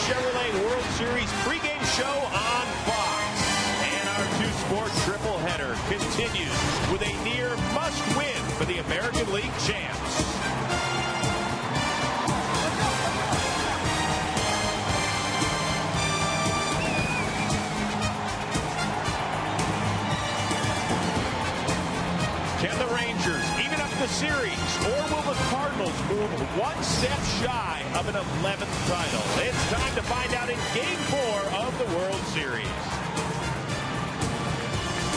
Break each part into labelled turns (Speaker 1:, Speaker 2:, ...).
Speaker 1: Chevrolet World Series pregame show on Fox. And our two-sport triple-header continues with a near must-win for the American League champs. Can the Rangers even up the series, or will the Cardinals move one step shy of an 11th title? It's time to find out in Game 4 of the World Series.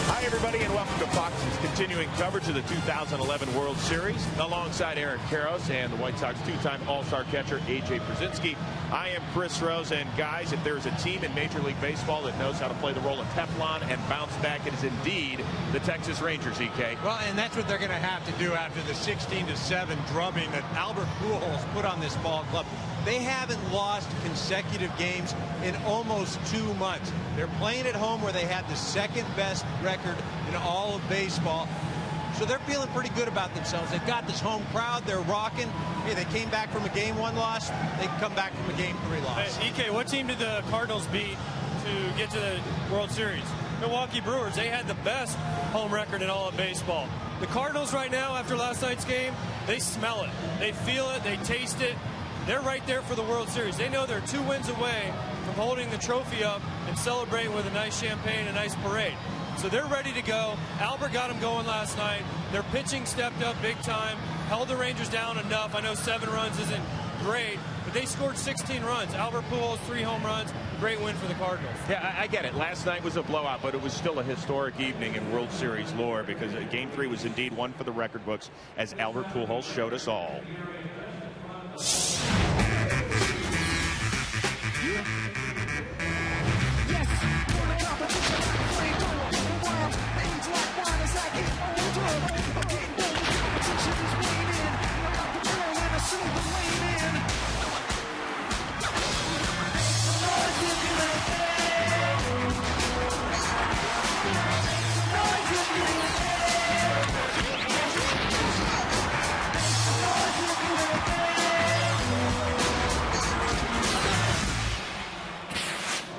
Speaker 1: Hi, everybody, and welcome to Fox's continuing coverage of the 2011 World Series. Alongside Aaron Karros and the White Sox two-time All-Star catcher A.J. Pierzynski, I am Chris Rose. And guys, if there's a team in Major League Baseball that knows how to play the role of Teflon and bounce back, it is indeed the Texas Rangers, EK.
Speaker 2: Well, and that's what they're going to have to do after the 16-7 drubbing that Albert Pujols put on this ball club. They haven't lost consecutive games in almost 2 months. They're playing at home where they had the second best record in all of baseball. So they're feeling pretty good about themselves. They've got this home crowd. They're rocking. Hey, they came back from a Game 1 loss. They can come back from a Game 3 loss.
Speaker 3: Hey, EK, what team did the Cardinals beat to get to the World Series? Milwaukee Brewers. They had the best home record in all of baseball. The Cardinals right now, after last night's game, they smell it. They feel it. They taste it. They're right there for the World Series. They know they're 2 wins away from holding the trophy up and celebrating with a nice champagne, a nice parade. So they're ready to go. Albert got them going last night. Their pitching stepped up big time, held the Rangers down enough. I know 7 runs isn't great, but they scored 16 runs. Albert Pujols, 3 home runs. Great win for the Cardinals.
Speaker 1: Yeah, I get it. Last night was a blowout, but it was still a historic evening in World Series lore because Game 3 was indeed one for the record books, as Albert Pujols showed us all.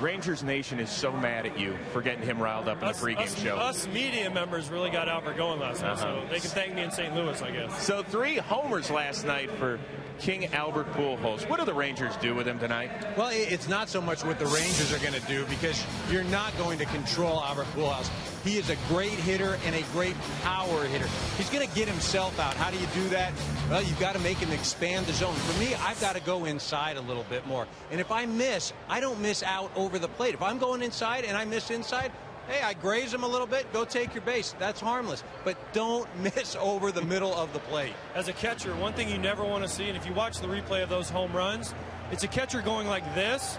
Speaker 1: Rangers Nation is so mad at you for getting him riled up in the pregame show.
Speaker 3: Us media members really got Albert going last night, so they can thank me in St. Louis, I guess.
Speaker 1: So 3 homers last night for King Albert Pujols. What do the Rangers do with him tonight?
Speaker 2: Well, it's not so much what the Rangers are going to do, because you're not going to control Albert Pujols. He is a great hitter and a great power hitter. He's going to get himself out. How do you do that? Well, you've got to make him expand the zone. For me, I've got to go inside a little bit more. And if I miss, I don't miss out over the plate. If I'm going inside and I miss inside, hey, I graze him a little bit, go take your base. That's harmless. But don't miss over the middle of the plate.
Speaker 3: As a catcher, one thing you never want to see, and if you watch the replay of those home runs, it's a catcher going like this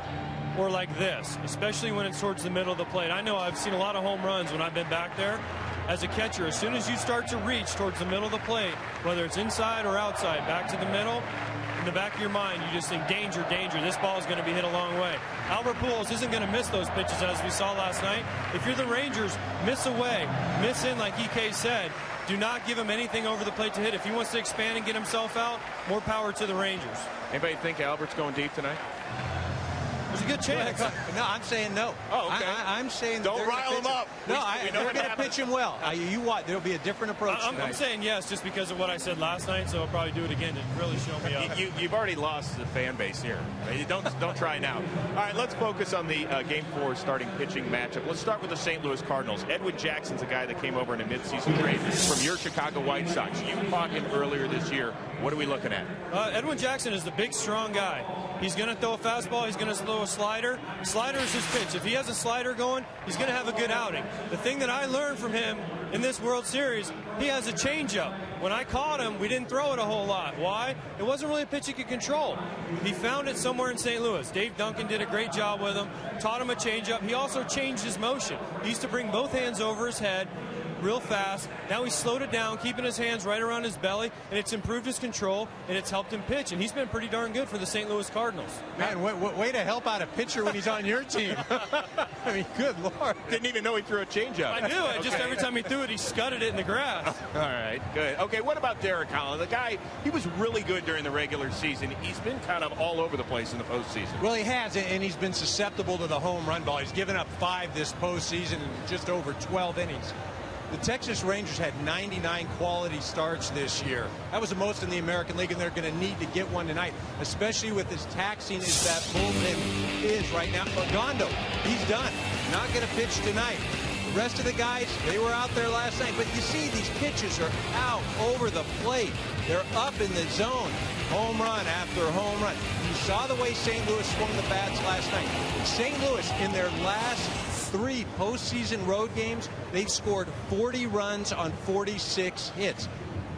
Speaker 3: or like this, especially when it's towards the middle of the plate. I know I've seen a lot of home runs when I've been back there. As a catcher, as soon as you start to reach towards the middle of the plate, whether it's inside or outside, back to the middle, in the back of your mind, you just think, danger, danger, this ball is going to be hit a long way. Albert Pujols isn't going to miss those pitches as we saw last night. If you're the Rangers, miss away, miss in like EK said. Do not give him anything over the plate to hit. If he wants to expand and get himself out, more power to the Rangers.
Speaker 1: Anybody think Albert's going deep tonight?
Speaker 3: There's a good chance.
Speaker 2: No, I'm saying no.
Speaker 1: Oh, okay.
Speaker 2: I'm saying
Speaker 1: don't rile him up.
Speaker 2: No, they're going to pitch him well. You what? There'll be a different approach tonight.
Speaker 3: I'm saying yes, just because of what I said last night. So I'll probably do it again to really show me up.
Speaker 1: You've already lost the fan base here. Don't try now. All right, let's focus on the Game 4 starting pitching matchup. Let's start with the St. Louis Cardinals. Edwin Jackson's a guy that came over in a midseason trade from your Chicago White Sox. You caught him earlier this year. What are we looking at?
Speaker 3: Edwin Jackson is the big, strong guy. He's going to throw a fastball. He's going to throw a slider. Slider is his pitch. If he has a slider going, he's going to have a good outing. The thing that I learned from him in this World Series, he has a changeup. When I caught him, we didn't throw it a whole lot. Why? It wasn't really a pitch he could control. He found it somewhere in St. Louis. Dave Duncan did a great job with him, taught him a changeup. He also changed his motion. He used to bring both hands over his head, real fast. Now he's slowed it down, keeping his hands right around his belly, and it's improved his control, and it's helped him pitch. And he's been pretty darn good for the St. Louis Cardinals.
Speaker 2: Man, way to help out a pitcher when he's on your team. I mean, good Lord.
Speaker 1: Didn't even know he threw a changeup.
Speaker 3: I knew. Okay. Just every time he threw it, he scudded it in the grass.
Speaker 1: All right, good. Okay, what about Derek Holland? The guy, he was really good during the regular season. He's been kind of all over the place in the postseason.
Speaker 2: Well, he has, and he's been susceptible to the home run ball. He's given up 5 this postseason in just over 12 innings. The Texas Rangers had 99 quality starts this year. That was the most in the American League, and they're going to need to get one tonight, especially with as taxing as that bullpen is right now. Gondo, he's done. Not going to pitch tonight. The rest of the guys, they were out there last night, but you see these pitches are out over the plate. They're up in the zone. Home run after home run. You saw the way St. Louis swung the bats last night. St. Louis, in their last 3 postseason road games, they've scored 40 runs on 46 hits.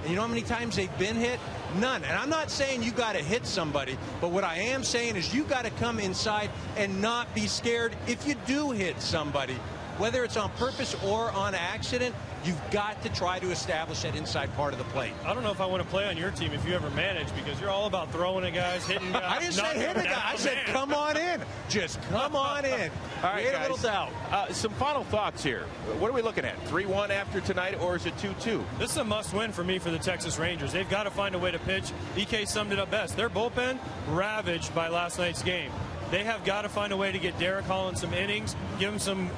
Speaker 2: And you know how many times they've been hit? None. And I'm not saying you got to hit somebody, but what I am saying is you got to come inside and not be scared if you do hit somebody. Whether it's on purpose or on accident, you've got to try to establish that inside part of the plate.
Speaker 3: I don't know if I want to play on your team if you ever manage, because you're all about throwing at guys, hitting guys.
Speaker 2: I didn't say hit a guy. I said come on in. Just come on in.
Speaker 1: All right,
Speaker 2: create
Speaker 1: guys,
Speaker 2: a little doubt.
Speaker 1: Some final thoughts here. What are we looking at? 3-1 after tonight, or is it 2-2?
Speaker 3: This is a must-win for me for the Texas Rangers. They've got to find a way to pitch. EK summed it up best. Their bullpen ravaged by last night's game. They have got to find a way to get Derek Holland some innings, give him some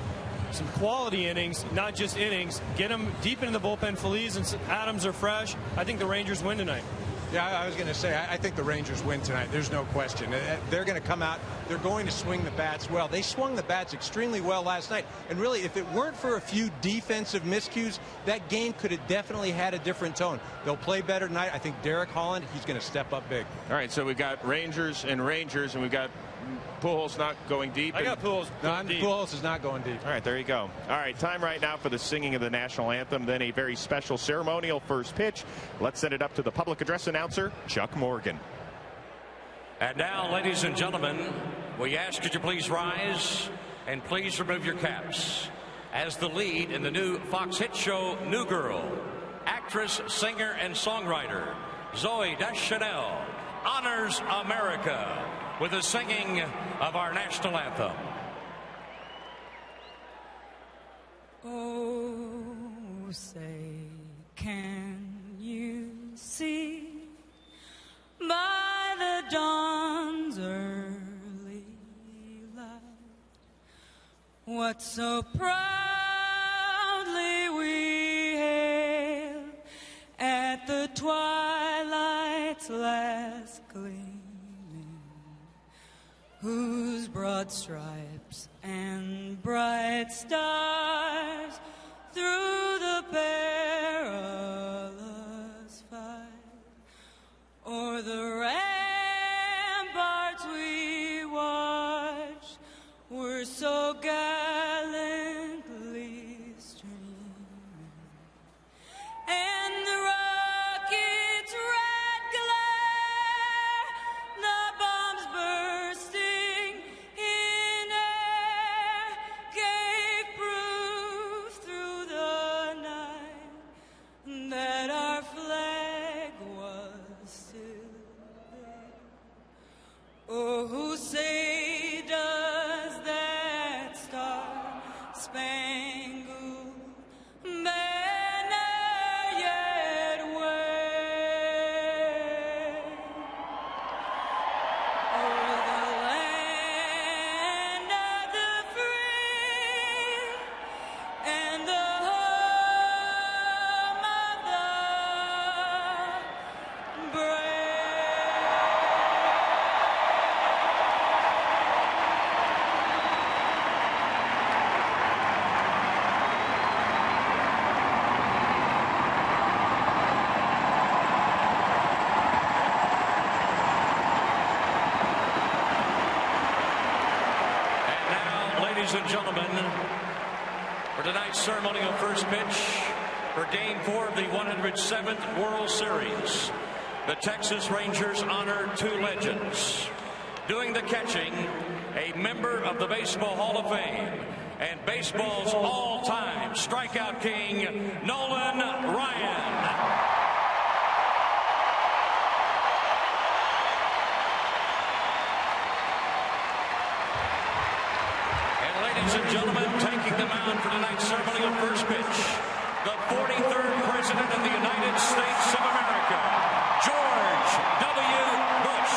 Speaker 3: quality innings, not just innings. Get them deep into the bullpen. Feliz and Adams are fresh. I think the Rangers win tonight.
Speaker 2: Yeah, I was going to say, I think the Rangers win tonight. There's no question. They're going to come out. They're going to swing the bats well. They swung the bats extremely well last night. And really, if it weren't for a few defensive miscues, that game could have definitely had a different tone. They'll play better tonight. I think Derek Holland, he's going to step up big.
Speaker 1: All right, so we've got Rangers, and we've got Pujols not going deep.
Speaker 3: I got Pujols going deep.
Speaker 2: Pujols is not going deep.
Speaker 1: All right, there you go. All right, time right now for the singing of the national anthem, then a very special ceremonial first pitch. Let's send it up to the public address announcer, Chuck Morgan.
Speaker 4: And now, ladies and gentlemen, we ask you to please rise and please remove your caps. As the lead in the new Fox hit show, New Girl, actress, singer, and songwriter Zooey Deschanel honors America with the singing of our national anthem.
Speaker 5: Oh, say, can you see by the dawn's early light what so proudly we hail at the twilight's last gleaming, whose broad stripes and bright stars through the perilous fight o'er the ramparts we watched were so gallantly streaming, and the rocket's red glare, the bombs bursting in air, gave proof through the night that our flag was still there. Oh, who say does that star-spangled banner yet wave o'er the land of the free and the home of the brave?
Speaker 4: And now, ladies and gentlemen, for tonight's ceremonial first pitch for Game 4 of the 107th World Series, the Texas Rangers honor 2 legends. Doing the catching, a member of the Baseball Hall of Fame, and baseball's all-time strikeout king, Nolan Ryan. Ladies and gentlemen, taking the mound for tonight's ceremonial first pitch, the 43rd President of the United States of America, George W. Bush.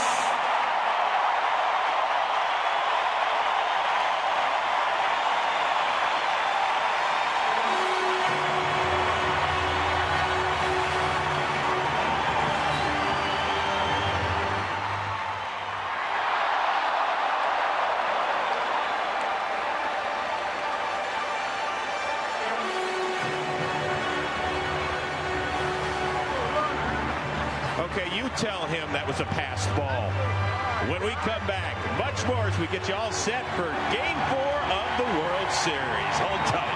Speaker 1: Okay, you tell him that was a passed ball. When we come back, much more as we get you all set for Game 4 of the World Series. Hold tight.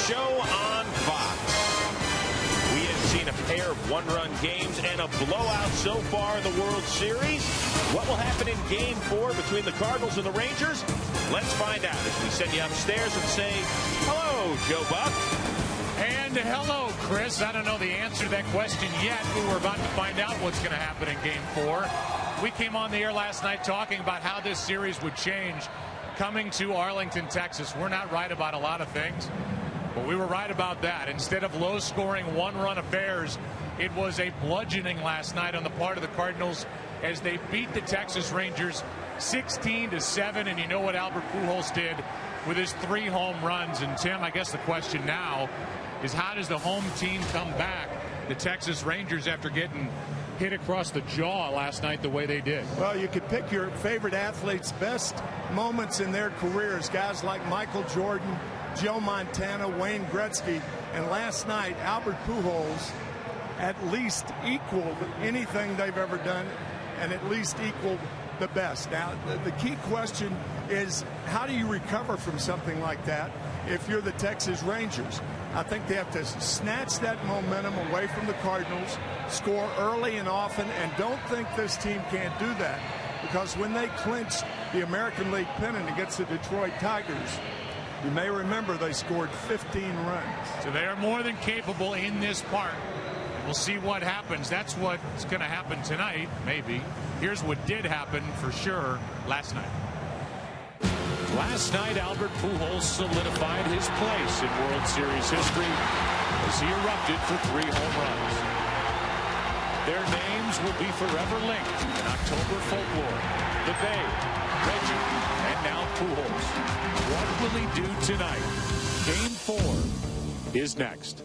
Speaker 1: Show on Fox. We have seen a pair of one-run games and a blowout so far in the World Series. What will happen in Game 4 between the Cardinals and the Rangers? Let's find out as we send you upstairs and say, hello, Joe Buck.
Speaker 6: And hello, Chris. I don't know the answer to that question yet. We were about to find out what's going to happen in Game 4. We came on the air last night talking about how this series would change coming to Arlington, Texas. We're not right about a lot of things, but we were right about that. Instead of low-scoring one-run affairs, it was a bludgeoning last night on the part of the Cardinals as they beat the Texas Rangers 16-7. And you know what Albert Pujols did with his 3 home runs. And Tim, I guess the question now is, how does the home team come back, the Texas Rangers, after getting hit across the jaw last night the way they did?
Speaker 7: Well, you could pick your favorite athletes' best moments in their careers, guys like Michael Jordan, Joe Montana, Wayne Gretzky, and last night Albert Pujols at least equaled anything they've ever done and at least equaled the best. Now, the key question is, how do you recover from something like that if you're the Texas Rangers? I think they have to snatch that momentum away from the Cardinals, score early and often, and don't think this team can't do that, because when they clinched the American League pennant against the Detroit Tigers, you may remember they scored 15 runs.
Speaker 6: So they are more than capable in this part. We'll see what happens. That's what's going to happen tonight, maybe. Here's what did happen for sure last night.
Speaker 8: Last night, Albert Pujols solidified his place in World Series history as he erupted for 3 home runs. Their names will be forever linked in October folklore. The Bay, Reggie, and now Pujols. What will he do tonight? Game 4 is next.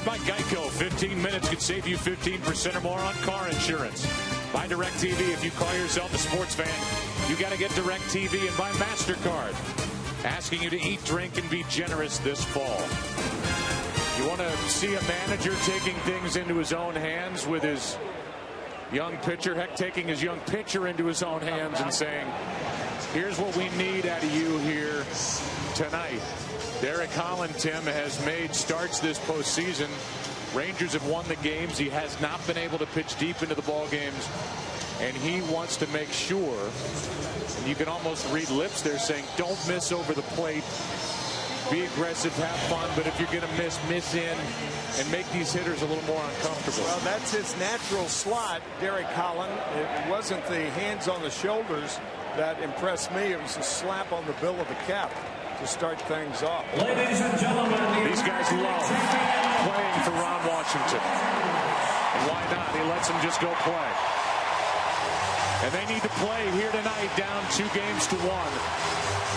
Speaker 8: By Geico, 15 minutes could save you 15% or more on car insurance. Buy DirecTV. If you call yourself a sports fan, you got to get DirecTV and buy MasterCard. Asking you to eat, drink, and be generous this fall. You want to see a manager taking things into his own hands with his young pitcher, heck, taking his young pitcher into his own hands and saying, here's what we need out of you here tonight. Derek Holland, Tim, has made starts this postseason. Rangers have won the games. He has not been able to pitch deep into the ball games, and he wants to make sure, and you can almost read lips there saying, don't miss over the plate. Be aggressive, have fun, but if you're going to miss in and make these hitters a little more uncomfortable.
Speaker 7: Well, that's his natural slot, Derek Holland. It wasn't the hands on the shoulders that impressed me. It was a slap on the bill of the cap to start things off.
Speaker 8: Ladies and gentlemen, these guys love playing for Ron Washington. And why not? He lets them just go play. And they need to play here tonight, down 2-1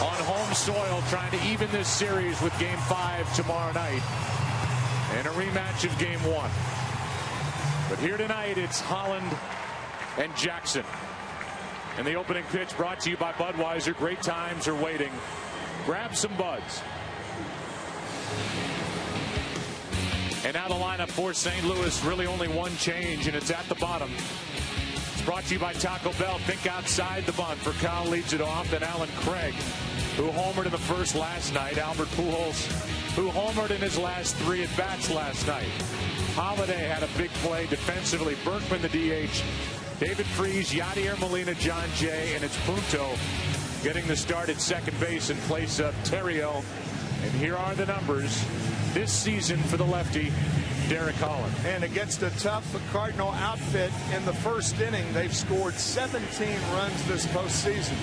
Speaker 8: on home soil, trying to even this series with Game 5 tomorrow night and a rematch of Game 1. But here tonight, it's Holland and Jackson. And the opening pitch brought to you by Budweiser. Great times are waiting grab some buds. And now the lineup for St. Louis, really only one change, and it's at the bottom. It's brought to you by Taco Bell. Think outside the bun. For Kyle leads it off, then Alan Craig, who homered in the first last night. Albert Pujols, who homered in his last 3 at-bats last night. Holiday had a big play defensively. Berkman the DH. David Freese, Yadier Molina, John Jay, and it's Punto getting the start at second base in place of Terrio. And here are the numbers this season for the lefty, Derek Holland.
Speaker 7: And against a tough Cardinal outfit in the first inning, they've scored 17 runs this postseason.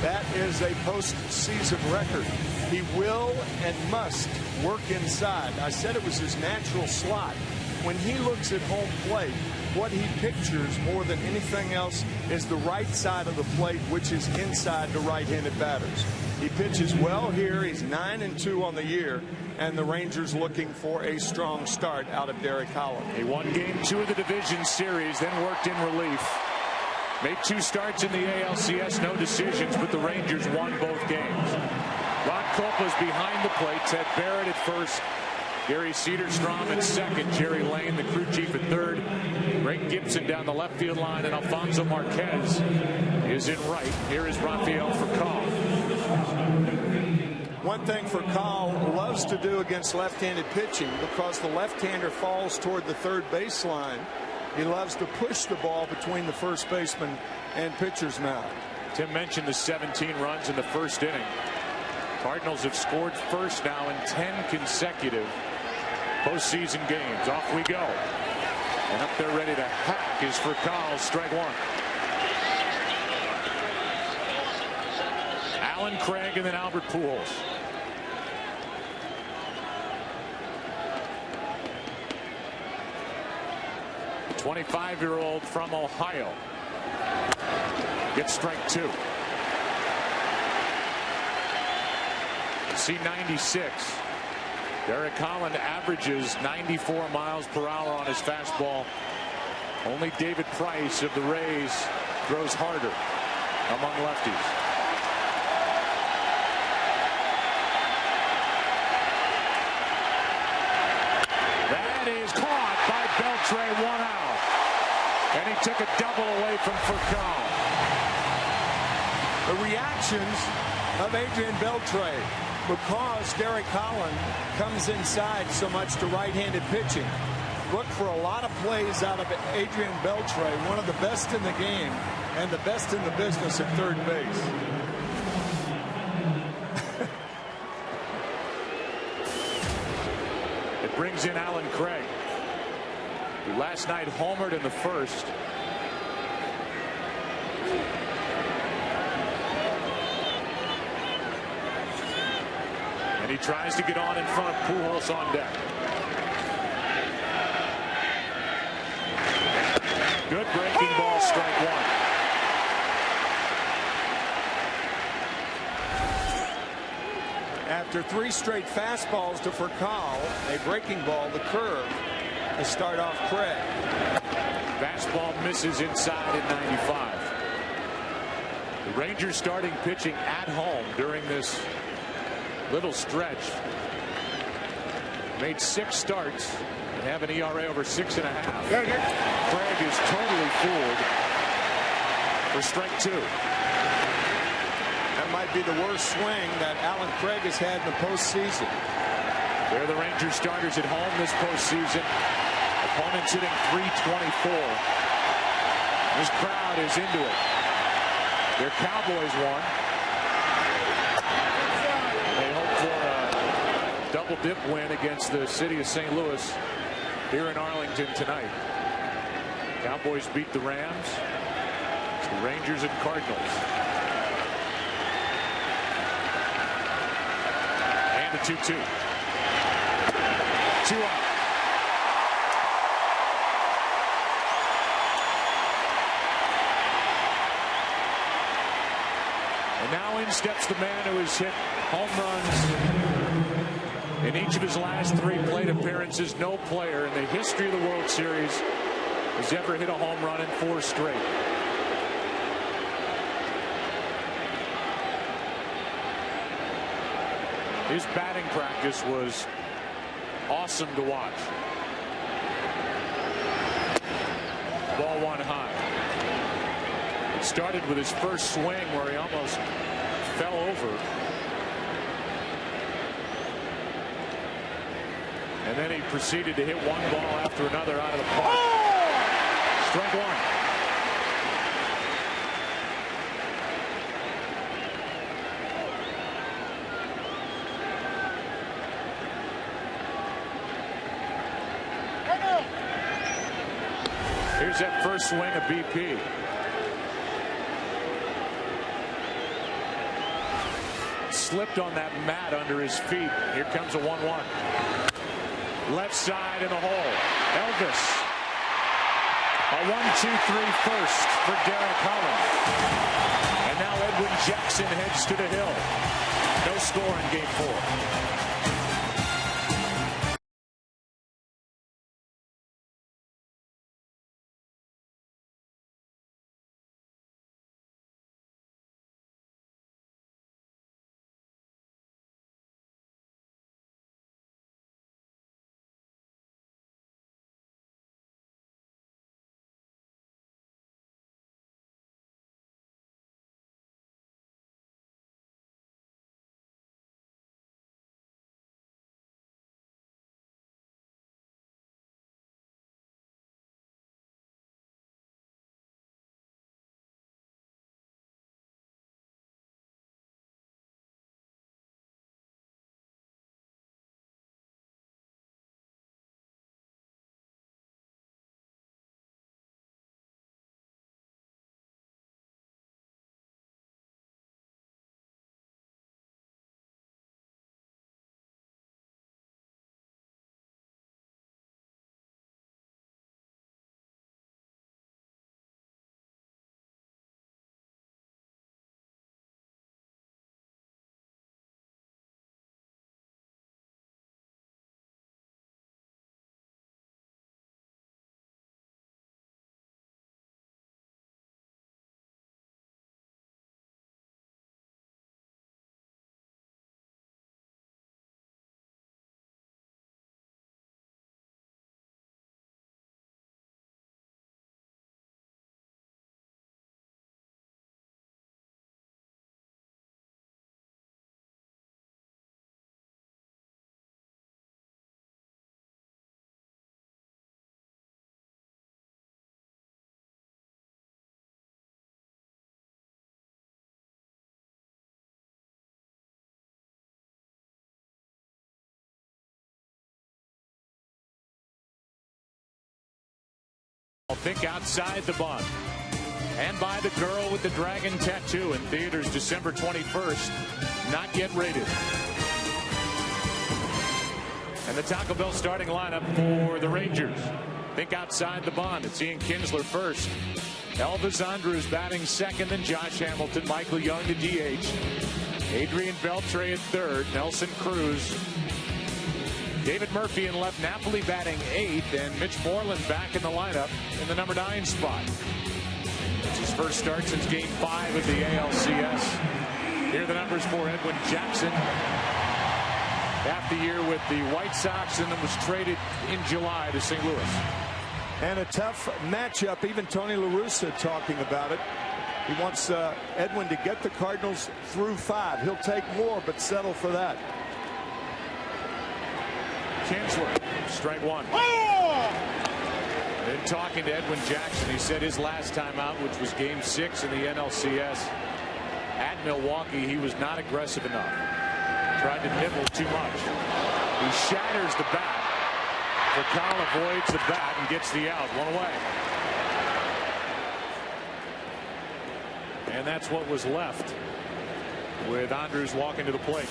Speaker 7: That is a postseason record. He will and must work inside. I said it was his natural slot. When he looks at home plate, what he pictures more than anything else is the right side of the plate, which is inside to right-handed batters. He pitches well here. He's 9-2 on the year, and the Rangers looking for a strong start out of Derek Holland.
Speaker 8: He won Game 2 of the division series, then worked in relief. Made 2 starts in the ALCS, no decisions, but the Rangers won both games. Ron Kulpa's behind the plate. Ted Barrett at first. Gary Cederstrom at second. Jerry Lane, the crew chief, at third. Greg Gibson down the left field line, and Alfonso Marquez is in right. Here is Rafael Furcal.
Speaker 7: One thing Furcal loves to do against left-handed pitching, because the left-hander falls toward the third baseline, he loves to push the ball between the first baseman and pitcher's mound.
Speaker 8: Tim mentioned the 17 runs in the first inning. Cardinals have scored first now in 10 consecutive postseason games. Off we go. And up there ready to hack is Furcal, strike 1. Alan Craig and then Albert Pujols. The 25-year-old from Ohio gets strike 2. C96. Derek Holland averages 94 miles per hour on his fastball. Only David Price of the Rays throws harder among lefties. That is caught by Beltre, 1 out. And he took a double away from Furcal.
Speaker 7: The reactions of Adrian Beltre, because Derek Holland comes inside so much to right-handed pitching. Look for a lot of plays out of Adrian Beltre, one of the best in the game and the best in the business at third base.
Speaker 8: It brings in Alan Craig, who last night homered in the first. And he tries to get on in front of Pujols on deck. Good breaking ball, strike 1.
Speaker 7: After 3 straight fastballs to Furcal, a breaking ball, the curve, to start off Craig.
Speaker 8: Fastball misses inside at 95. The Rangers starting pitching at home during this little stretch. Made 6 starts and have an ERA over 6.5. Craig is totally fooled for strike 2.
Speaker 7: That might be the worst swing that Alan Craig has had in the postseason.
Speaker 8: They're the Rangers starters at home this postseason. Opponents hitting .324. This crowd is into it. Their Cowboys won. Double dip win against the city of St. Louis here in Arlington tonight. Cowboys beat the Rams. It's the Rangers and Cardinals. And a 2-2. 2 out. And now in steps the man who has hit home runs in each of his last 3 plate appearances. No player in the history of the World Series has ever hit a home run in 4 straight. His batting practice was awesome to watch. Ball one high. It started with his first swing where he almost fell over. And then he proceeded to hit one ball after another out of the park. Oh! Strike one. Here's that first swing of BP. Slipped on that mat under his feet. Here comes a 1-1. Left side in the hole. Elvis. A 1-2-3 first for Derek Holland. And now Edwin Jackson heads to the hill. No score in game 4. Think outside the bun. And by the girl with the dragon tattoo in theaters December 21st. Not yet rated. And the Taco Bell starting lineup for the Rangers. Think outside the bun. It's Ian Kinsler first. Elvis Andrus batting second, and Josh Hamilton. Michael Young to DH. Adrian Beltre at third. Nelson Cruz. David Murphy in left, Napoli batting eighth, and Mitch Moreland back in the lineup in the number 9 spot. It's his first start since game 5 of the ALCS. Here are the numbers for Edwin Jackson. Half the year with the White Sox, and then was traded in July to St. Louis.
Speaker 7: And a tough matchup. Even Tony La Russa talking about it. He wants Edwin to get the Cardinals through 5. He'll take more, but settle for that.
Speaker 8: Kinsler, strike one. Oh! And talking to Edwin Jackson, he said his last time out, which was game 6 in the NLCS at Milwaukee, he was not aggressive enough. Tried to nibble too much. He shatters the bat. Vercal avoids the bat and gets the out. One away. And that's what was left with Andrus walking to the plate.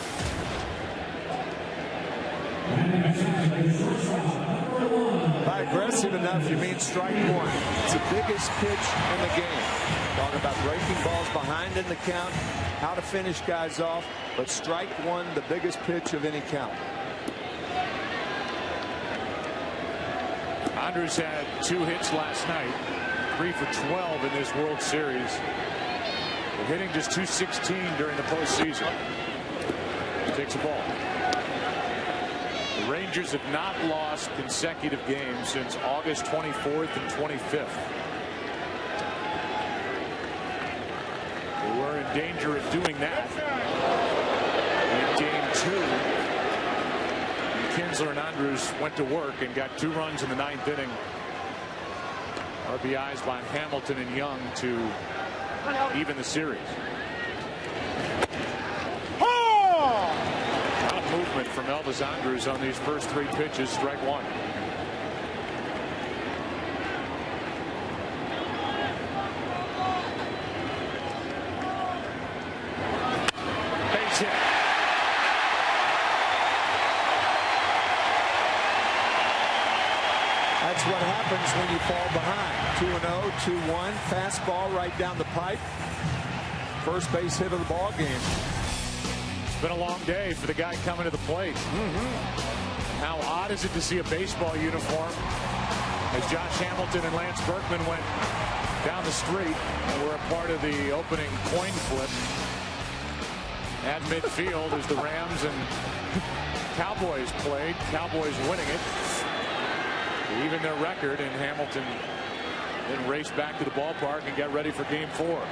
Speaker 7: By aggressive enough, you mean strike one. It's the biggest pitch in the game. Talk about breaking balls behind in the count, how to finish guys off, but strike one, the biggest pitch of any count.
Speaker 8: Andrus had 2 hits last night, 3 for 12 in this World Series. Hitting just .216 during the postseason. Takes a ball. The Rangers have not lost consecutive games since August 24th and 25th. They were in danger of doing that in game 2. Kinsler and Andrews went to work and got 2 runs in the 9th inning. RBIs by Hamilton and Young to even the series. A lot of movement from Elvis Andrews on these first 3 pitches. Strike 1. Base hit.
Speaker 9: That's what happens when you fall behind. 2-0, 2-1, fastball right down the pipe. First base hit of the ball game.
Speaker 8: It's been a long day for the guy coming to the plate. How odd is it to see a baseball uniform as Josh Hamilton and Lance Berkman went down the street and were a part of the opening coin flip at midfield as the Rams and Cowboys played. Cowboys winning it. Even their record, and Hamilton then raced back to the ballpark and got ready for game 4.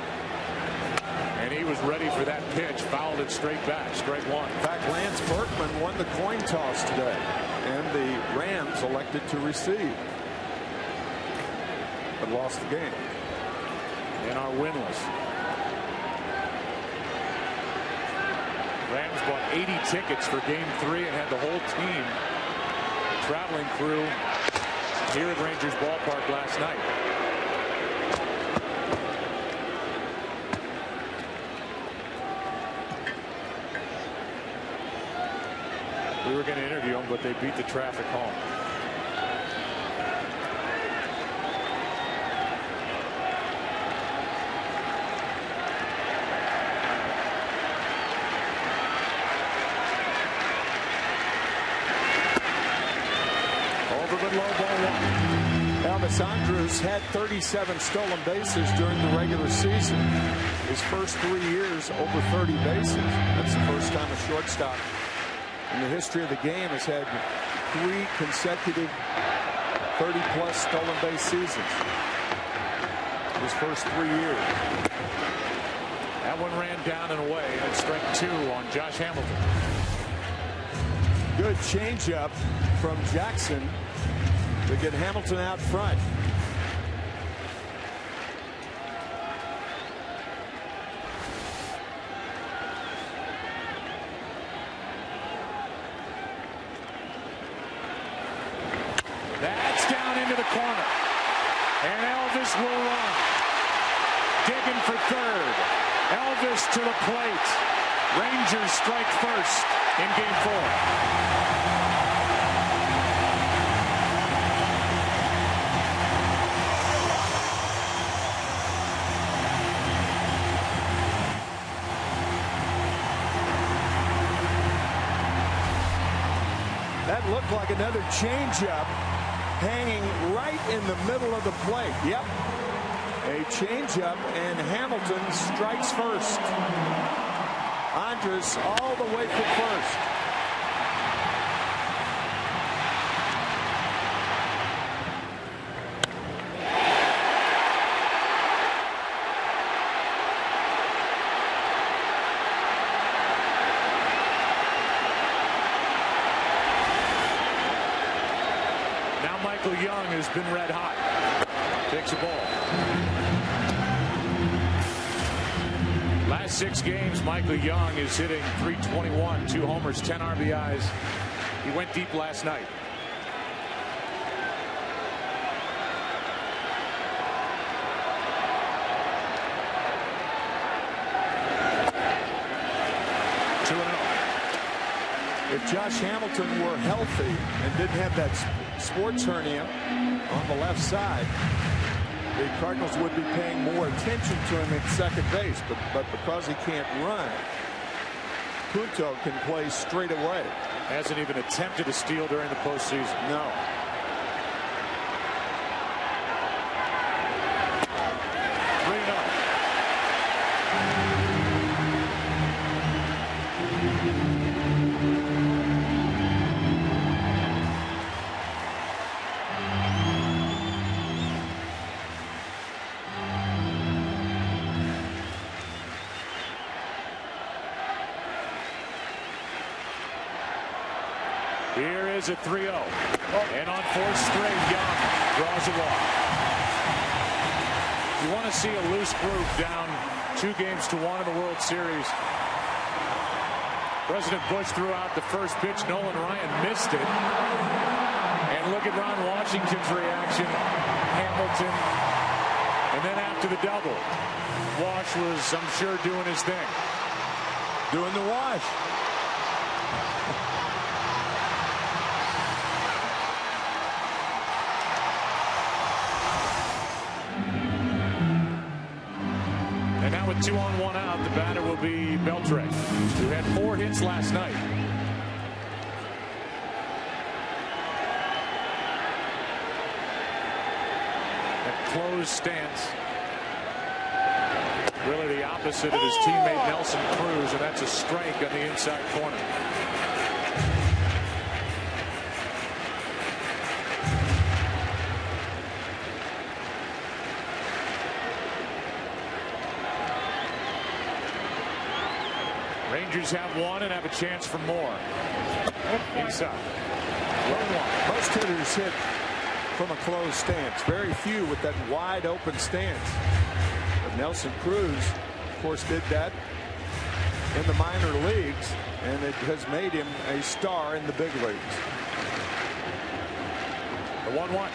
Speaker 8: And he was ready for that pitch, fouled it straight back. Strike 1.
Speaker 9: In fact, Lance Berkman won the coin toss today, and the Rams elected to receive, but lost the game.
Speaker 8: And are winless. Rams bought 80 tickets for game 3 and had the whole team traveling through here at Rangers Ballpark last night. We were going to interview them, but they beat the traffic home.
Speaker 9: Elvis Andrews had 37 stolen bases during the regular season. His first 3 years, over 30 bases. That's the first time a shortstop in the history of the game has had 3 consecutive 30-plus stolen base seasons. His first 3 years.
Speaker 8: That one ran down and away. And strike 2 on Josh Hamilton.
Speaker 9: Good changeup from Jackson to get Hamilton out front.
Speaker 8: That's down into the corner. And Elvis will run. Digging for third. Elvis to the plate. Rangers strike first in game 4.
Speaker 9: That looked like another changeup hanging right in the middle of the plate. Yep. A changeup, and Hamilton strikes first. Andrus all the way from first.
Speaker 8: Michael Young has been red hot. Takes a ball. Last 6 games, Michael Young is hitting .321, 2 homers, 10 RBIs. He went deep last night.
Speaker 9: If Josh Hamilton were healthy and didn't have that sports hernia on the left side, the Cardinals would be paying more attention to him at second base. But because he can't run, Punto can play straight away.
Speaker 8: Hasn't even attempted a steal during the postseason.
Speaker 9: No.
Speaker 8: Here is a 3-0. And on 4th straight, Young draws a walk. You want to see a loose group down 2-1 in the World Series. President Bush threw out the first pitch. Nolan Ryan missed it. And look at Ron Washington's reaction. Hamilton. And then after the double, Wash was, I'm sure, doing his thing.
Speaker 9: Doing the wash.
Speaker 8: And now with 2 on 1 out, the batter will be Beltre, who had 4 hits last night. A closed stance. Really the opposite of his teammate Nelson Cruz, and that's a strike on the inside corner. Rangers have 1 and have a chance for more. Inside. 1-1.
Speaker 9: Most hitters hit from a closed stance. Very few with that wide open stance. But Nelson Cruz, of course, did that in the minor leagues, and it has made him a star in the big leagues.
Speaker 8: The 1-1.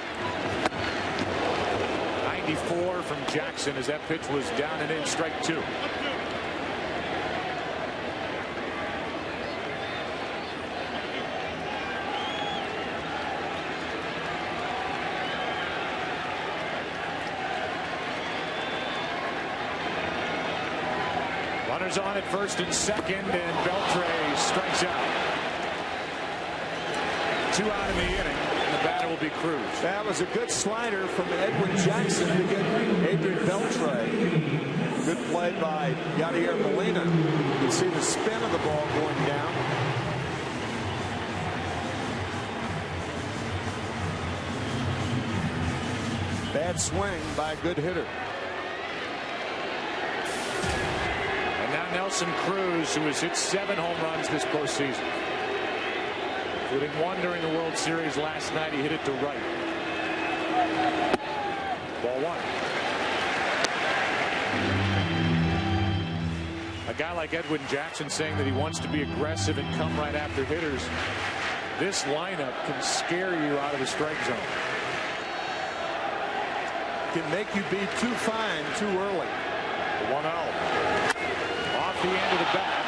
Speaker 8: 94 from Jackson as that pitch was down and in, strike 2. Runners on at first and second, and Beltre strikes out. 2 out in the inning, and the batter will be Cruz.
Speaker 9: That was a good slider from Edwin Jackson to get Adrian Beltre. Good play by Yadier Molina. You can see the spin of the ball going down. Bad swing by a good hitter.
Speaker 8: Nelson Cruz, who has hit 7 home runs this postseason, including 1 during the World Series last night. He hit it to right. Ball 1. A guy like Edwin Jackson saying that he wants to be aggressive and come right after hitters. This lineup can scare you out of the strike zone.
Speaker 9: Can make you be too fine too early.
Speaker 8: The 1-0. Off the end of the bat.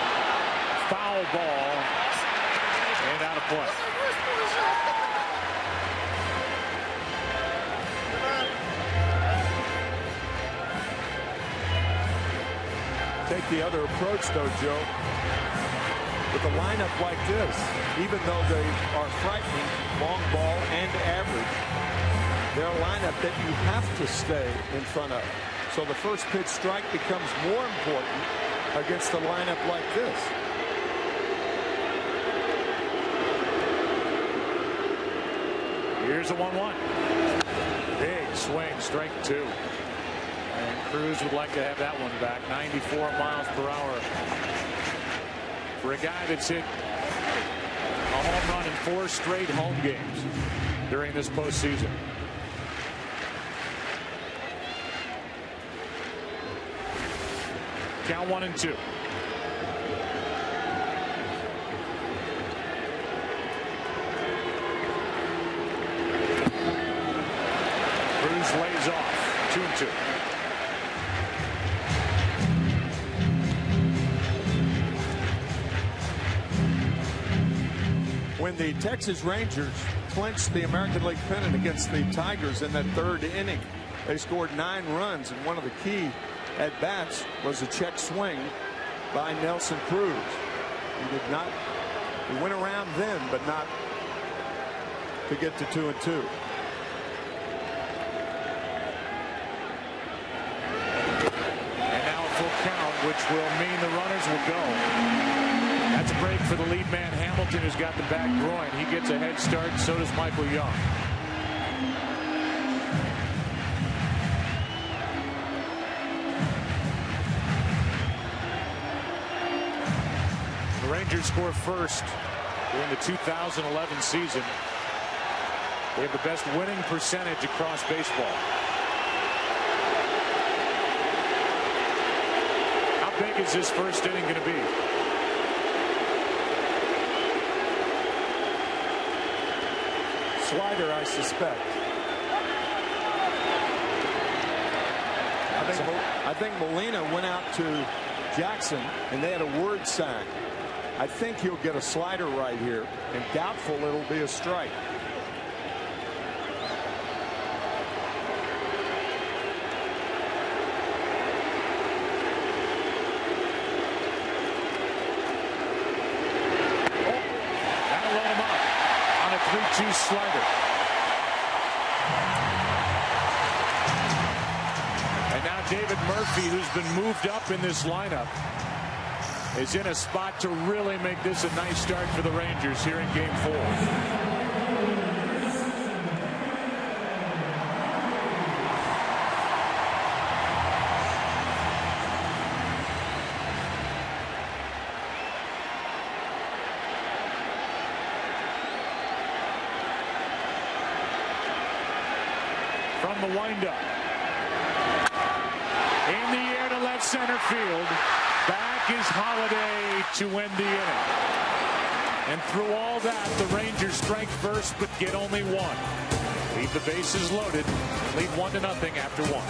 Speaker 8: Foul ball. And out of play.
Speaker 9: Take the other approach, though, Joe. With a lineup like this, even though they are frightening, long ball and average, they're a lineup that you have to stay in front of. So the first pitch strike becomes more important against a lineup like this.
Speaker 8: Here's a 1-1. Big swing, strike 2. And Cruz would like to have that one back. 94 miles per hour. For a guy that's hit a home run in 4 straight home games during this postseason. Count 1-2. Cruz lays off. 2-2.
Speaker 9: When the Texas Rangers clinched the American League pennant against the Tigers in that 3rd inning, they scored 9 runs, and one of the key at-bats was a check swing by Nelson Cruz. He went around then, but not to get to 2-2.
Speaker 8: And now a full count, which will mean the runners will go. That's a break for the lead man, Hamilton, who's got the back groin. He gets a head start, so does Michael Young. The Rangers score first during the 2011 season. They have the best winning percentage across baseball. How big is this first inning going to be?
Speaker 9: Slider, I suspect. I think Molina went out to Jackson and they had a word sack. I think he'll get a slider right here, and doubtful it'll be a strike.
Speaker 8: That'll load him up on a 3-2 slider. And now David Murphy, who's been moved up in this lineup, is in a spot to really make this a nice start for the Rangers here in Game 4. From the windup. In the air to left center field. Back is Holliday to win the inning. And through all that, the Rangers strike first but get only one. Leave the bases loaded and lead 1-0 after 1.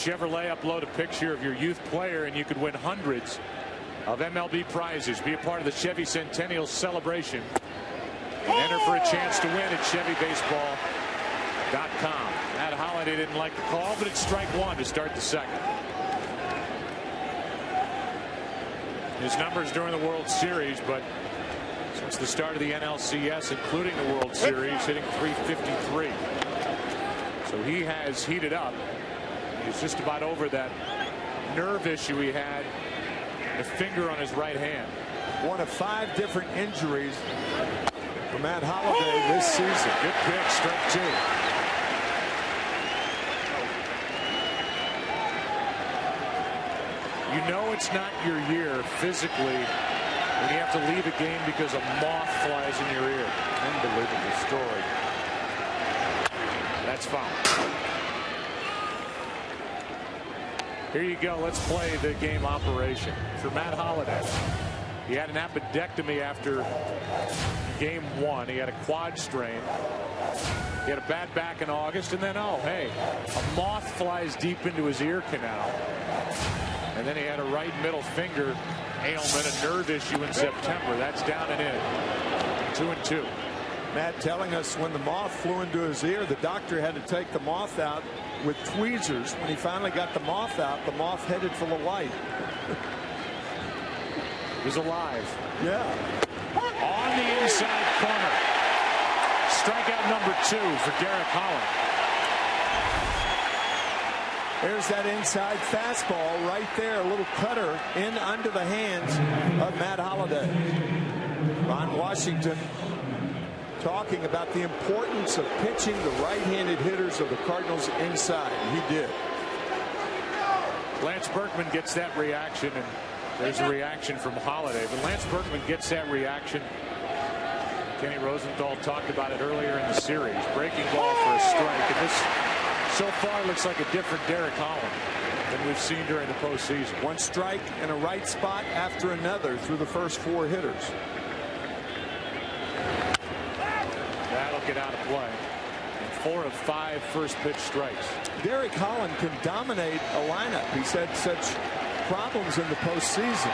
Speaker 8: Chevrolet, upload a picture of your youth player and you could win hundreds of MLB prizes. Be a part of the Chevy Centennial celebration and enter for a chance to win at ChevyBaseball.com. Matt Holliday didn't like the call, but it's strike one to start the second. His numbers during the World Series, but since the start of the NLCS, including the World Series, hitting .353. So he has heated up. He's just about over that nerve issue he had, the finger on his right hand.
Speaker 9: One of 5 different injuries for Matt Holland this season.
Speaker 8: Good pitch, strike 2. You know it's not your year physically when you have to leave a game because a moth flies in your ear.
Speaker 9: Unbelievable story.
Speaker 8: That's foul. Here you go. Let's play the game operation for Matt Holliday. He had an appendectomy after game 1. He had a quad strain. He had a bad back in August, and then, oh, hey, a moth flies deep into his ear canal. And then he had a right middle finger ailment, a nerve issue in September. That's down and in. 2-2.
Speaker 9: Matt telling us when the moth flew into his ear, the doctor had to take the moth out with tweezers. When he finally got the moth out, the moth headed for the light.
Speaker 8: He's alive.
Speaker 9: Yeah.
Speaker 8: On the inside corner. Strikeout number 2 for Derek Holland.
Speaker 9: There's that inside fastball right there. A little cutter in under the hands of Matt Holliday. Ron Washington talking about the importance of pitching the right-handed hitters of the Cardinals inside. He did.
Speaker 8: Lance Berkman gets that reaction, and there's a reaction from Holliday. But Lance Berkman gets that reaction. Kenny Rosenthal talked about it earlier in the series. Breaking ball for a strike. And this, so far, looks like a different Derek Holland than we've seen during the postseason.
Speaker 9: One strike in a right spot after another through the first 4 hitters.
Speaker 8: That'll get out of play. And 4 of 5 first pitch strikes.
Speaker 9: Derek Holland can dominate a lineup. He's had such problems in the postseason.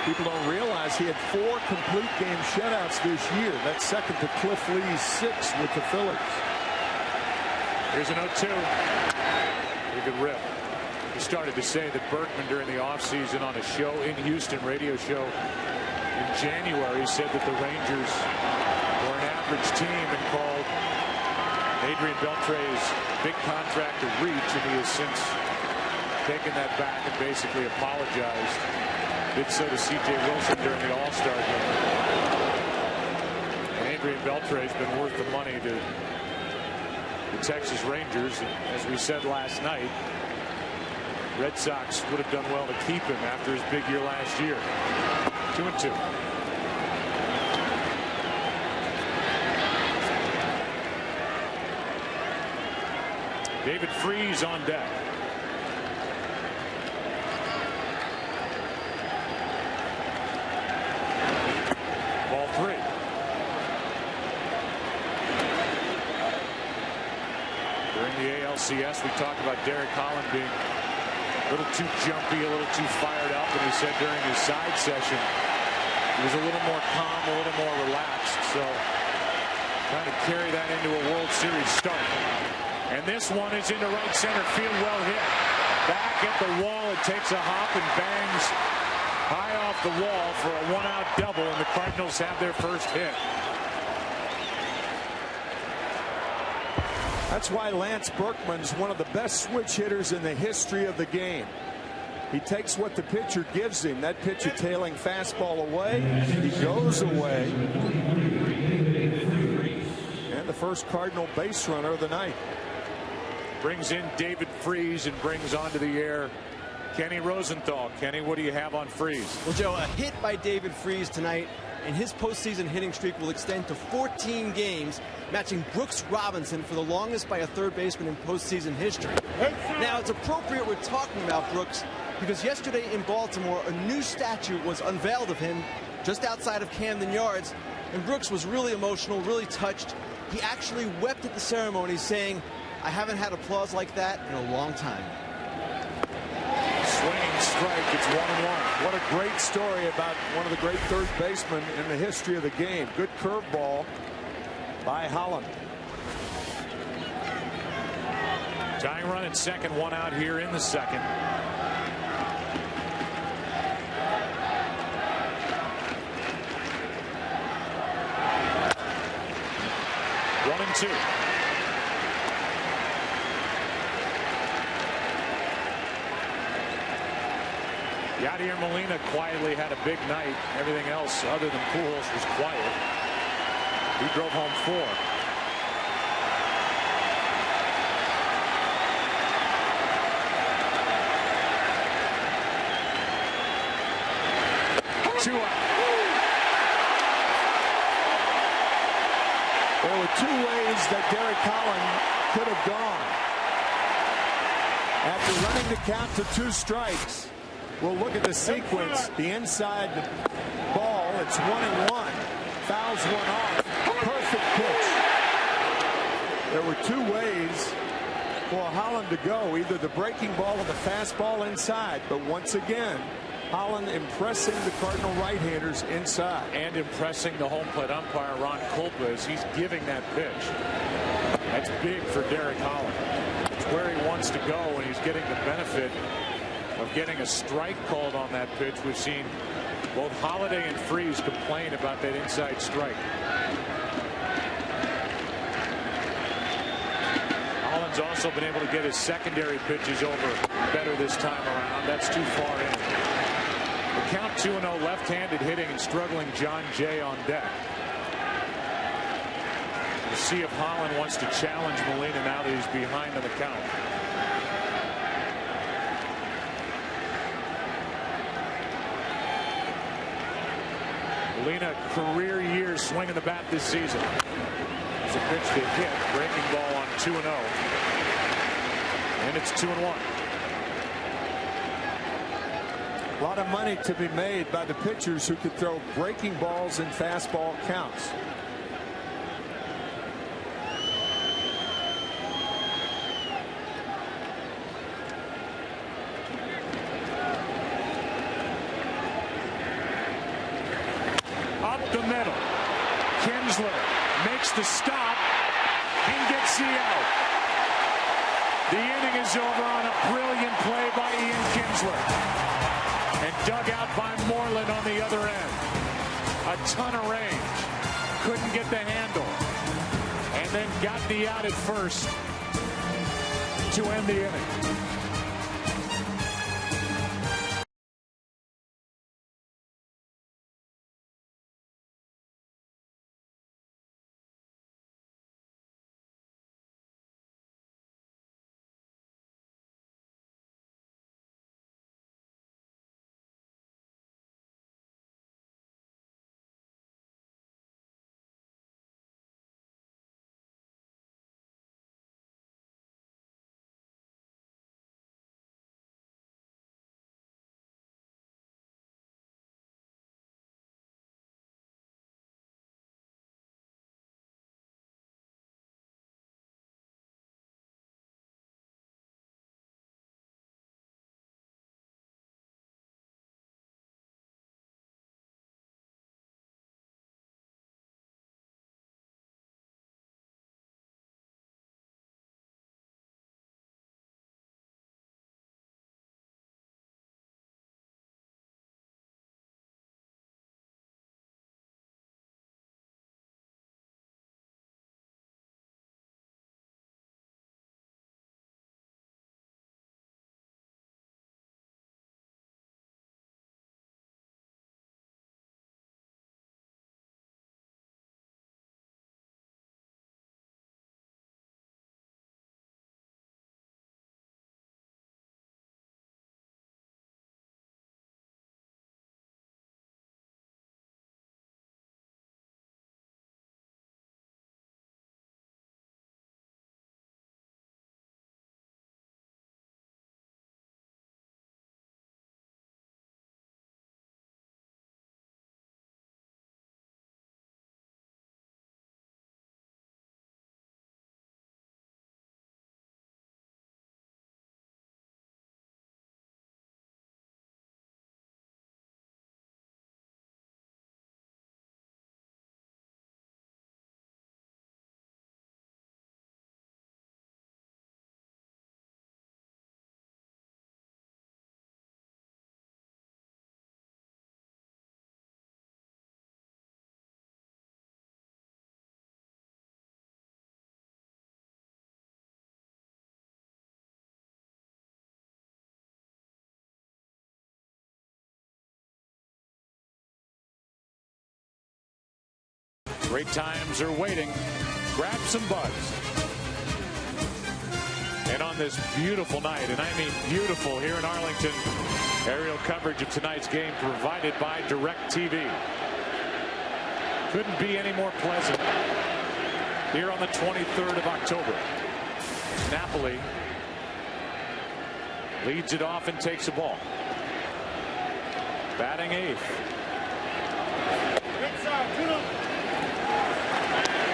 Speaker 9: People don't realize he had 4 complete game shutouts this year. That's second to Cliff Lee's 6 with the Phillies.
Speaker 8: Here's an 0-2. Pretty good rip. He started to say that Berkman during the offseason on a show in Houston, radio show in January, said that the Rangers were an average team and called Adrian Beltre's big contract a reach, and he has since taken that back and basically apologized. Did so to C.J. Wilson during the All-Star game. And Adrian Beltre has been worth the money to the Texas Rangers. And as we said last night, Red Sox would have done well to keep him after his big year last year. 2-2. David Freese on deck. Ball 3. During the ALCS, we talked about Derek Holland being a little too jumpy, a little too fired up, and he said during his side session he was a little more calm, a little more relaxed. So trying to carry that into a World Series start. And this one is into right center field, well hit. Back at the wall, it takes a hop and bangs high off the wall for a 1-out double, and the Cardinals have their first hit.
Speaker 9: That's why Lance Berkman's one of the best switch hitters in the history of the game. He takes what the pitcher gives him. That pitcher tailing fastball away. He goes away. And the first Cardinal base runner of the night.
Speaker 8: Brings in David Freese and brings onto the air Kenny Rosenthal. Kenny, what do you have on Freese?
Speaker 10: Well, Joe, a hit by David Freese tonight, and his postseason hitting streak will extend to 14 games, matching Brooks Robinson for the longest by a third baseman in postseason history. Now, it's appropriate we're talking about Brooks because yesterday in Baltimore, a new statue was unveiled of him just outside of Camden Yards, and Brooks was really emotional, really touched. He actually wept at the ceremony, saying, "I haven't had applause like that in a long time."
Speaker 8: Swinging strike, it's 1-1.
Speaker 9: What a great story about one of the great third basemen in the history of the game. Good curveball by Holland.
Speaker 8: Tying run at second, 1 out here in the second. One and 2. Yadier Molina quietly had a big night. Everything else other than Pujols was quiet. He drove home 4. Two out.
Speaker 9: There were 2 ways that Derek Holland could have gone. After running the count to 2 strikes, we'll look at the sequence. The inside ball, it's 1-1. Fouls one off. Perfect pitch. There were 2 ways for Holland to go, either the breaking ball or the fastball inside. But once again, Holland impressing the Cardinal right-handers inside.
Speaker 8: And impressing the home plate umpire, Ron Kulpa, as he's giving that pitch. That's big for Derek Holland. It's where he wants to go, and he's getting the benefit of getting a strike called on that pitch. We've seen both Holiday and Freese complain about that inside strike. Holland's also been able to get his secondary pitches over better this time around. That's too far in. The count 2-0, left-handed hitting and struggling John Jay on deck. We'll see if Holland wants to challenge Molina now that he's behind on the count. Molina, career year swinging the bat this season. It's a pitch to hit, breaking ball on 2-0. And it's 2-1.
Speaker 9: A lot of money to be made by the pitchers who could throw breaking balls in fastball counts.
Speaker 8: Up the middle. Kinsler makes the stop and gets the out. The inning is over on a brilliant play by Ian Kinsler. And dug out by Moreland on the other end. A ton of range. Couldn't get the handle. And then got the out at first to end the inning. Great times are waiting. Grab some buds. And on this beautiful night, and I mean beautiful here in Arlington, aerial coverage of tonight's game provided by DirecTV. Couldn't be any more pleasant here on the 23rd of October. Napoli leads it off and takes the ball. Batting eighth.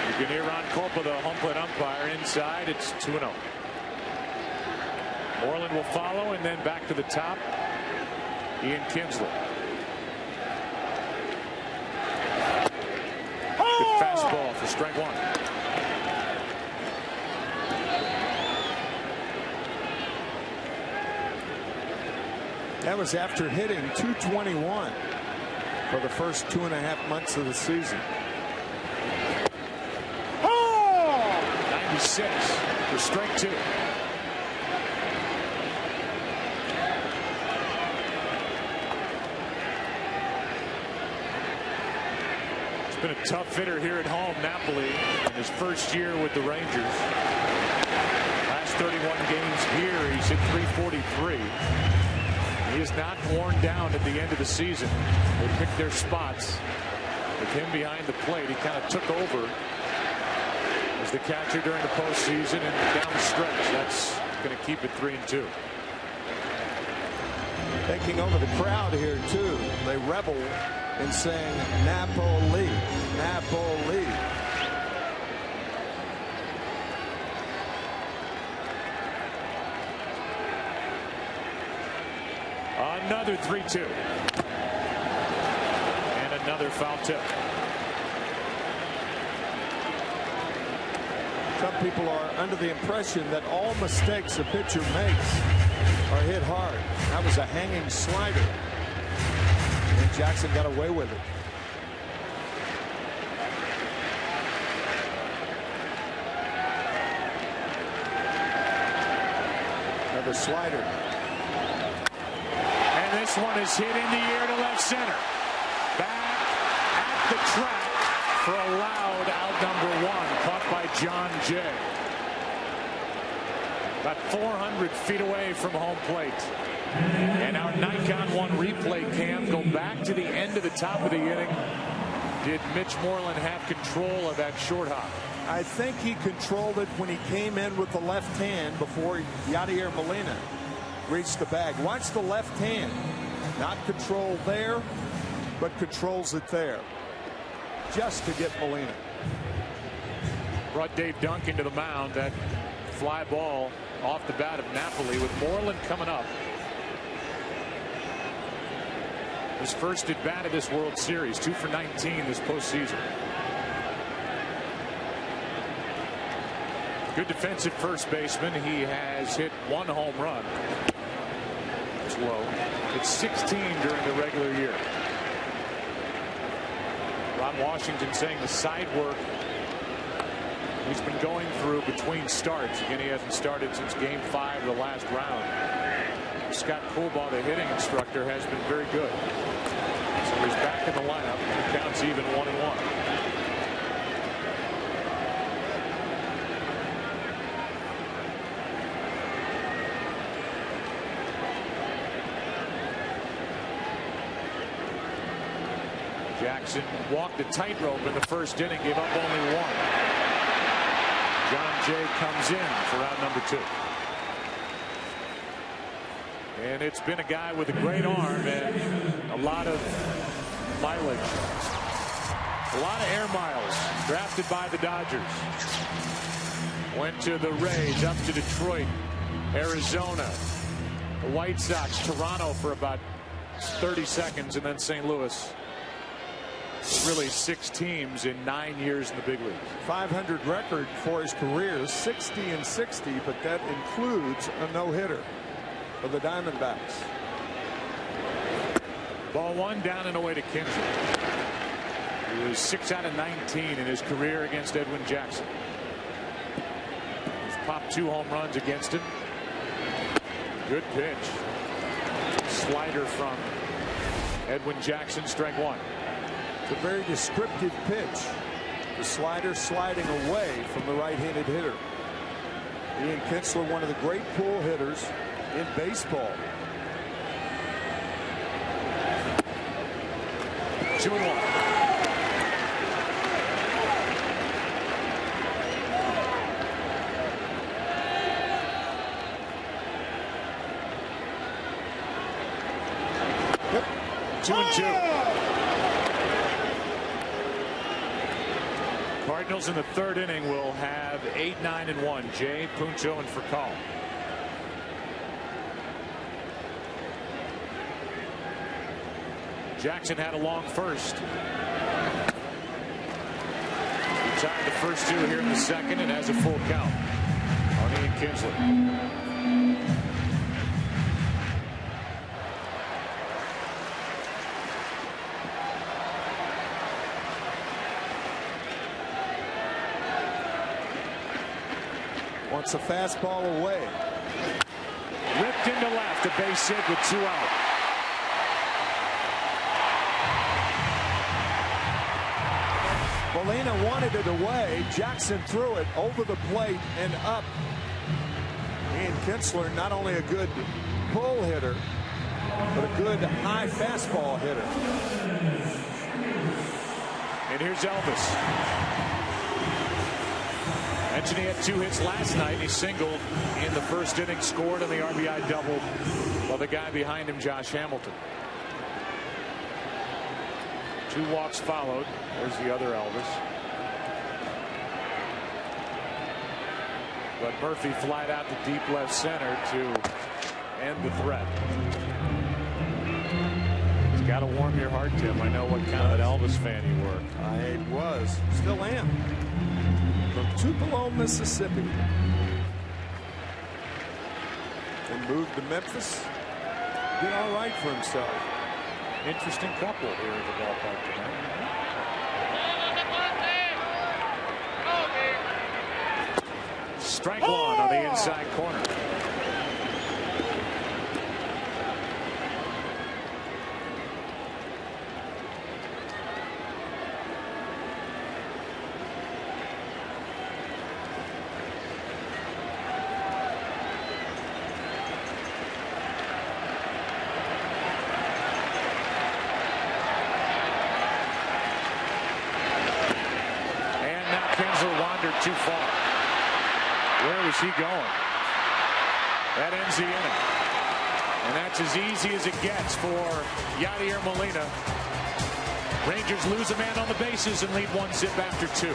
Speaker 8: You can hear Ron Colpa, the home plate umpire, inside. It's 2-0. Moreland will follow, and then back to the top. Ian Kinsley. Good fastball for strike one.
Speaker 9: That was after hitting .221 for the first 2.5 months of the season.
Speaker 8: 96 for strike two. It's been a tough hitter here at home, Napoli, in his first year with the Rangers. Last 31 games here, he's hit .343. He is not worn down at the end of the season. They picked their spots with him behind the plate. He kind of took over as the catcher during the postseason, and down the stretch, that's going to keep it 3-2.
Speaker 9: Taking over the crowd here too. They revel in saying Napoli, Napoli.
Speaker 8: Another 3-2. And another foul tip.
Speaker 9: Some people are under the impression that all mistakes a pitcher makes are hit hard. That was a hanging slider, and Jackson got away with it. Another slider.
Speaker 8: And this one is hit in the air to left center. Back at the track for a loud out number one, caught by John Jay. About 400 feet away from home plate. And our Nikon 1 replay cam go back to the end of the top of the inning. Did Mitch Moreland have control of that short hop?
Speaker 9: I think he controlled it when he came in with the left hand before Yadier Molina reached the bag. Watch the left hand. Not control there, but controls it there. Just to get Molina.
Speaker 8: Brought Dave Duncan to the mound. That fly ball off the bat of Napoli with Moreland coming up. His first at bat of this World Series, 2 for 19 this postseason. Good defensive first baseman. He has hit 1 home run. It's low. It's 16 during the regular year. Ron Washington saying the side work he's been going through between starts. Again, he hasn't started since game 5 of the last round. Scott Coolbaugh, the hitting instructor, has been very good. So he's back in the lineup. The count's even 1-1. Jackson walked a tightrope in the first inning, gave up only 1. John Jay comes in for out number 2. And it's been a guy with a great arm and a lot of mileage. A lot of air miles. Drafted by the Dodgers. Went to the Rays, up to Detroit, Arizona, the White Sox, Toronto for about 30 seconds, and then St. Louis. Really 6 teams in 9 years in the big leagues.
Speaker 9: 500 record for his career, 60-60, but that includes a no-hitter for the Diamondbacks.
Speaker 8: Ball 1 down and away to Kinsley. He was 6 out of 19 in his career against Edwin Jackson. He's popped 2 home runs against him. Good pitch. Slider from Edwin Jackson, strike 1.
Speaker 9: It's a very descriptive pitch. The slider sliding away from the right-handed hitter. Ian Kinsler, one of the great pull hitters in baseball.
Speaker 8: 2-1.
Speaker 9: Yep.
Speaker 8: 2-2. Cardinals in the third inning will have 8, 9, and 1. Jay, Puncho, and Furcal. Jackson had a long first. He tied the first two here in the second and has a full count on Ian Kinsler.
Speaker 9: Wants a fastball away.
Speaker 8: Ripped into left, a base hit with 2 out.
Speaker 9: Molina wanted it away. Jackson threw it over the plate and up. Ian Kinsler, not only a good pull hitter, but a good high fastball hitter.
Speaker 8: And here's Elvis. Mentioned he had 2 hits last night. He singled in the first inning, scored on the RBI double, while the guy behind him, Josh Hamilton. 2 walks followed. There's the other Elvis. But Murphy flied out to deep left center to end the threat. It's got to warm your heart, Tim. I know what kind of an Elvis fan you were.
Speaker 9: I was. Still am. From Tupelo, Mississippi. And moved to Memphis. Did all right for himself.
Speaker 8: Interesting couple here at the ballpark tonight. Strike one on the inside corner. Wandered too far. Where was he going? That ends the inning. And that's as easy as it gets for Yadier Molina. Rangers lose a man on the bases and lead 1-0 after 2.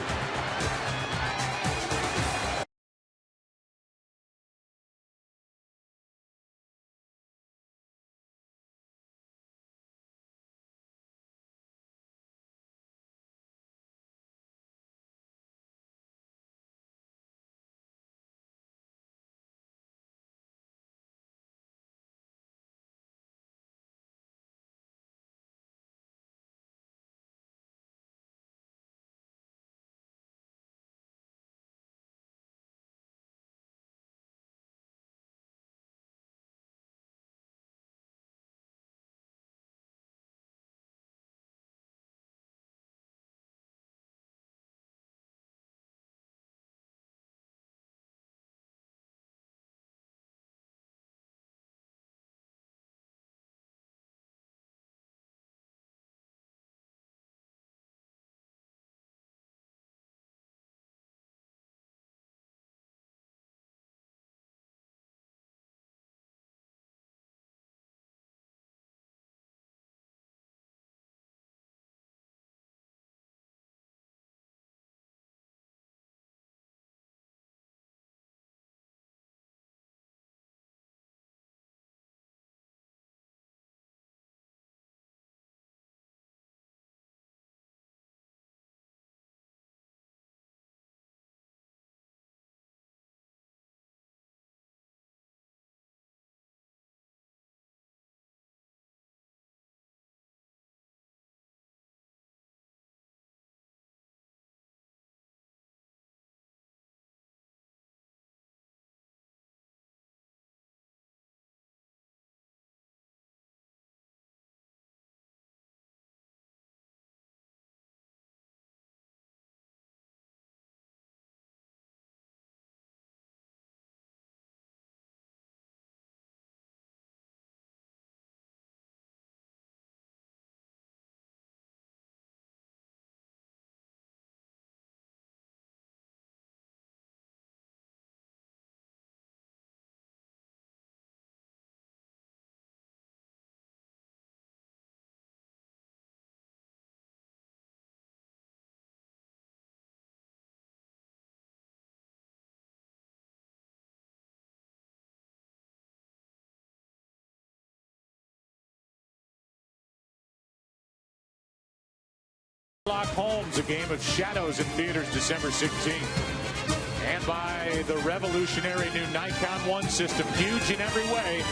Speaker 8: Sherlock Holmes, a game of shadows in theaters December 16th. And by the revolutionary new Nikon 1 system, huge in every way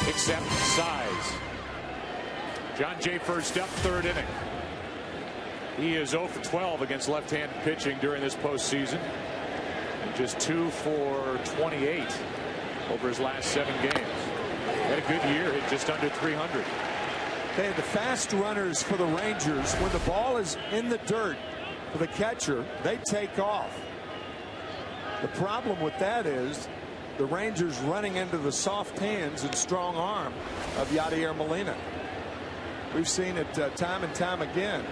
Speaker 8: except size. John Jay first up, third inning. He is 0 for 12 against left-handed pitching during this postseason. And just 2 for 28 over his last 7 games. He had a good year, hit just under 300.
Speaker 9: Okay, the fast runners for the Rangers, when the ball is in the dirt for the catcher, they take off. The problem with that is the Rangers running into the soft hands and strong arm of Yadier Molina. We've seen it time and time again.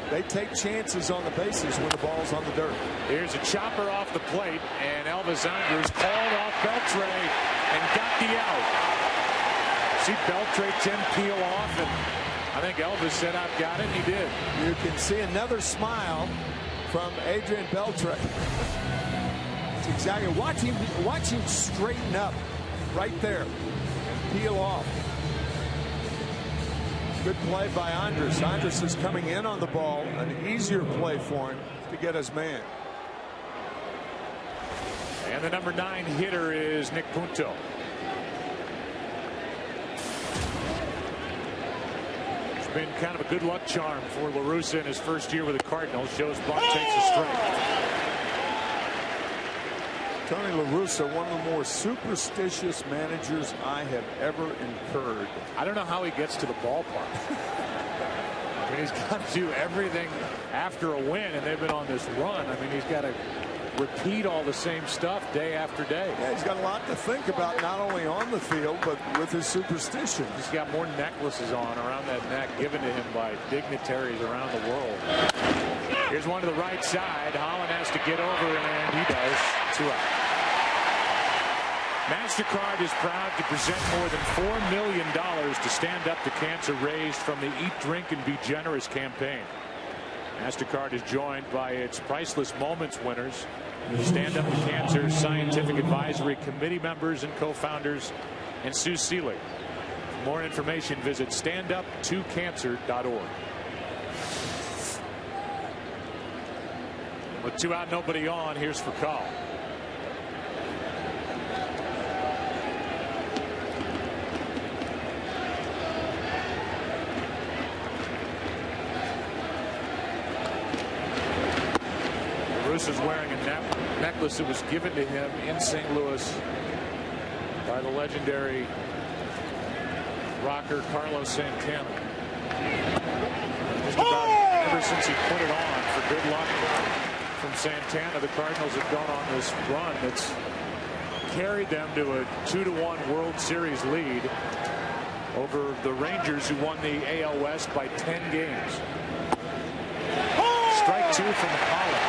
Speaker 9: They take chances on the bases when the ball's on the dirt.
Speaker 8: Here's a chopper off the plate, and Elvis Andrus called off Beltre and got the out. See Beltre 10 peel off, and I think Elvis said, "I've got it," and he did.
Speaker 9: You can see another smile from Adrian Beltre. It's exactly. Watch him straighten up right there and peel off. Good play by Andrus. Andrus is coming in on the ball. An easier play for him to get his man.
Speaker 8: And the number 9 hitter is Nick Punto. It's been kind of a good luck charm for La Russa in his first year with the Cardinals. Shows bunt, takes a strike.
Speaker 9: Tony La Russa, one of the more superstitious managers I have ever incurred.
Speaker 8: I don't know how he gets to the ballpark. I mean, he's got to do everything after a win, and they've been on this run. I mean, he's got to repeat all the same stuff day after day.
Speaker 9: Yeah, he's got a lot to think about, not only on the field, but with his superstitions.
Speaker 8: He's got more necklaces on around that neck given to him by dignitaries around the world. Here's one to the right side. Holland has to get over, and he does. 2 out. MasterCard is proud to present more than $4 million to stand up to cancer raised from the Eat, Drink, and Be Generous campaign. MasterCard is joined by its Priceless Moments winners, Stand Up to Cancer Scientific Advisory Committee members and co-founders, and Sue Seeley. For more information, visit standuptocancer.org. With 2 out, nobody on, here's Furcal. Is wearing a necklace that was given to him in St. Louis by the legendary rocker Carlos Santana. Just about ever since he put it on for good luck from Santana, the Cardinals have gone on this run that's carried them to a 2-1 World Series lead over the Rangers, who won the AL West by 10 games. Strike 2 from Holland.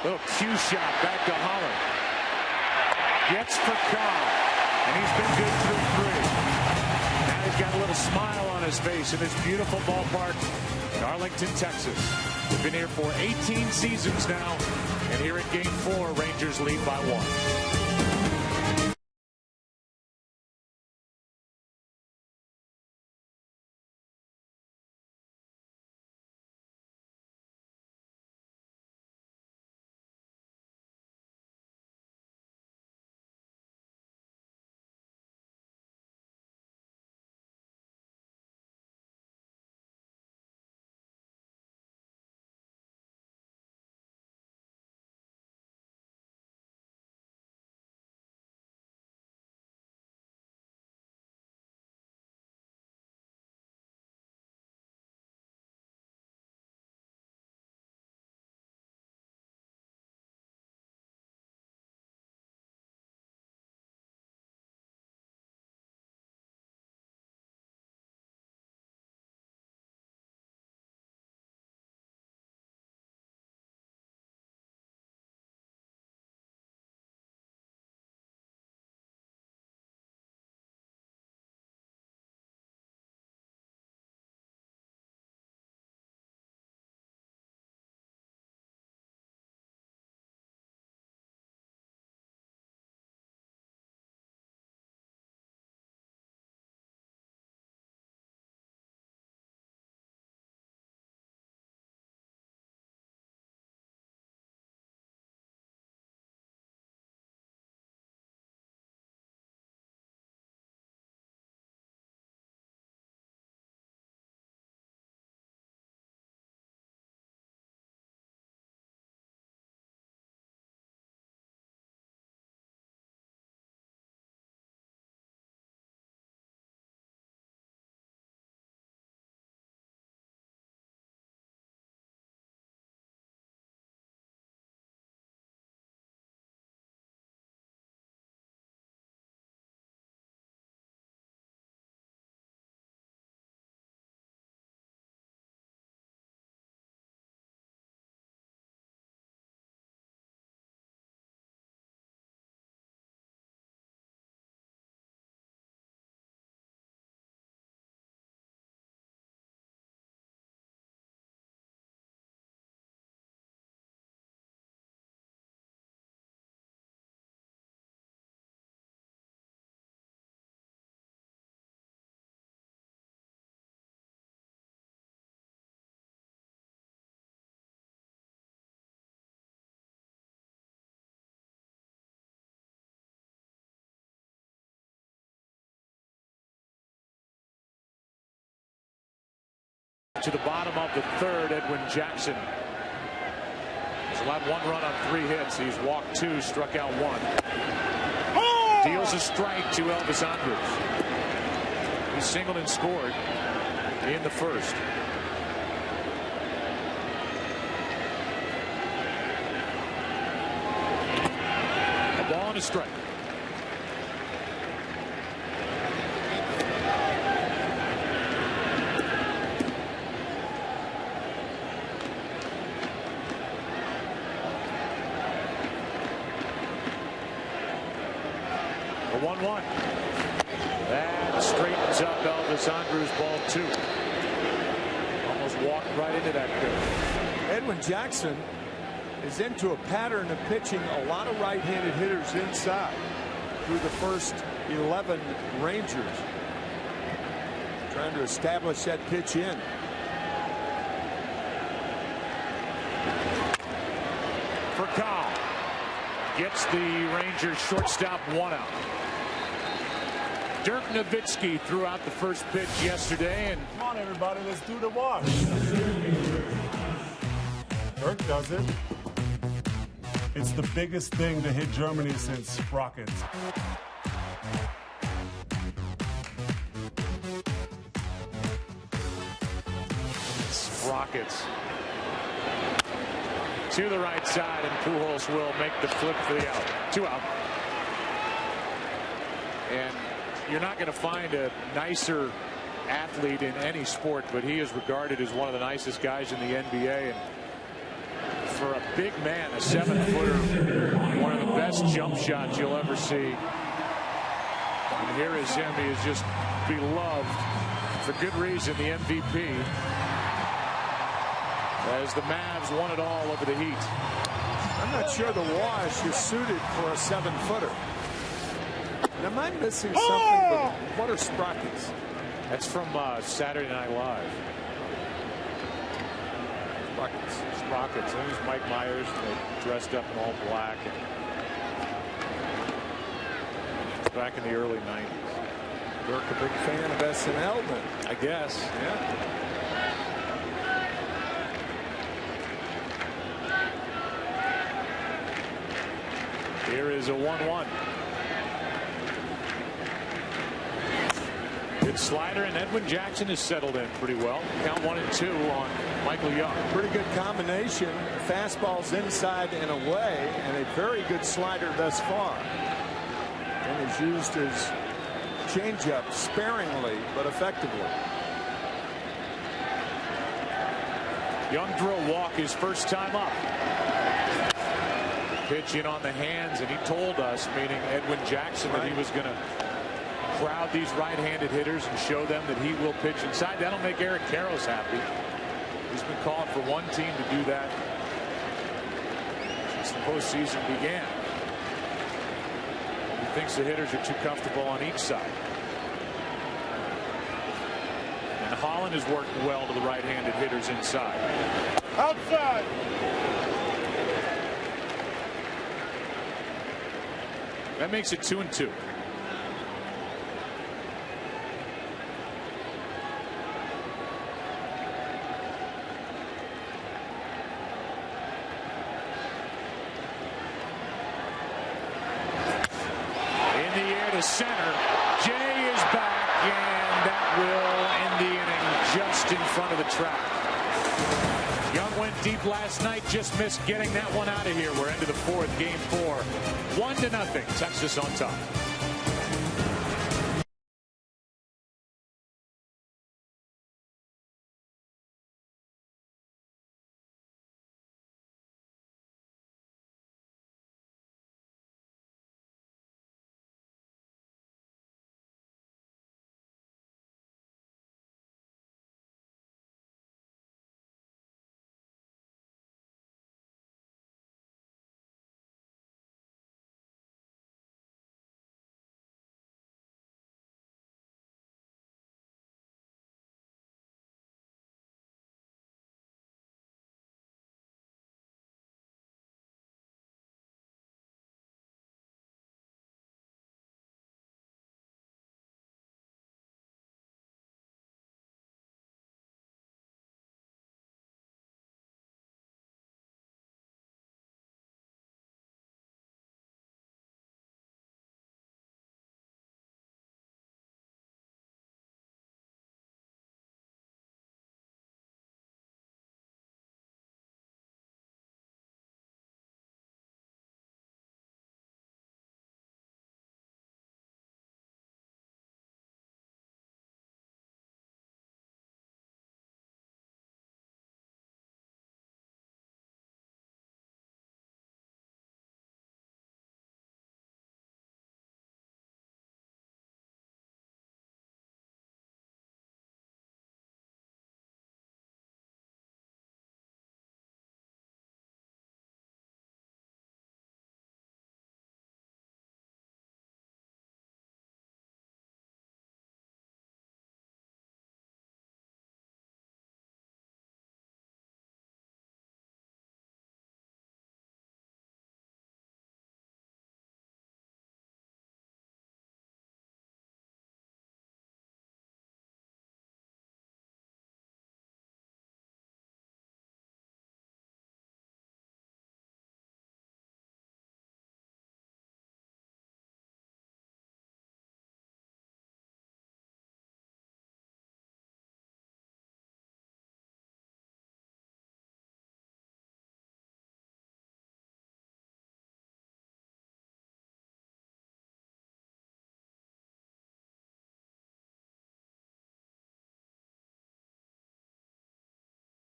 Speaker 8: Little cue shot back to Holland. Gets Furcal, and he's been good through 3. Now he's got a little smile on his face in this beautiful ballpark in Arlington, Texas. We've been here for 18 seasons now, and here at Game 4, Rangers lead by 1. to the bottom of the third. Edwin Jackson has allowed 1 run on 3 hits. He's walked 2, struck out 1. Deals a strike to Elvis Andrus. He singled and scored in the first. A ball and a strike. A 1-1. That straightens up Elvis Andrus, ball 2. Almost walked right into that pitch.
Speaker 9: Edwin Jackson is into a pattern of pitching a lot of right-handed hitters inside through the first 11 Rangers. Trying to establish that pitch in.
Speaker 8: For Kyle. Gets the Rangers shortstop 1 out. Dirk Nowitzki threw out the first pitch yesterday, and
Speaker 11: come on, everybody, let's do the wash. Dirk does it. It's the biggest thing to hit Germany since sprockets.
Speaker 8: Sprockets to the right side, and Pujols will make the flip for the out. 2 out. And you're not going to find a nicer athlete in any sport, but he is regarded as one of the nicest guys in the NBA. And for a big man, a 7-footer, one of the best jump shots you'll ever see. And here is him. He is just beloved for good reason, the MVP, as the Mavs won it all over the Heat.
Speaker 9: I'm not sure the wash is suited for a 7-footer. Am I missing something? But what are sprockets?
Speaker 8: That's from Saturday Night Live. Sprockets. It was Mike Myers. They dressed up in all black. And back in the early 90s.
Speaker 9: Dirk, a big fan of SNL then,
Speaker 8: I guess.
Speaker 9: Yeah.
Speaker 8: Here is a 1-1. Good slider, and Edwin Jackson has settled in pretty well. Count 1-2 on Michael Young.
Speaker 9: Pretty good combination. Fastballs inside and away, and a very good slider thus far. And has used his changeup sparingly but effectively.
Speaker 8: Young drew a walk his first time up. Pitch in on the hands, and he told us, meaning Edwin Jackson, that he was going to crowd these right-handed hitters and show them that he will pitch inside. That'll make Eric Karros happy. He's been calling for one team to do that since the postseason began. He thinks the hitters are too comfortable on each side. And Holland has worked well to the right-handed hitters inside.
Speaker 11: Outside.
Speaker 8: That makes it 2-2. Center. Jay is back, and that will end the inning just in front of the track. Young went deep last night, just missed getting that one out of here. We're into the fourth, game 4. 1-0, Texas on top.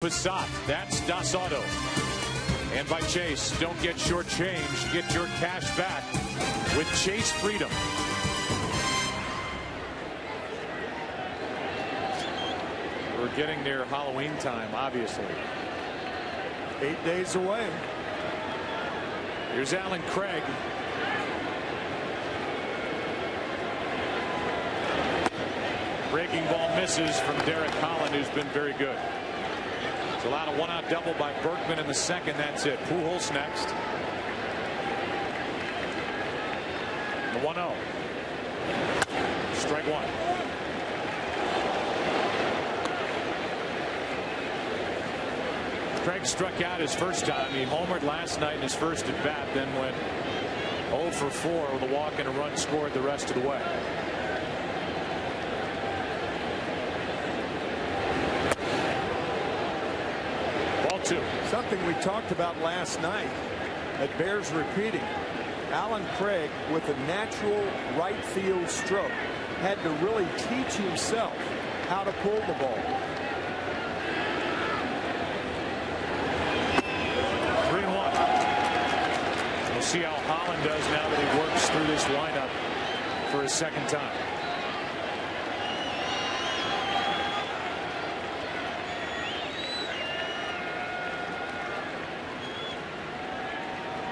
Speaker 8: Passat. That's Das Auto. And by Chase, don't get shortchanged. Get your cash back with Chase Freedom. We're getting near Halloween time, obviously.
Speaker 9: 8 days away.
Speaker 8: Here's Alan Craig. Breaking ball misses from Derek Holland, who's been very good. It's allowed a one-out double by Berkman in the second. That's it. Pujols next. The 1-0. Strike one. Craig struck out his first time. He homered last night in his first at bat, then went 0 for 4 with a walk and a run scored the rest of the way. Ball 2.
Speaker 9: Something we talked about last night that bears repeating. Alan Craig, with a natural right field stroke, had to really teach himself how to pull the ball.
Speaker 8: 3-1. We'll see how Holland does now that he works through this lineup for his second time.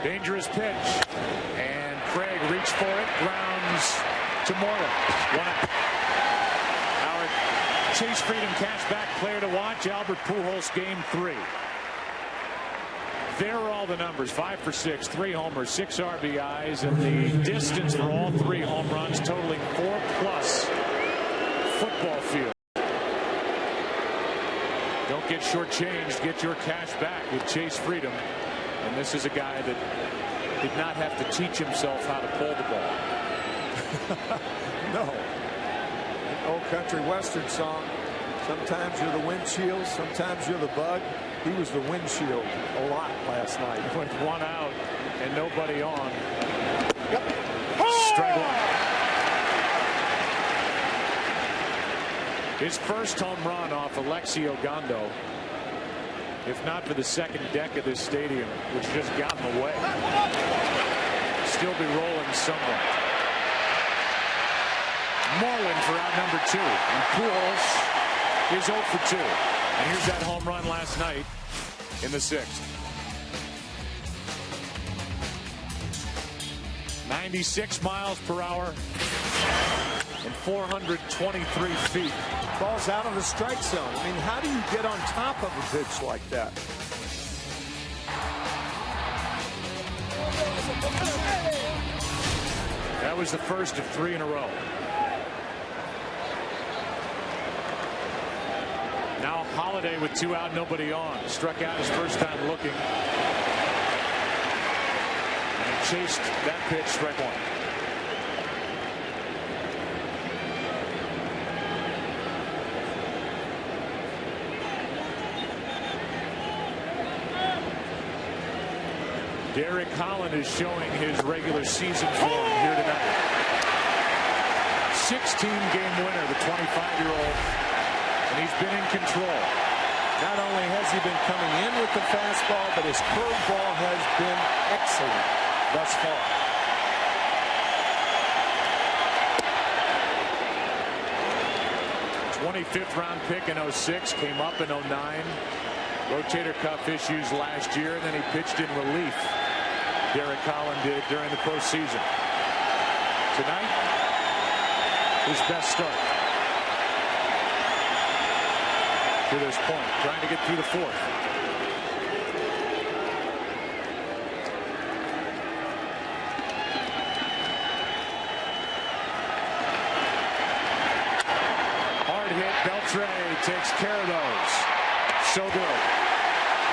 Speaker 8: Dangerous pitch, and Craig reached for it, grounds to Moreland. 1 out. Our Chase Freedom cash back player to watch, Albert Pujols, game 3. There are all the numbers: 5 for 6, 3 homers, 6 RBIs, and the distance for all 3 home runs, totaling 4+ football field. Don't get shortchanged. Get your cash back with Chase Freedom. And this is a guy that did not have to teach himself how to pull the ball.
Speaker 9: No. An old country western song. Sometimes you're the windshield, sometimes you're the bug. He was the windshield a lot last night.
Speaker 8: With 1 out and nobody on. Yep. Strike 1. His first home run off Alexi Ogando. If not for the second deck of this stadium, which just got in the way. Still be rolling somewhat. Moreland for out number 2. And Pujols is 0 for 2. And here's that home run last night in the 6th. 96 miles per hour and 423 feet.
Speaker 9: Ball's out of the strike zone. I mean, how do you get on top of a pitch like that?
Speaker 8: That was the first of 3 in a row. Now Holiday with 2 out, nobody on. Struck out his first time looking. And he chased that pitch, strike 1. Derek Holland is showing his regular season form here tonight. 16-game winner, the 25-year-old, and he's been in control.
Speaker 9: Not only has he been coming in with the fastball, but his curveball has been excellent thus far.
Speaker 8: '25th round pick in '06, came up in '09. Rotator cuff issues last year, and then he pitched in relief. Derek Holland did during the postseason. Tonight, his best start to this point, trying to get through the 4th. Hard hit, Beltre takes care of those. So good.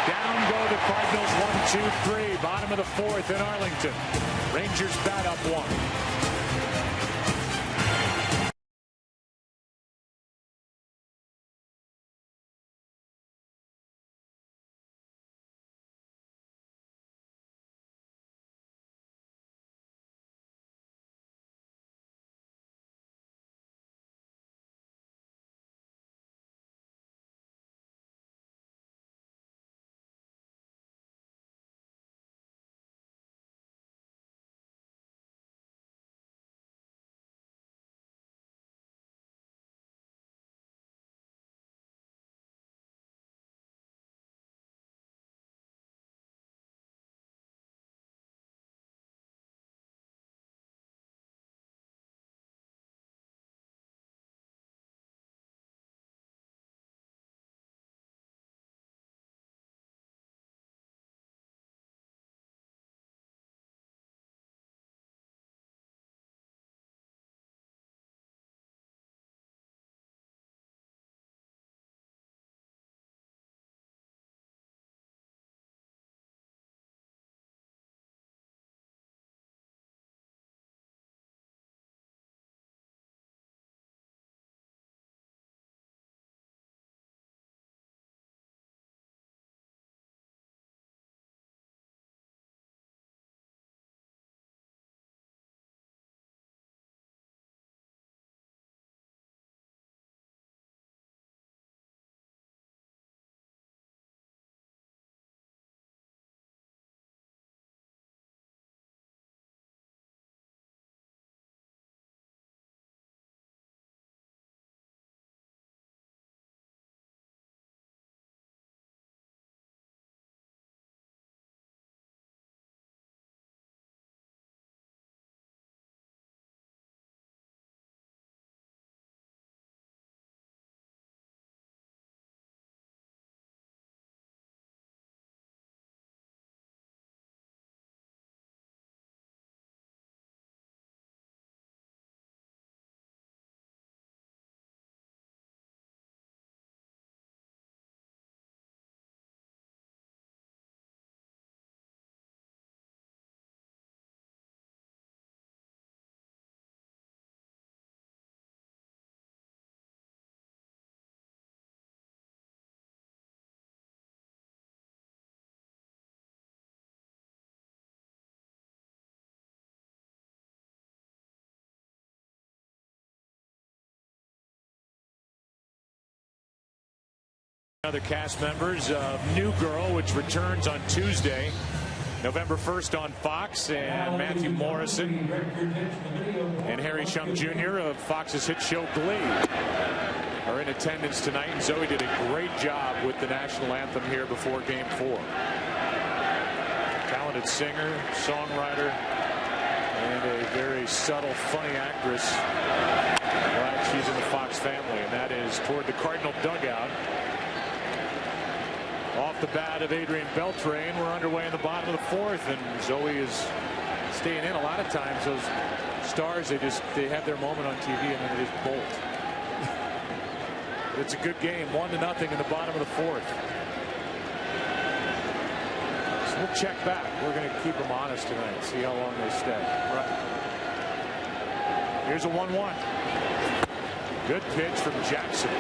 Speaker 8: Down go the Cardinals, 1, 2, 3. Bottom of the 4th in Arlington. Rangers bat up 1. Other cast members of New Girl, which returns on Tuesday, November 1st on Fox, and Matthew Morrison and Harry Shum Jr. of Fox's hit show Glee are in attendance tonight, and Zoe did a great job with the national anthem here before Game 4. Talented singer, songwriter, and a very subtle, funny actress. Glad she's in the Fox family, and that is toward the Cardinal dugout. Off the bat of Adrian Beltre, we're underway in the bottom of the 4th, and Zoe is staying in. A lot of times those stars, they have their moment on TV and then they just bolt. It's a good game, 1-0 in the bottom of the 4th. So we'll check back. We're going to keep them honest tonight, see how long they stay. Right. Here's a 1-1. Good pitch from Jackson.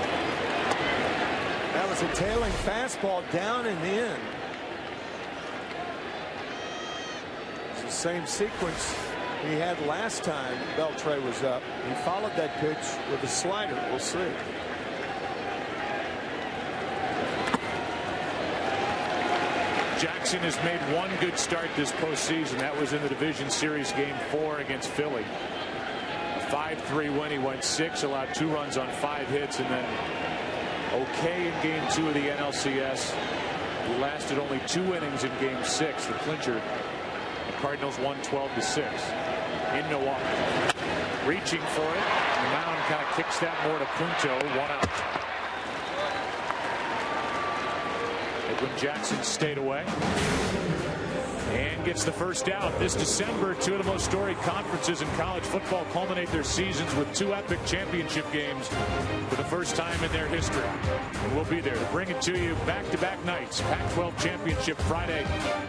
Speaker 9: That was a tailing fastball down and in. It's the same sequence he had last time Beltre was up. He followed that pitch with a slider. We'll see.
Speaker 8: Jackson has made one good start this postseason. That was in the Division Series Game 4 against Philly. A 5-3 win. He went 6, allowed 2 runs on 5 hits, and then okay in Game 2 of the NLCS. He lasted only 2 innings in Game 6, the clincher. The Cardinals won 12-6 in Milwaukee. Reaching for it. The mound kind of kicks that more to Punto. 1 out. Edwin Jackson stayed away and gets the first out. This December, 2 of the most storied conferences in college football culminate their seasons with 2 epic championship games for the first time in their history. And we'll be there to bring it to you back-to-back nights. Pac-12 Championship Friday,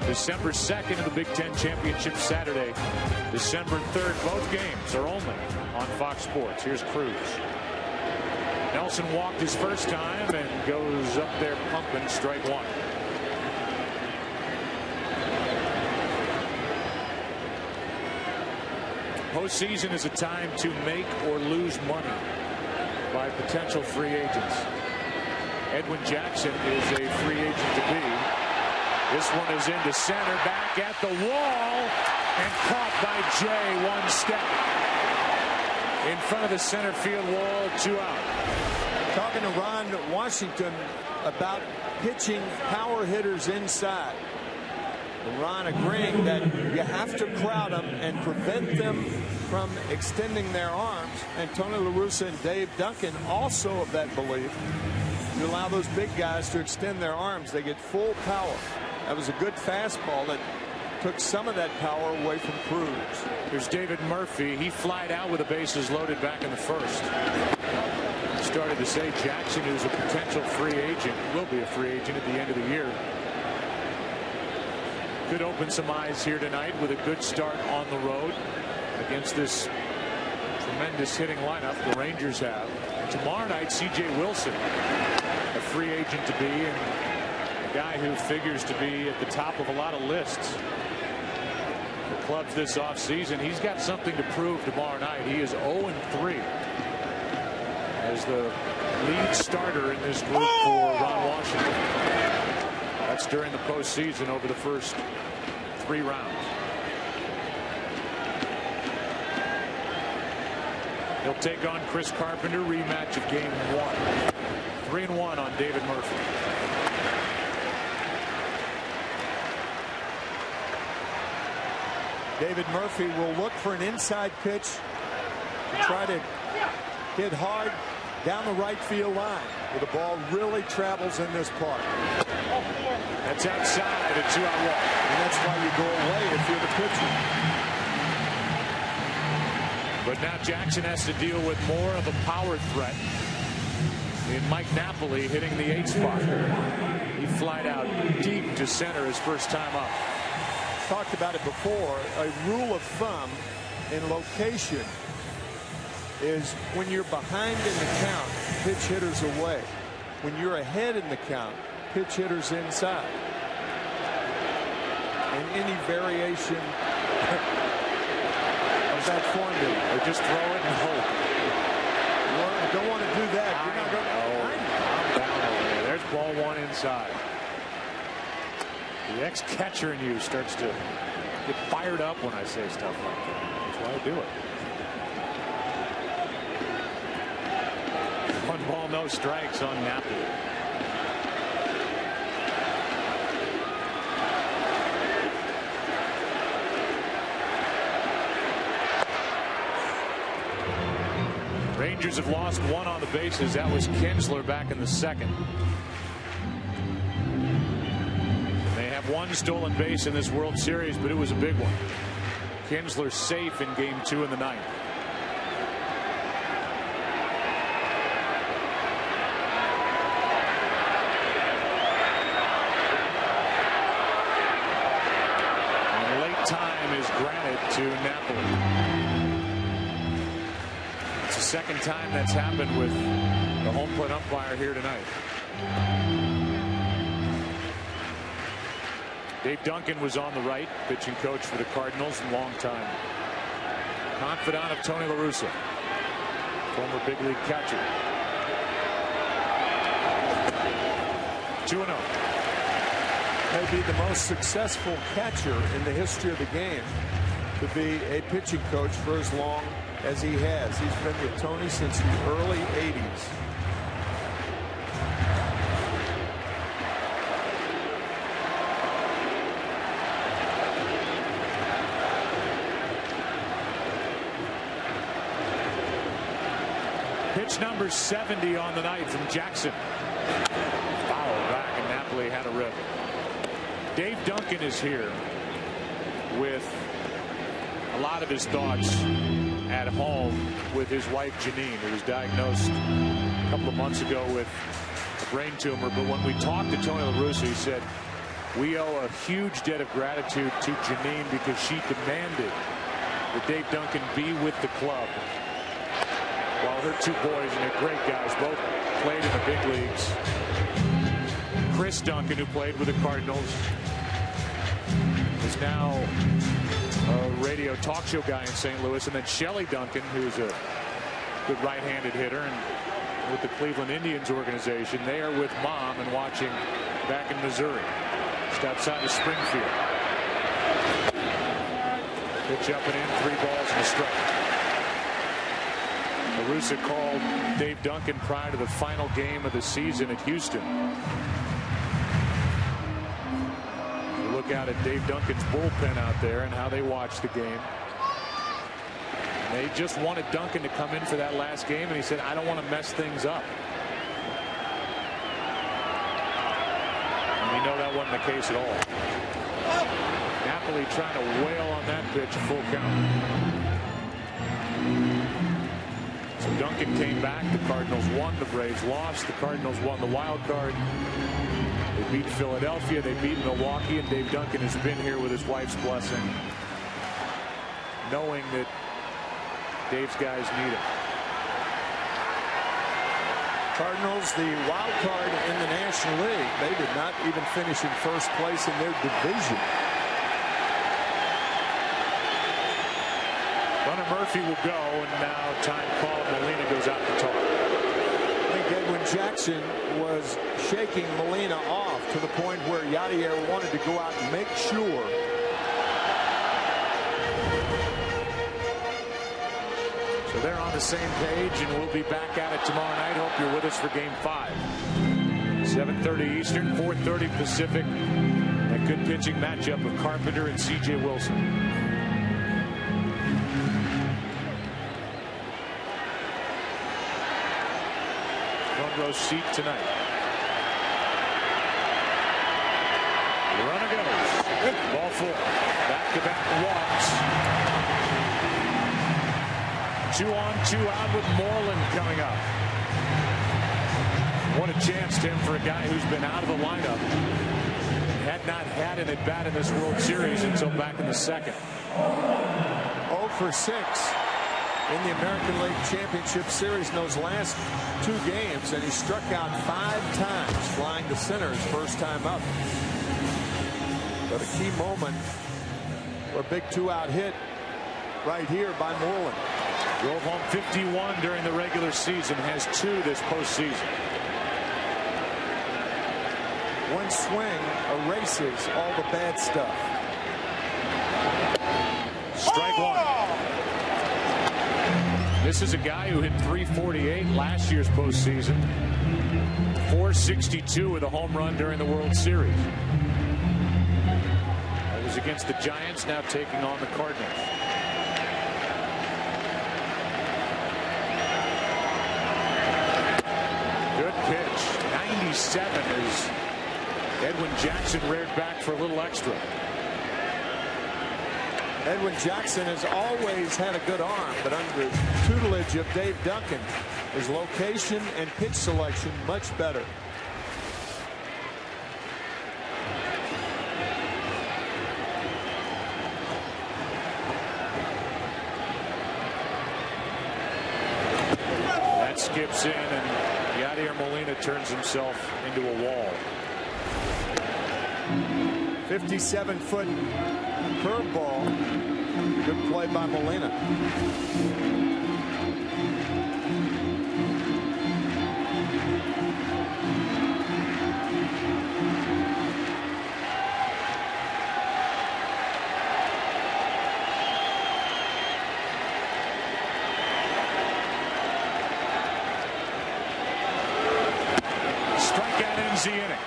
Speaker 8: December 2nd, and the Big Ten Championship Saturday, December 3rd. Both games are only on Fox Sports. Here's Cruz. Nelson walked his first time and goes up there pumping, strike 1. Postseason is a time to make or lose money by potential free agents. Edwin Jackson is a free agent to be. This one is into center, back at the wall, and caught by Jay. 1 step in front of the center field wall. 2 out.
Speaker 9: Talking to Ron Washington about pitching power hitters inside. Ron agreeing that you have to crowd them and prevent them from extending their arms. And Tony La Russa and Dave Duncan also of that belief. You allow those big guys to extend their arms, they get full power. That was a good fastball that took some of that power away from Cruz.
Speaker 8: Here's David Murphy. He flied out with the bases loaded back in the 1st. Started to say Jackson, who's a potential free agent, will be a free agent at the end of the year. Could open some eyes here tonight with a good start on the road against this tremendous hitting lineup the Rangers have. And tomorrow night, C.J. Wilson, a free agent to be, and a guy who figures to be at the top of a lot of lists for clubs this offseason. He's got something to prove tomorrow night. He is 0-3 as the lead starter in this group for Ron Washington. That's during the postseason over the first 3 rounds. He'll take on Chris Carpenter, rematch of Game 1. 3-1 on David Murphy.
Speaker 9: David Murphy will look for an inside pitch and try to hit hard down the right field line where the ball really travels in this park.
Speaker 8: That's outside, a 2-out walk.
Speaker 9: And that's why you go away if you're the pitcher.
Speaker 8: But now Jackson has to deal with more of a power threat in Mike Napoli hitting the 8th spot. He flied out deep to center his first time up.
Speaker 9: Talked about it before. A rule of thumb in location is when you're behind in the count, pitch hitters away. When you're ahead in the count, pitch hitters inside. And any variation of that formula,
Speaker 8: or just throw it and hope.
Speaker 9: You don't want to do that. You're not going to.
Speaker 8: I'm down over there. There's ball 1. side. The ex-catcher in you starts to get fired up when I say stuff like that. That's why I do it. 1 ball, no strikes on Napoli. Rangers have lost 1 on the bases. That was Kinsler back in the 2nd. They have 1 stolen base in this World Series, but it was a big one. Kinsler safe in game 2 in the 9th. And late time is granted to Napoli. It's the 2nd time that's happened with the home plate umpire here tonight. Dave Duncan was on the right, pitching coach for the Cardinals in a long time. Confidant of Tony La Russa, former big league catcher. 2-0.
Speaker 9: Maybe the most successful catcher in the history of the game to be a pitching coach for as long as he has. He's been with Tony since the early 80s.
Speaker 8: Pitch number 70 on the night from Jackson. Foul back, and Napoli had a rip. Dave Duncan is here with a lot of his thoughts at home with his wife Janine, who was diagnosed a couple of months ago with a brain tumor. But when we talked to Tony La Russa, he said, we owe a huge debt of gratitude to Janine because she demanded that Dave Duncan be with the club. While her 2 boys, and they're great guys, both played in the big leagues. Chris Duncan, who played with the Cardinals, is now a radio talk show guy in St. Louis. And then Shelley Duncan, who's a good right-handed hitter and with the Cleveland Indians organization. They are with Mom and watching back in Missouri, just outside of Springfield. Pitch up and in, 3 balls and a strike. La Russa called Dave Duncan prior to the final game of the season at Houston. You look out at Dave Duncan's bullpen out there and how they watch the game. They just wanted Duncan to come in for that last game, and he said, I don't want to mess things up. And you know that wasn't the case at all. Napoli trying to wail on that pitch, full count. So Duncan came back. The Cardinals won. The Braves lost. The Cardinals won the wild card. They beat Philadelphia. They beat Milwaukee. And Dave Duncan has been here with his wife's blessing, knowing that Dave's guys need him.
Speaker 9: Cardinals, the wild card in the National League. They did not even finish in first place in their division.
Speaker 8: Runner Murphy will go, and now time called. Molina goes out to talk.
Speaker 9: I think Edwin Jackson was shaking Molina off to the point where Yadier wanted to go out and make sure.
Speaker 8: So they're on the same page, and we'll be back at it tomorrow night. Hope you're with us for Game 5. 7:30 Eastern, 4:30 Pacific. That good pitching matchup of Carpenter and C.J. Wilson. Front row seat tonight. The runner goes. Ball 4. Back-to-back walks. 2 on, 2 out with Moreland coming up. What a chance, Tim, for a guy who's been out of the lineup. Had not had an at-bat in this World Series until back in the 2nd.
Speaker 9: 0 for 6 in the American League Championship Series in those last 2 games, and he struck out 5 times, flying to center his first time up. But a key moment for a big 2-out hit right here by Moreland.
Speaker 8: Drove home 51 during the regular season, has 2 this postseason.
Speaker 9: One swing erases all the bad stuff.
Speaker 8: Strike one. This is a guy who hit .348 last year's postseason. .462 with a home run during the World Series. That was against the Giants, now taking on the Cardinals. Good pitch. 97 as Edwin Jackson reared back for a little extra.
Speaker 9: Edwin Jackson has always had a good arm, but under the tutelage of Dave Duncan, his location and pitch selection much better.
Speaker 8: That skips in, and Yadier Molina turns himself into a wall.
Speaker 9: 57-foot curveball. Good play by Molina.
Speaker 8: Strikeout ends the inning.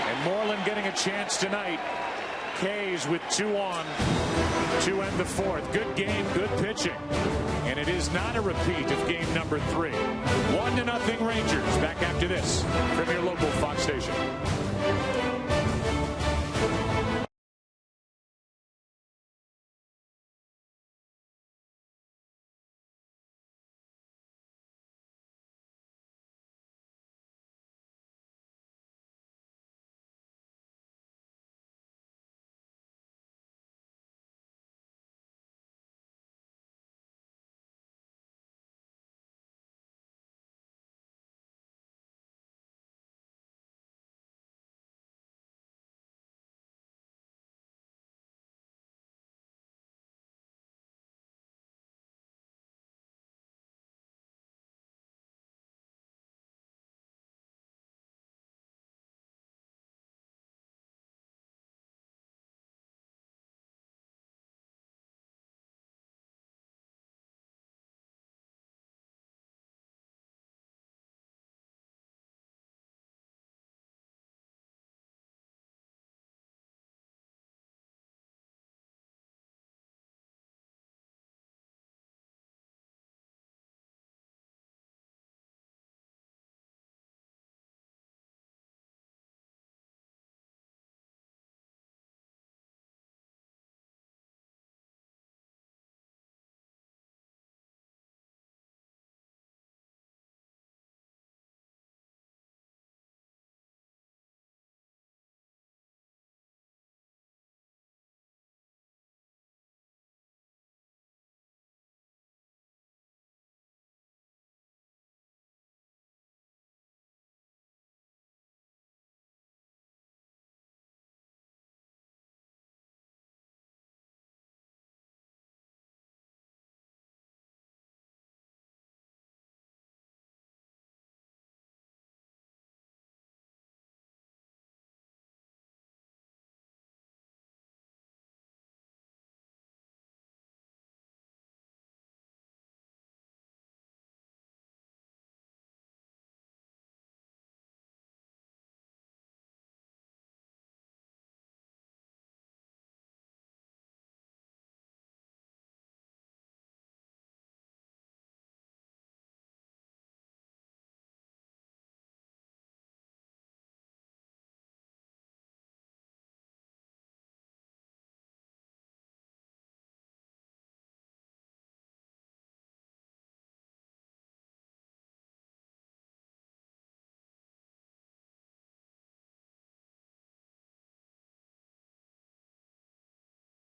Speaker 8: And Moreland getting a chance tonight. K's with 2 on to end the fourth. Good game, good pitching. And it is not a repeat of game number 3. 1-0 Rangers. Back after this from your local Fox station.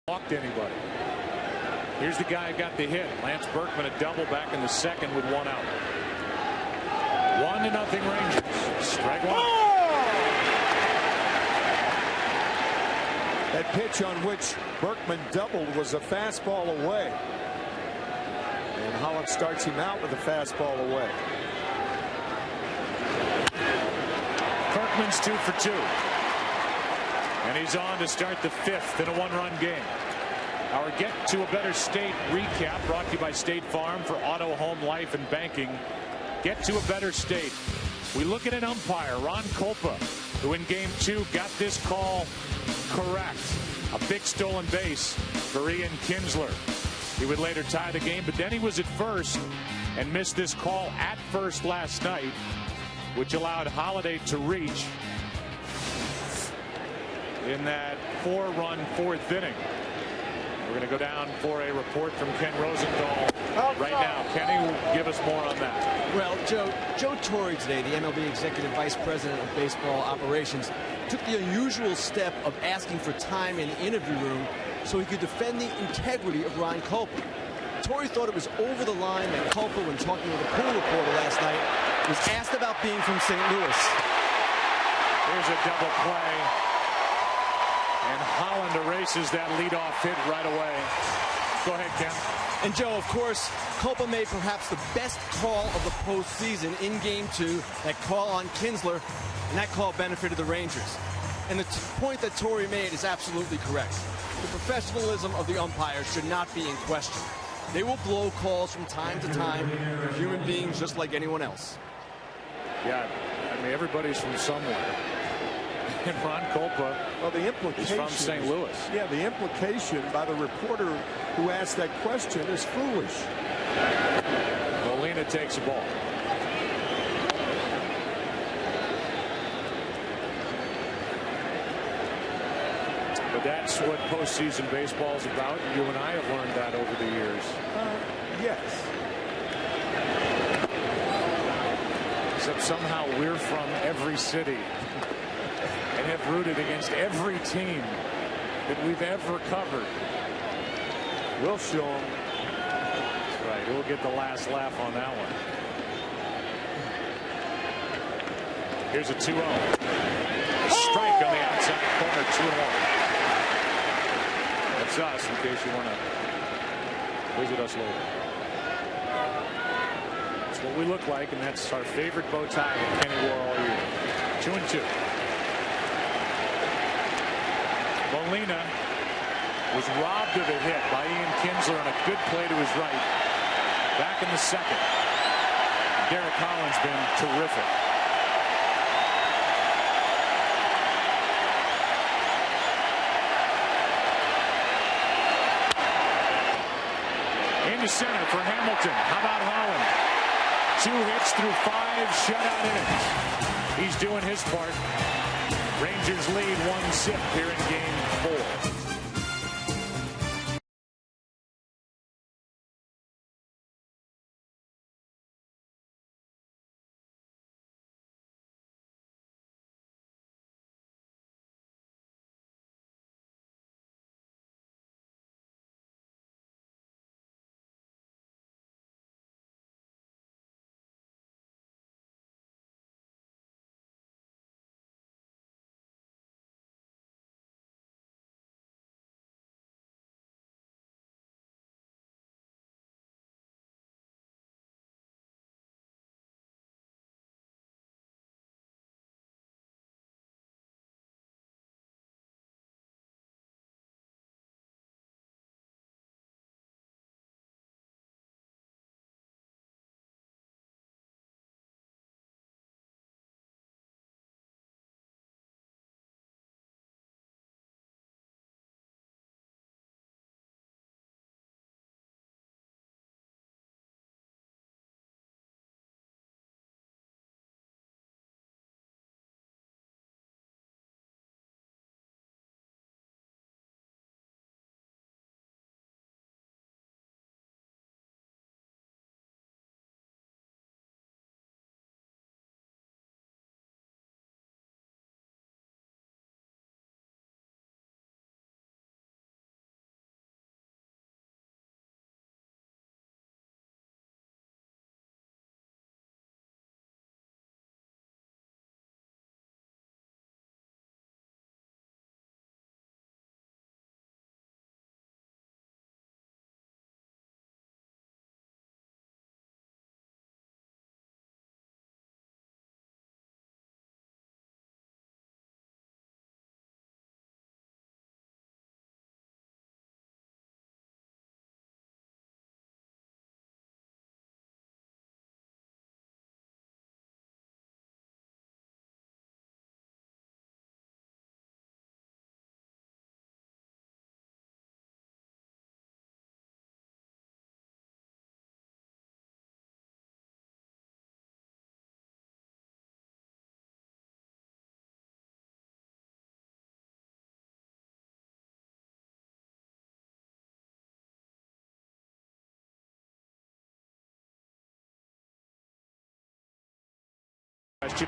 Speaker 8: Walked anybody. Here's the guy who got the hit. Lance Berkman a double back in the second with 1 out. 1-0 Rangers. Strike one.
Speaker 9: That pitch on which Berkman doubled was a fastball away. And Holland starts him out with a fastball away.
Speaker 8: Kirk Beckman's 2 for 2. And he's on to start the 5th in a 1-run game. Our Get to a Better State recap brought to you by State Farm for auto, home, life, and banking. Get to a better state. We look at an umpire, Ron Kolpa, who in Game 2 got this call correct. A big stolen base for Ian Kinsler. He would later tie the game, but then he was at first and missed this call at first last night, which allowed Holliday to reach in that 4-run 4th inning. We're going to go down for a report from Ken Rosenthal right now. Kenny will give us more on that.
Speaker 10: Well, Joe Torre today, the MLB Executive Vice President of Baseball Operations, took the unusual step of asking for time in the interview room so he could defend the integrity of Ron Kolpa. Torre thought it was over the line that Kolpa, when talking with a pool reporter last night, was asked about being from St. Louis.
Speaker 8: Here's a double play. And Holland erases that leadoff hit right away. Go ahead, Ken.
Speaker 10: And Joe, of course, Kolpa made perhaps the best call of the postseason in Game 2, that call on Kinsler, and that call benefited the Rangers. And the point that Torre made is absolutely correct. The professionalism of the umpires should not be in question. They will blow calls from time to time. They're human beings just like anyone else.
Speaker 8: Yeah, I mean, everybody's from somewhere. And Ron Kolpa,
Speaker 9: well, the implication
Speaker 8: is from St. Louis.
Speaker 9: Yeah, the implication by the reporter who asked that question is foolish.
Speaker 8: Molina takes the ball. But that's what postseason baseball is about. You and I have learned that over the years.
Speaker 9: Yes.
Speaker 8: Except somehow we're from every city and have rooted against every team that we've ever covered.
Speaker 9: We'll show them.
Speaker 8: That's right. We'll get the last laugh on that one. Here's a 2-0. A strike on the outside corner, 2-1. That's us, in case you want to visit us later. That's what we look like, and that's our favorite bow tie that Kenny wore all year. 2-2. Molina was robbed of a hit by Ian Kinsler on a good play to his right. Back in the 2nd. Derek Holland's been terrific. Into center for Hamilton. How about Holland? 2 hits through 5 shutout innings. He's doing his part. Rangers lead 1-0 here in Game 4.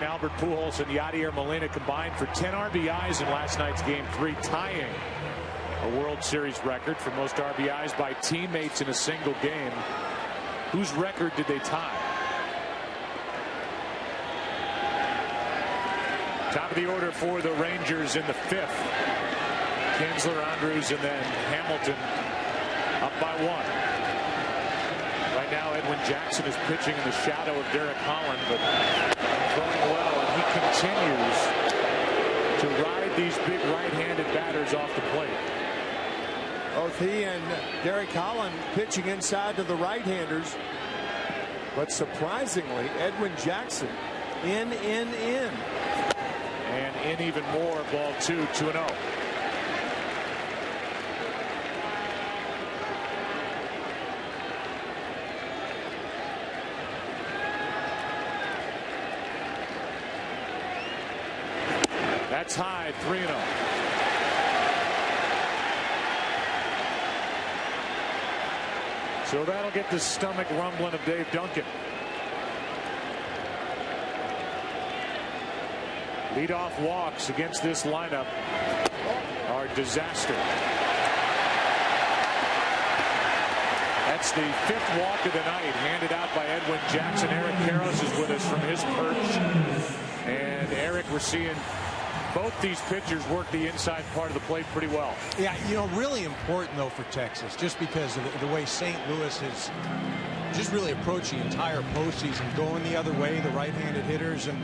Speaker 8: Albert Pujols and Yadier Molina combined for 10 RBIs in last night's Game 3, tying a World Series record for most RBIs by teammates in a single game. Whose record did they tie? Top of the order for the Rangers in the 5th. Kinsler, Andrews, and then Hamilton up by 1. Right now, Edwin Jackson is pitching in the shadow of Derek Holland, but throwing well, and he continues to ride these big right-handed batters off the plate.
Speaker 9: Both he and Derek Holland pitching inside to the right-handers, but surprisingly, Edwin Jackson in.
Speaker 8: And in even more, ball 2-0. That's high, 3-0. So that'll get the stomach rumbling of Dave Duncan. Leadoff walks against this lineup are disaster. That's the 5th walk of the night, handed out by Edwin Jackson. Eric Karros is with us from his perch. And Eric, we're seeing both these pitchers work the inside part of the plate pretty well.
Speaker 2: Yeah, you know, really important, though, for Texas, just because of the way St. Louis has just really approached the entire postseason, going the other way, the right-handed hitters. And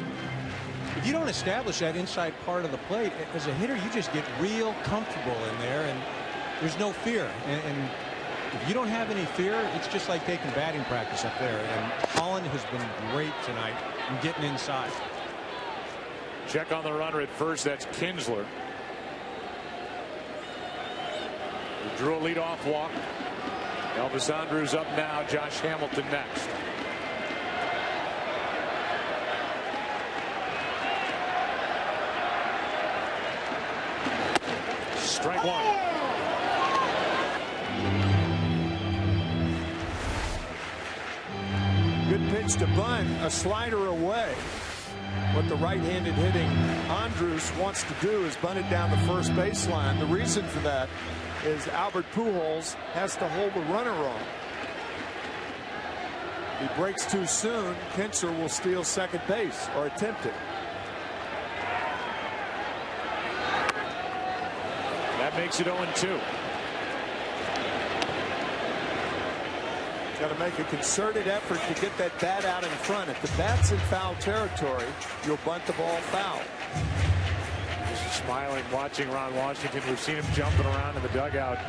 Speaker 2: if you don't establish that inside part of the plate, as a hitter, you just get real comfortable in there, and there's no fear. And if you don't have any fear, it's just like taking batting practice up there. And Holland has been great tonight in getting inside.
Speaker 8: Check on the runner at first. That's Kinsler. He drew a leadoff walk. Elvis Andrews up now. Josh Hamilton next. Strike 1.
Speaker 9: Good pitch to bunt, a slider away. What the right-handed hitting Andrews wants to do is bunt it down the first baseline. The reason for that is Albert Pujols has to hold the runner on. If he breaks too soon, Kinsler will steal second base or attempt it.
Speaker 8: That makes it 0-2.
Speaker 9: Got to make a concerted effort to get that bat out in front. If the bat's in foul territory, you'll bunt the ball foul.
Speaker 8: Just smiling, watching Ron Washington. We've seen him jumping around in the dugout,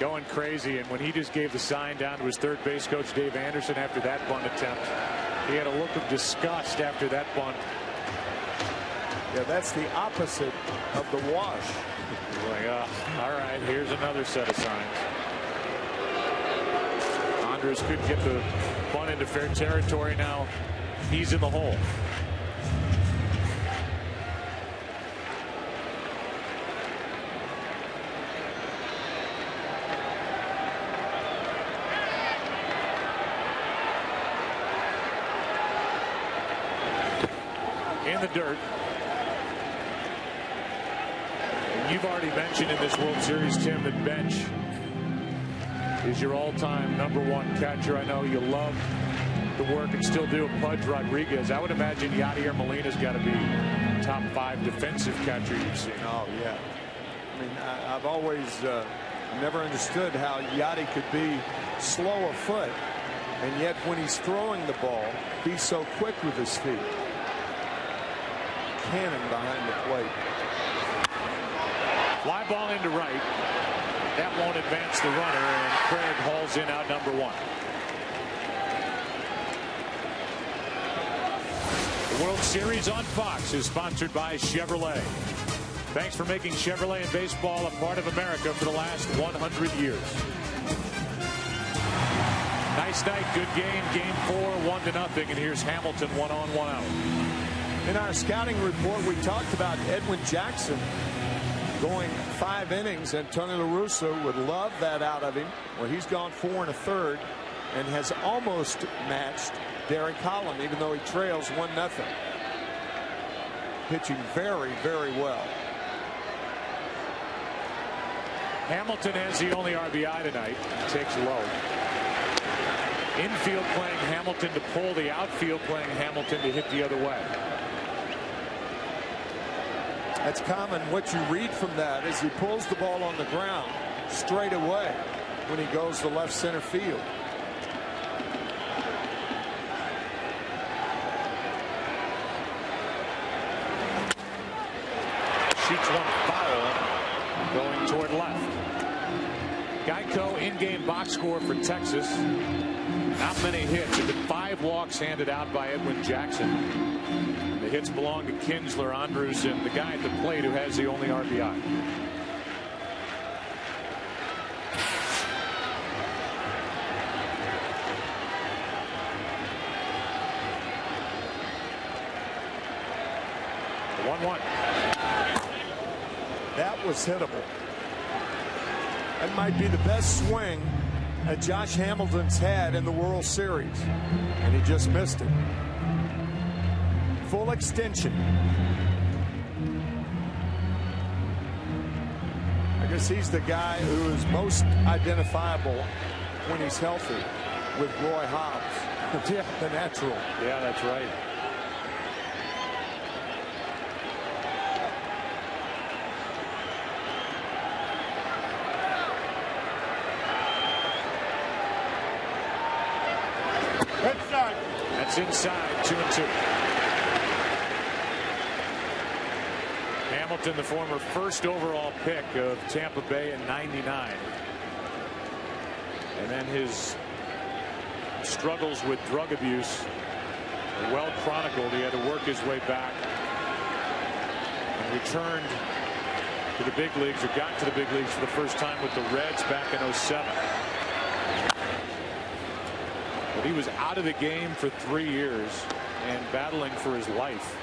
Speaker 8: going crazy. And when he just gave the sign down to his third base coach, Dave Anderson, after that bunt attempt, he had a look of disgust after that bunt.
Speaker 9: Yeah, that's the opposite of the wash.
Speaker 8: Like, all right, here's another set of signs. Andrews couldn't get the bunt into fair territory. Now he's in the hole. In the dirt. And you've already mentioned in this World Series, Tim, that Bench is your all-time #1 catcher. I know you love the work and still do of Pudge Rodriguez. I would imagine Yadier Molina's got to be top 5 defensive catcher you've seen.
Speaker 9: Oh, yeah. I mean, I've always never understood how Yadi could be slow of foot, and yet when he's throwing the ball, he's so quick with his feet. Cannon behind the plate.
Speaker 8: Fly ball into right. That won't advance the runner, and Craig hauls in out #1. The World Series on Fox is sponsored by Chevrolet. Thanks for making Chevrolet and baseball a part of America for the last 100 years. Nice night, good game. Game 4, 1-0, and here's Hamilton 1 on, 1 out.
Speaker 9: In our scouting report, we talked about Edwin Jackson going 5 innings, and Tony La Russa would love that out of him. Well, he's gone 4 1/3 and has almost matched Derek Holland, even though he trails 1-0. pitching very, very well.
Speaker 8: Hamilton has the only RBI tonight. Takes low. Infield playing Hamilton to pull, the outfield playing Hamilton to hit the other way.
Speaker 9: That's common. What you read from that is he pulls the ball on the ground straight away when he goes to left center field.
Speaker 8: Shoots one foul going toward left. Geico in-game box score for Texas. Not many hits. There have been 5 walks handed out by Edwin Jackson. The hits belong to Kinsler, Andrews, and the guy at the plate who has the only RBI. The 1-1.
Speaker 9: That was hittable. That might be the best swing that Josh Hamilton's had in the World Series, and he just missed it. Full extension. I guess he's the guy who is most identifiable when he's healthy with Roy Hobbs. Yeah, the natural.
Speaker 8: Yeah, that's right. That's inside, 2-2. Hamilton, the former first overall pick of Tampa Bay in '99. And then his struggles with drug abuse are well chronicled. He had to work his way back and returned to the big leagues, or got to the big leagues for the first time with the Reds back in '07. But he was out of the game for 3 years and battling for his life.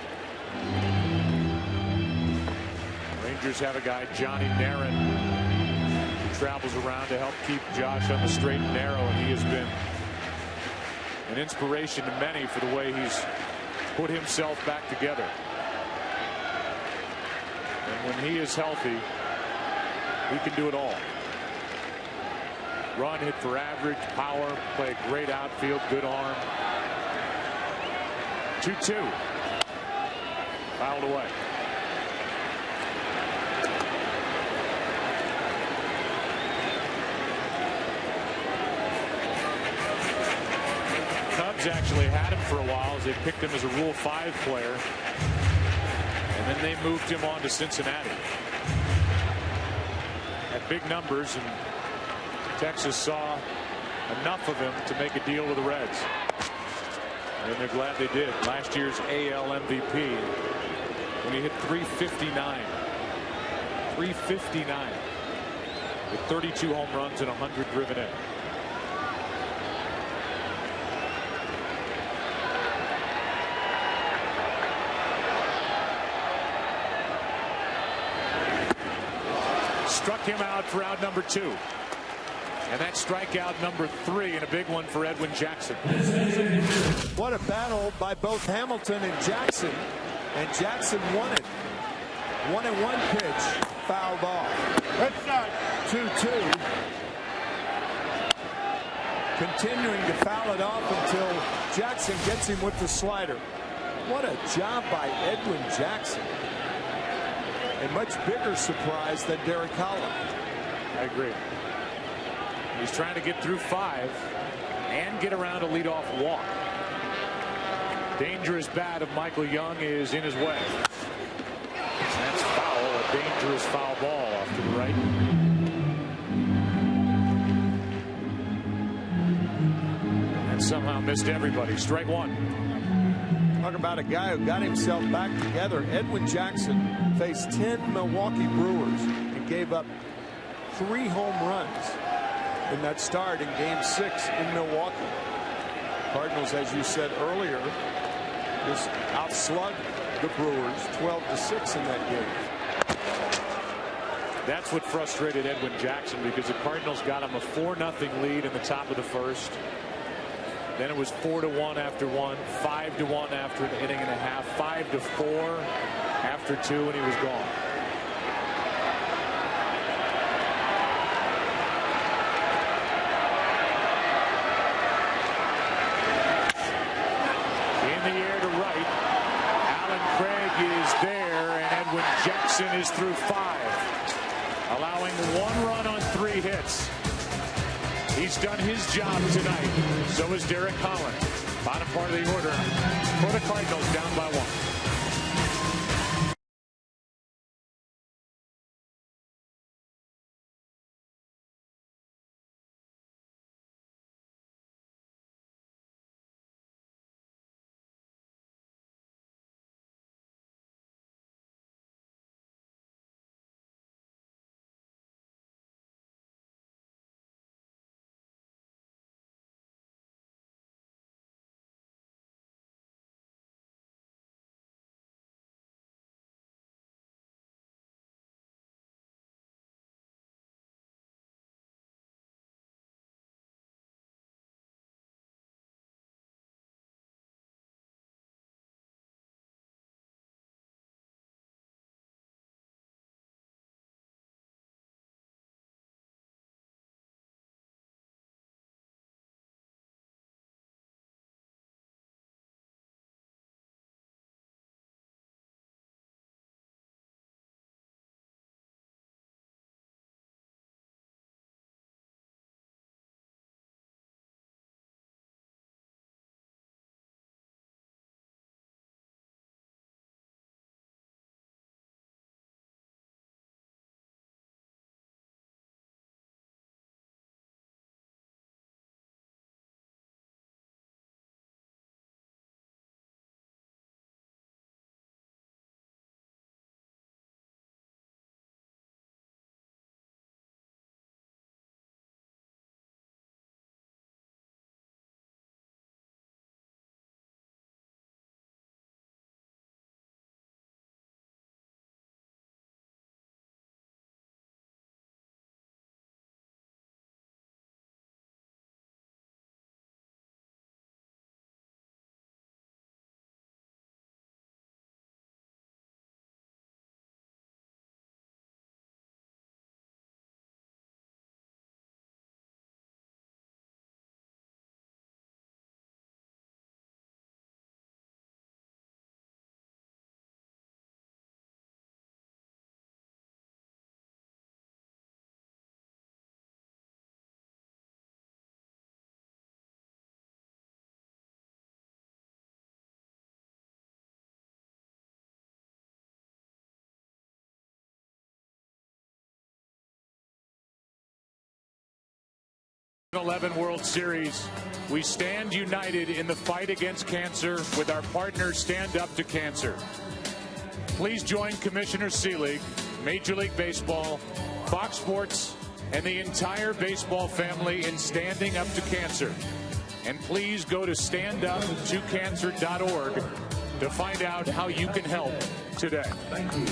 Speaker 8: Rangers have a guy, Johnny Naron, who travels around to help keep Josh on the straight and narrow, and he has been an inspiration to many for the way he's put himself back together. And when he is healthy, he can do it all. Run, hit for average, power, play a great outfield, good arm. 2-2. Fouled away. Cubs actually had him for a while as they picked him as a Rule 5 player. And then they moved him on to Cincinnati. At big numbers, and Texas saw enough of him to make a deal with the Reds. And they're glad they did. Last year's AL MVP when he hit 359. 359 with 32 home runs and 100 driven in. Struck him out for out number 2. And that strikeout number 3, and a big one for Edwin Jackson.
Speaker 9: What a battle by both Hamilton and Jackson. And Jackson won it. 1-1 pitch, fouled off. 2-2. Continuing to foul it off until Jackson gets him with the slider. What a job by Edwin Jackson. A much bigger surprise than Derek Holland.
Speaker 8: I agree. He's trying to get through 5 and get around a leadoff walk. Dangerous bat of Michael Young is in his way. That's foul, a dangerous foul ball off to the right. And somehow missed everybody. Strike 1.
Speaker 9: Talk about a guy who got himself back together. Edwin Jackson faced 10 Milwaukee Brewers and gave up 3 home runs in that start in Game 6 in Milwaukee. Cardinals, as you said earlier, just outslugged the Brewers 12-6 in that game.
Speaker 8: That's what frustrated Edwin Jackson, because the Cardinals got him a 4-0 lead in the top of the first. Then it was 4-1 after 1, 5-1 after an inning and a half, 5-4. after 2, and he was gone. In the air to right. Alan Craig is there, and Edwin Jackson is through 5, allowing 1 run on 3 hits. He's done his job tonight. So is Derek Holland. Bottom part of the order for the Cardinals, down by 1. World Series. We stand united in the fight against cancer with our partners Stand Up to Cancer. Please join Commissioner Seelig, Major League Baseball, Fox Sports, and the entire baseball family in standing up to cancer. And please go to standuptocancer.org to find out how you can help today. Thank you.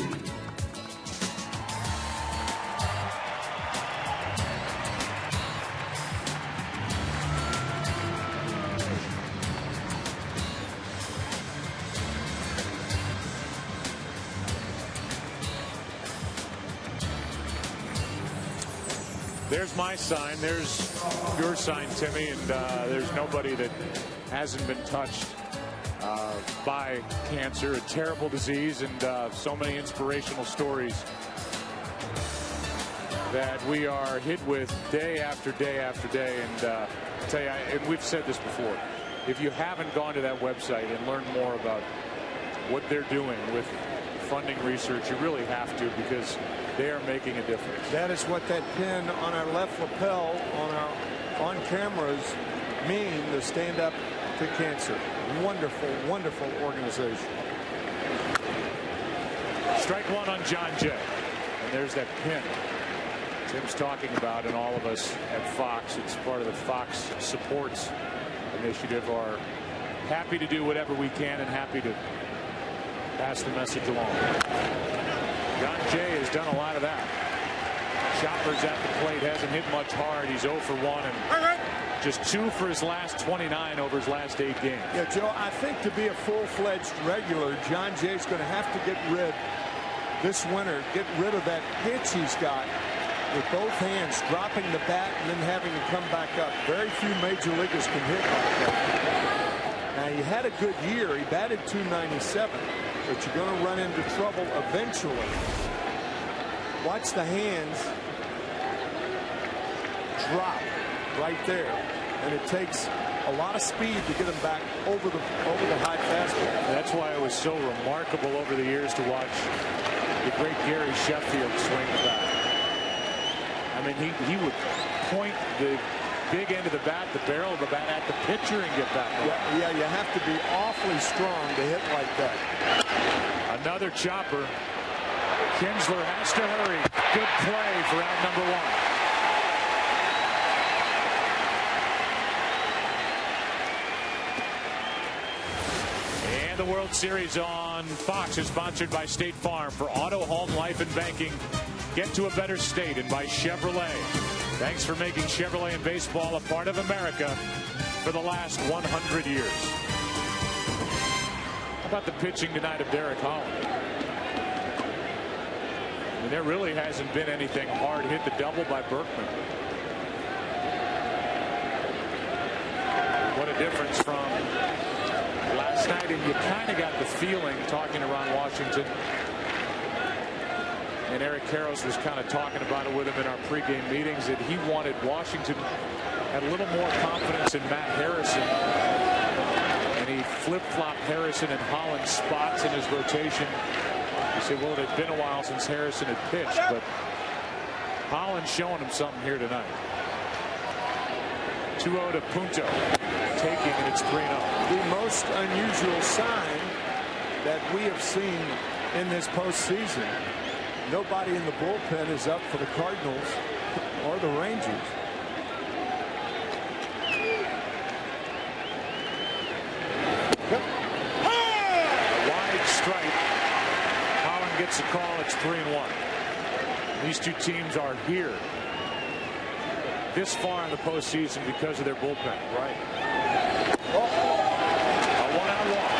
Speaker 8: There's my sign. There's your sign, Timmy. And there's nobody that hasn't been touched by cancer, a terrible disease, and so many inspirational stories that we are hit with day after day after day. And I tell you, and we've said this before, if you haven't gone to that website and learned more about what they're doing with funding research, you really have to, because they are making a difference.
Speaker 9: That is what that pin on our left lapel on cameras mean, the Stand Up to Cancer. Wonderful, wonderful organization.
Speaker 8: Strike 1 on John Jay. And there's that pin Tim's talking about, and all of us at Fox, it's part of the Fox Supports Initiative, are happy to do whatever we can and happy to pass the message along. John Jay has done a lot of that. Choppers at the plate, hasn't hit much hard. He's 0 for 1, and just 2 for his last 29 over his last 8 games.
Speaker 9: Yeah, Joe, I think to be a full-fledged regular, John Jay's going to have to get rid this winter, get rid of that pitch he's got with both hands, dropping the bat and then having to come back up. Very few major leaguers can hit like that. Now, he had a good year. He batted .297, but you're going to run into trouble eventually. Watch the hands drop right there, and it takes a lot of speed to get him back over the high fastball.
Speaker 8: That's why it was so remarkable over the years to watch the great Gary Sheffield swing the bat. I mean, he would point the big end of the bat, the barrel of the bat at the pitcher and get back.
Speaker 9: Yeah, you have to be awfully strong to hit like that.
Speaker 8: Another chopper. Kinsler has to hurry. Good play for out number 1. And the World Series on Fox is sponsored by State Farm. For auto, home, life, and banking, get to a better state, and by Chevrolet. Thanks for making Chevrolet and baseball a part of America for the last 100 years. How about the pitching tonight of Derek Holland? I mean, there really hasn't been anything hard. Hit the double by Berkman. What a difference from last night, and you kind of got the feeling, talking to Ron Washington, and Eric Karros was kind of talking about it with him in our pregame meetings, that he wanted Washington had a little more confidence in Matt Harrison, and he flip-flopped Harrison and Holland spots in his rotation. He said, well, it had been a while since Harrison had pitched, but Holland's showing him something here tonight. 2-0 to Punto, taking, and it's 3-0.
Speaker 9: The most unusual sign that we have seen in this postseason. Nobody in the bullpen is up for the Cardinals or the Rangers.
Speaker 8: A wide strike. Holland gets a call. It's 3-1. These two teams are here this far in the postseason because of their bullpen.
Speaker 9: Right.
Speaker 8: A one-out walk.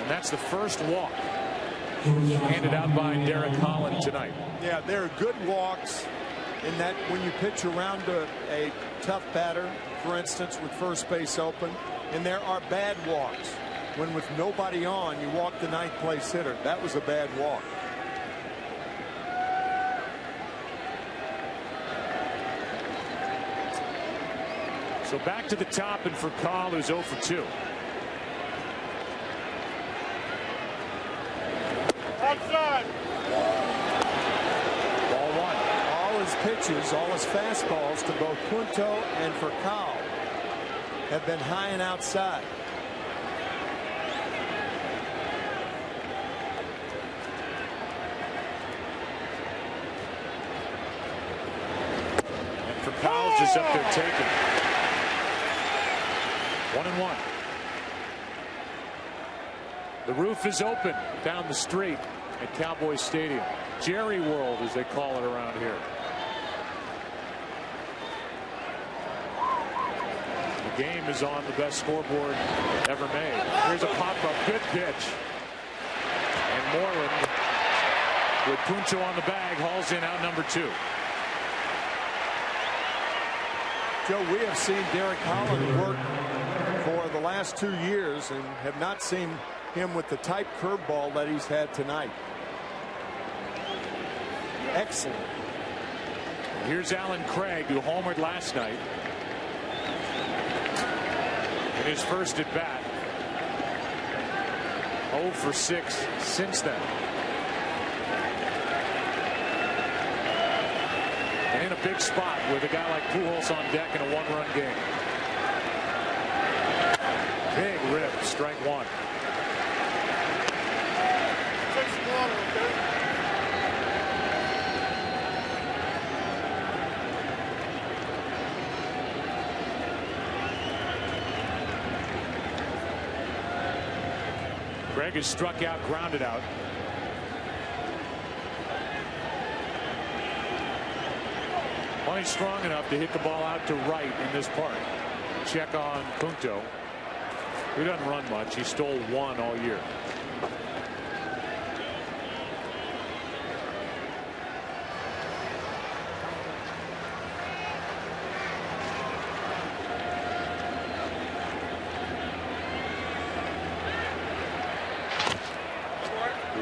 Speaker 8: And that's the first walk handed out by Derek Holland tonight.
Speaker 9: Yeah, there are good walks in that when you pitch around a tough batter, for instance, with first base open, and there are bad walks. When with nobody on, you walk the ninth place hitter. That was a bad walk.
Speaker 8: So back to the top, and for Call, who's 0 for 2.
Speaker 7: Outside.
Speaker 8: Ball 1.
Speaker 9: All his pitches, all his fastballs to both Punto and Furcal have been high and outside.
Speaker 8: And Furcal's just up there taking. 1-1. The roof is open down the street at Cowboys Stadium. Jerry World, as they call it around here. The game is on the best scoreboard ever made. Here's a pop-up. Good pitch. And Moreland, with Punto on the bag, hauls in out number 2.
Speaker 9: Joe, we have seen Derek Holland work for the last 2 years and have not seen him with the type curveball that he's had tonight. Excellent.
Speaker 8: Here's Alan Craig, who homered last night in his first at bat. 0 for 6 since then. And in a big spot with a guy like Pujols on deck in a one-run game. Big rip, strike 1. Craig is struck out, grounded out. Well, he's strong enough to hit the ball out to right in this part. Check on Punto, who doesn't run much. He stole 1 all year.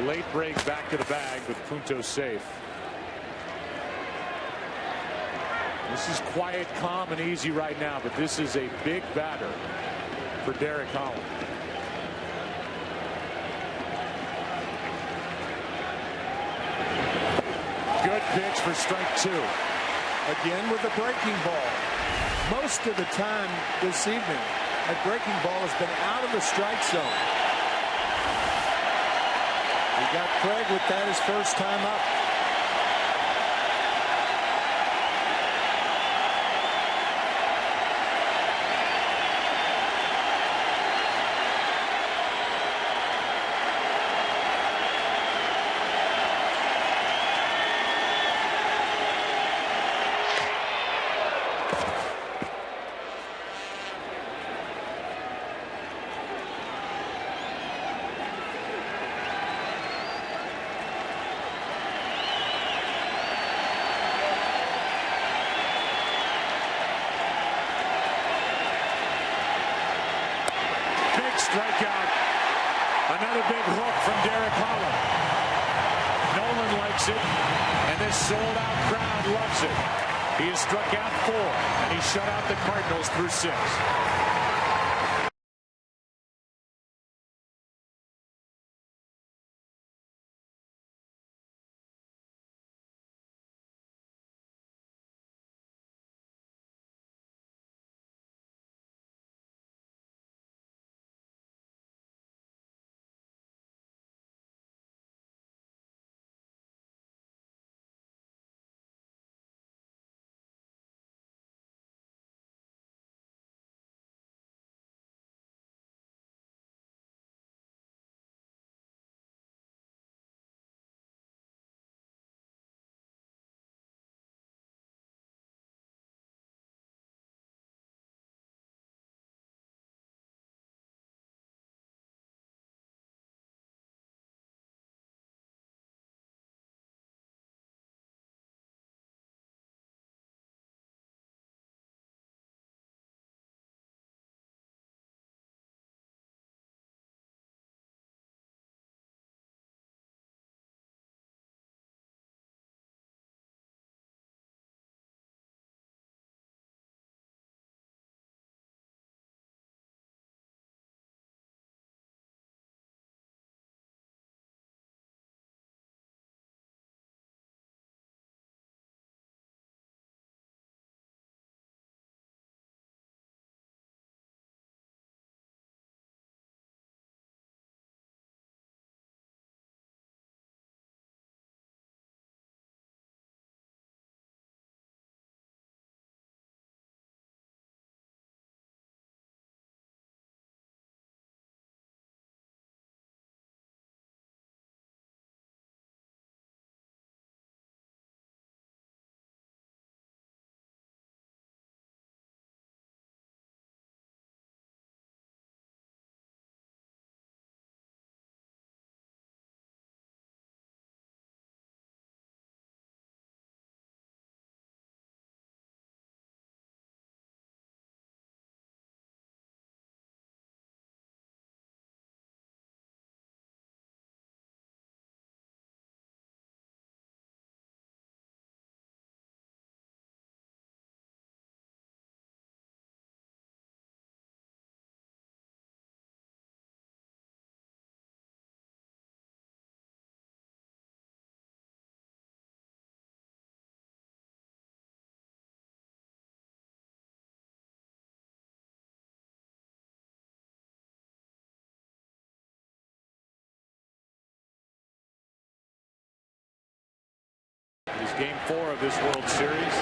Speaker 8: Late break back to the bag, with Punto safe. This is quiet, calm, and easy right now, but this is a big batter for Derek Holland. Good pitch for strike 2.
Speaker 9: Again with the breaking ball. Most of the time this evening, that breaking ball has been out of the strike zone. We got Craig with that his first time up.
Speaker 8: Strikeout. Another big hook from Derek Holland. Nolan likes it, and this sold-out crowd loves it. He has struck out 4, and he shut out the Cardinals through 6. It is game 4 of this World Series.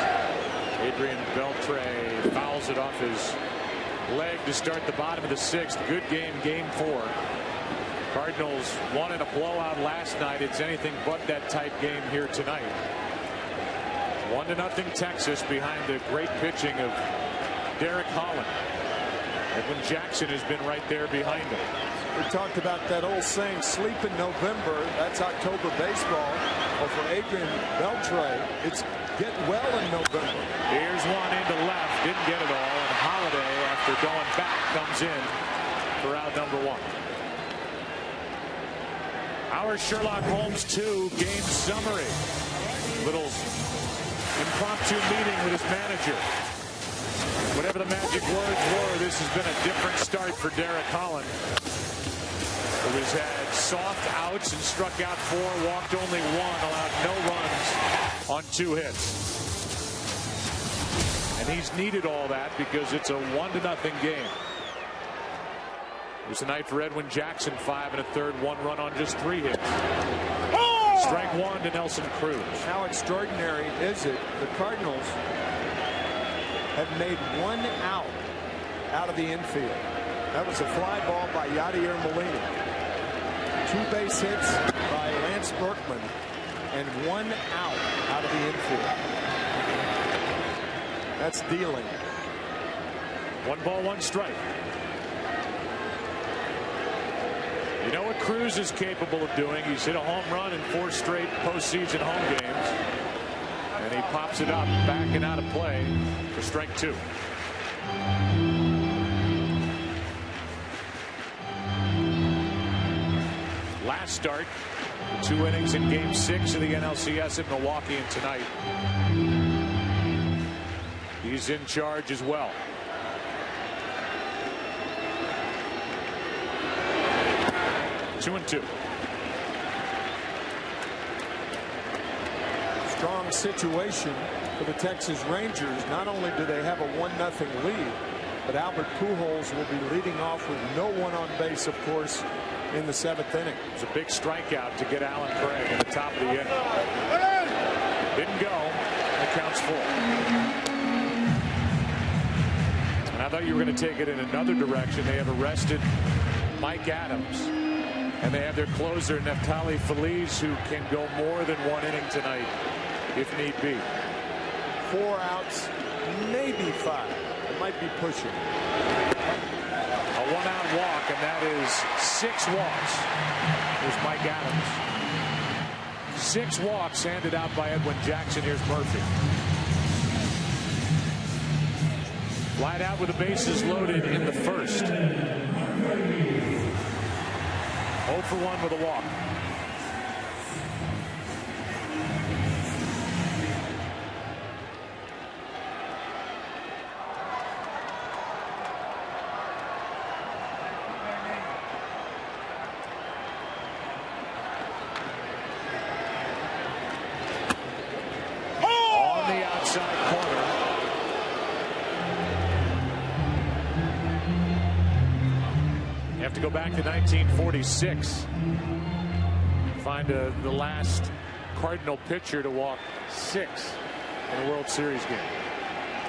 Speaker 8: Adrian Beltre fouls it off his leg to start the bottom of the 6th. Good game, game 4. Cardinals wanted a blowout last night. It's anything but that type game here tonight. 1-0 Texas behind the great pitching of Derek Holland. Edwin Jackson has been right there behind him.
Speaker 9: We talked about that old saying, sleep in November. That's October baseball. Well, for Adrian Beltre, it's get well in November.
Speaker 8: Here's one into left. Didn't get it all. And Holiday, after going back, comes in for out number 1. Our Sherlock Holmes 2 game summary. Little impromptu meeting with his manager. Whatever the magic words were, this has been a different start for Derek Holland, who has had soft outs and struck out 4, walked only 1, allowed no runs on 2 hits. And he's needed all that because it's a 1-0 game. It was a night for Edwin Jackson, 5 1/3, 1 run on just 3 hits. Strike 1 to Nelson Cruz.
Speaker 9: How extraordinary is it? The Cardinals have made 1 out of the infield. That was a fly ball by Yadier Molina. 2 base hits by Lance Berkman, and 1 out of the infield. That's dealing.
Speaker 8: 1 ball, 1 strike. You know what Cruz is capable of doing? He's hit a home run in 4 straight postseason home games. And he pops it up, back and out of play for strike 2. Last start, the 2 innings in Game 6 of the NLCS in Milwaukee, and tonight he's in charge as well. Two and 2.
Speaker 9: Strong situation for the Texas Rangers. Not only do they have a 1-0 lead, but Albert Pujols will be leading off with no one on base, of course, in the 7th inning.
Speaker 8: It was a big strikeout to get Alan Craig at the top of the inning. Didn't go. It counts 4. And I thought you were going to take it in another direction. They have arrested Mike Adams. And they have their closer, Neftali Feliz, who can go more than 1 inning tonight, if need be.
Speaker 9: 4 outs, maybe 5. It might be pushing.
Speaker 8: A 1-out walk, and that is 6 walks. Here's Mike Adams. 6 walks handed out by Edwin Jackson. Here's Murphy. Flat out with the bases loaded in the first. 0 for 1 with a walk. On the outside corner. You have to go back to 1946. Find the last Cardinal pitcher to walk 6 in a World Series game.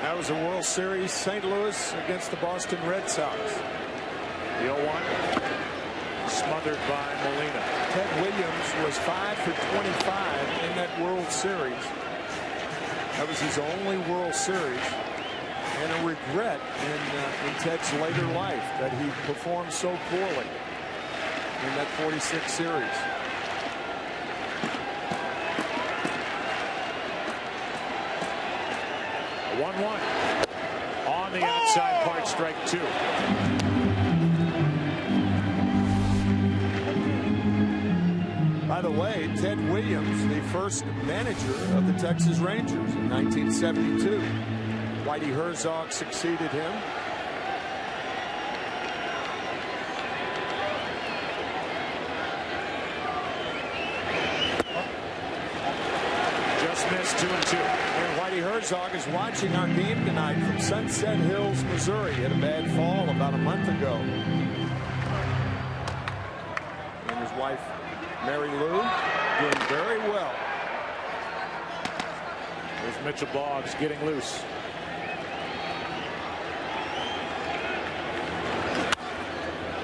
Speaker 9: That was a World Series, St. Louis against the Boston Red Sox.
Speaker 8: The 0-1 smothered by Molina.
Speaker 9: Ted Williams was 5 for 25 in that World Series. That was his only World Series. And a regret in Ted's later life that he performed so poorly in that 46 series.
Speaker 8: A 1-1 on the outside part, strike 2.
Speaker 9: By the way, Ted Williams, the first manager of the Texas Rangers in 1972. Whitey Herzog succeeded him.
Speaker 8: Just missed 2 and 2.
Speaker 9: And Whitey Herzog is watching our game tonight from Sunset Hills, Missouri. He had a bad fall about a month ago. And his wife, Mary Lou, doing very well.
Speaker 8: There's Mitchell Boggs getting loose.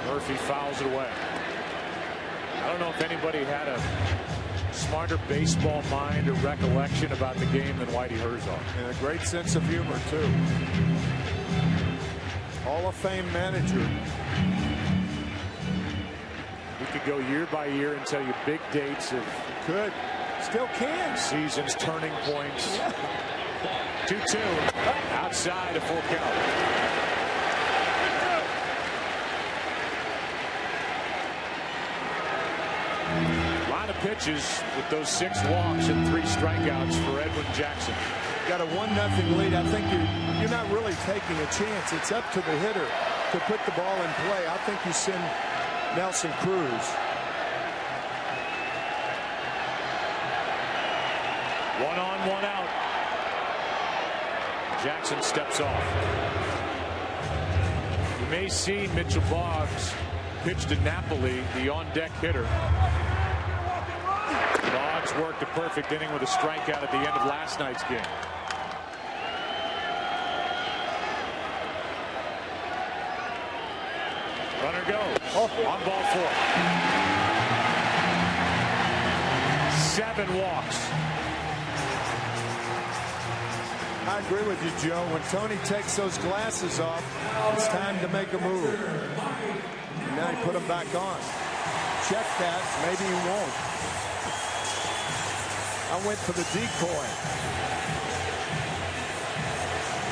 Speaker 8: Murphy fouls it away. I don't know if anybody had a smarter baseball mind or recollection about the game than Whitey Herzog.
Speaker 9: And a great sense of humor, too. Hall of Fame manager.
Speaker 8: We could go year by year and tell you big dates of
Speaker 9: Could. Still can.
Speaker 8: seasons, turning points. 2-2. Outside a full count. A lot of pitches with those 6 walks and 3 strikeouts for Edwin Jackson.
Speaker 9: Got a 1-0 lead. I think you're not really taking a chance. It's up to the hitter to put the ball in play. I think you send Nelson Cruz.
Speaker 8: 1 on, 1 out. Jackson steps off. You may see Mitchell Boggs pitch to Napoli, the on-deck hitter. Boggs worked a perfect inning with a strikeout at the end of last night's game. Runner goes. On ball 4. 7 walks.
Speaker 9: I agree with you, Joe. When Tony takes those glasses off, it's time to make a move. And now he put them back on. Check that. Maybe he won't. I went for the decoy.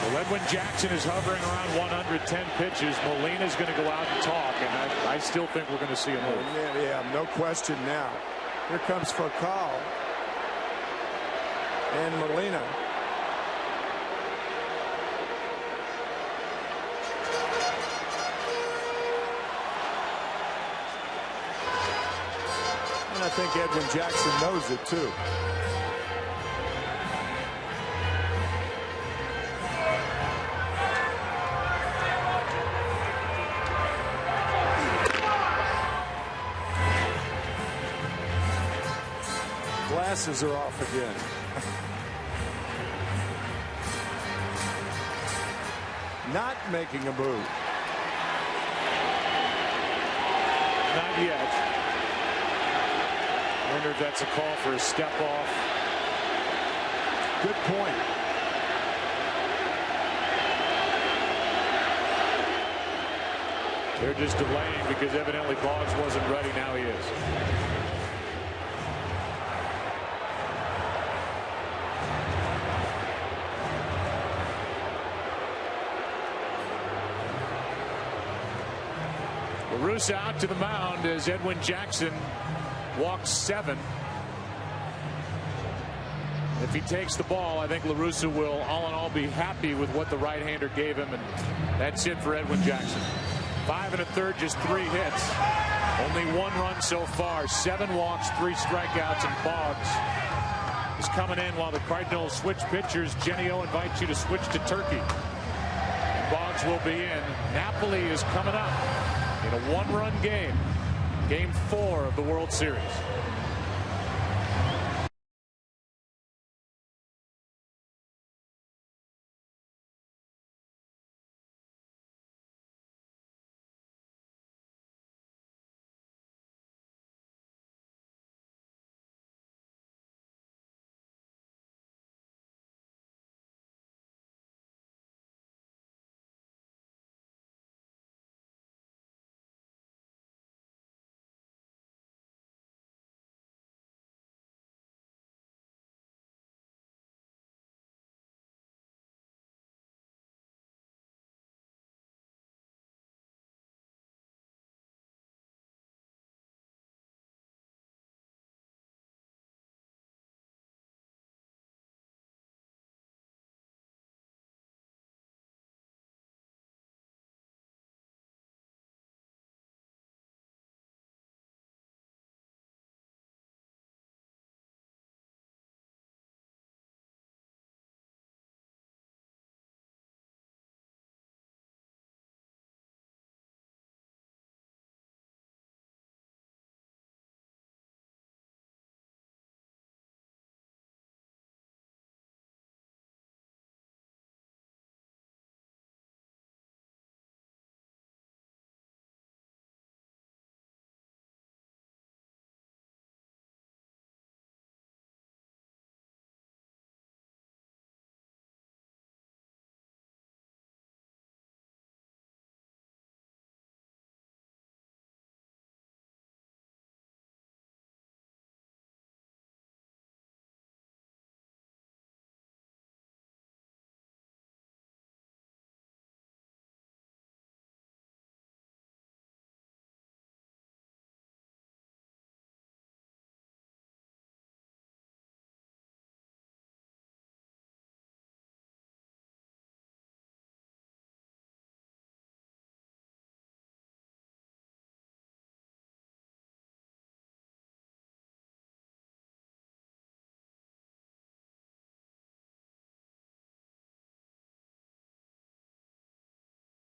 Speaker 8: Well, Edwin Jackson is hovering around 110 pitches. Molina's going to go out and talk, and I still think we're going to see a move.
Speaker 9: Yeah, no question now. Here comes Furcal and Molina. And I think Edwin Jackson knows it too. Glasses are off again. Not making a move.
Speaker 8: Not yet. I wonder if that's a call for a step off.
Speaker 9: Good point.
Speaker 8: They're just delaying because evidently Boggs wasn't ready. Now he is. LaRussa out to the mound as Edwin Jackson walks 7. If he takes the ball, I think LaRussa will all in all be happy with what the right-hander gave him, and that's it for Edwin Jackson. 5 1/3, just 3 hits. Only 1 run so far. 7 walks, 3 strikeouts, and Boggs is coming in while the Cardinals switch pitchers. Genio invites you to switch to Turkey. And Boggs will be in. Napoli is coming up in a 1-run game. Game 4 of the World Series.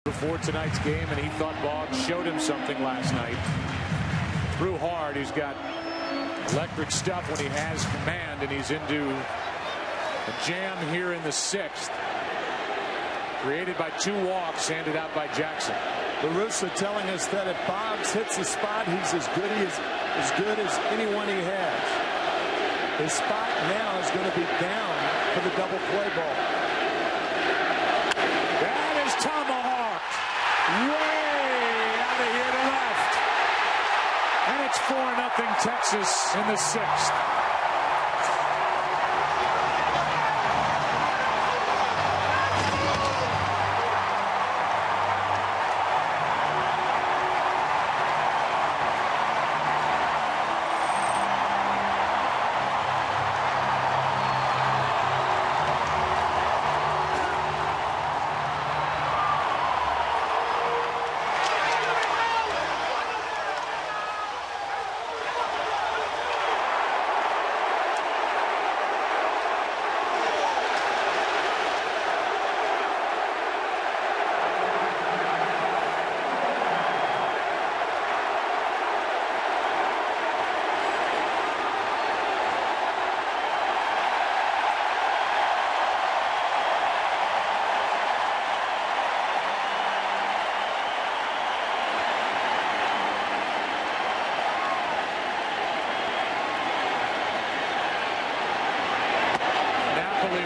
Speaker 8: before tonight's game, and he thought Boggs showed him something last night. Threw hard. He's got electric stuff when he has command, and he's into a jam here in the 6th. Created by 2 walks, handed out by Jackson.
Speaker 9: LaRussa telling us that if Boggs hits the spot, he's as good as anyone he has. His spot now is going to be down for the double play ball.
Speaker 8: That is tomahawked way out of here to left. And it's 4-0 Texas in the 6th.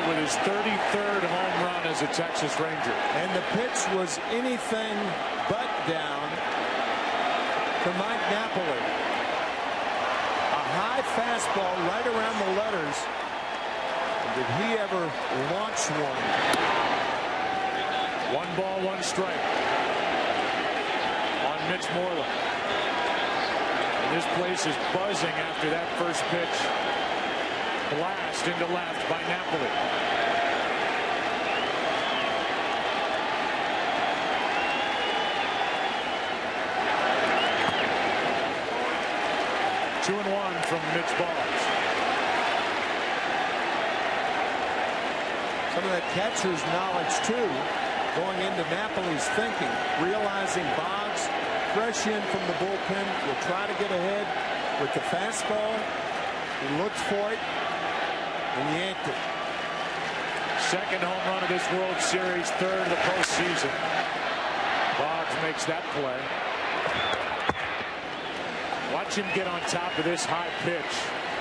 Speaker 8: With his 33rd home run as a Texas Ranger.
Speaker 9: And the pitch was anything but down to Mike Napoli. A high fastball right around the letters. Did he ever launch one?
Speaker 8: 1 ball, 1 strike on Mitch Moreland. And this place is buzzing after that first pitch. Blast into left by Napoli. Two and 1 from Mitch Boggs.
Speaker 9: Some of that catcher's knowledge too, going into Napoli's thinking, realizing Boggs fresh in from the bullpen will try to get ahead with the fastball. He looked for it and yanked it.
Speaker 8: Second home run of this World Series, 3rd of the postseason. Boggs makes that play. Watch him get on top of this high pitch.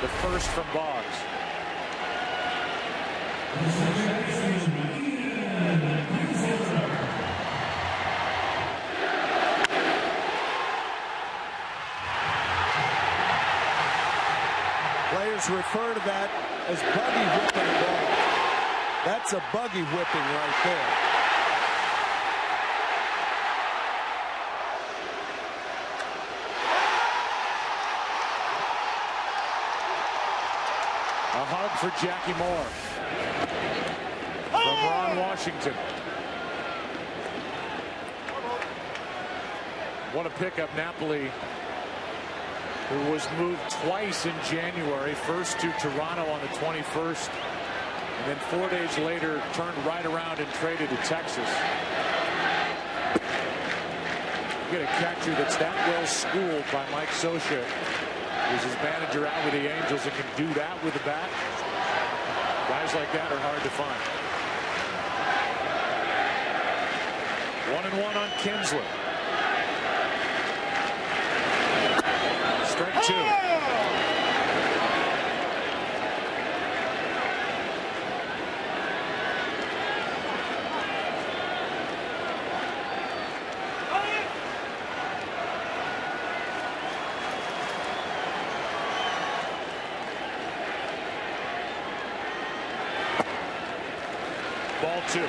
Speaker 8: The first from Boggs.
Speaker 9: Players refer to that as buggy whipping the ball. That's a buggy whipping right there.
Speaker 8: A hug for Jackie Moore from Ron Washington. What a pickup. Napoli, who was moved twice in January, first to Toronto on the 21st, and then 4 days later turned right around and traded to Texas. You get a catcher that's that well schooled by Mike Scioscia, who's his manager out with the Angels, and can do that with the bat. Guys like that are hard to find. 1-1 on Kinsler. Strike 2. Ball 2.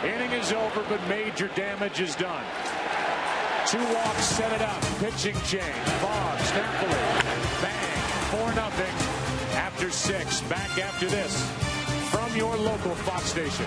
Speaker 8: Inning is over, but major damage is done. 2 walks set it up. Pitching change. Boggs, Napoli. Bang. 4-0 after 6. Back after this from from your local Fox station.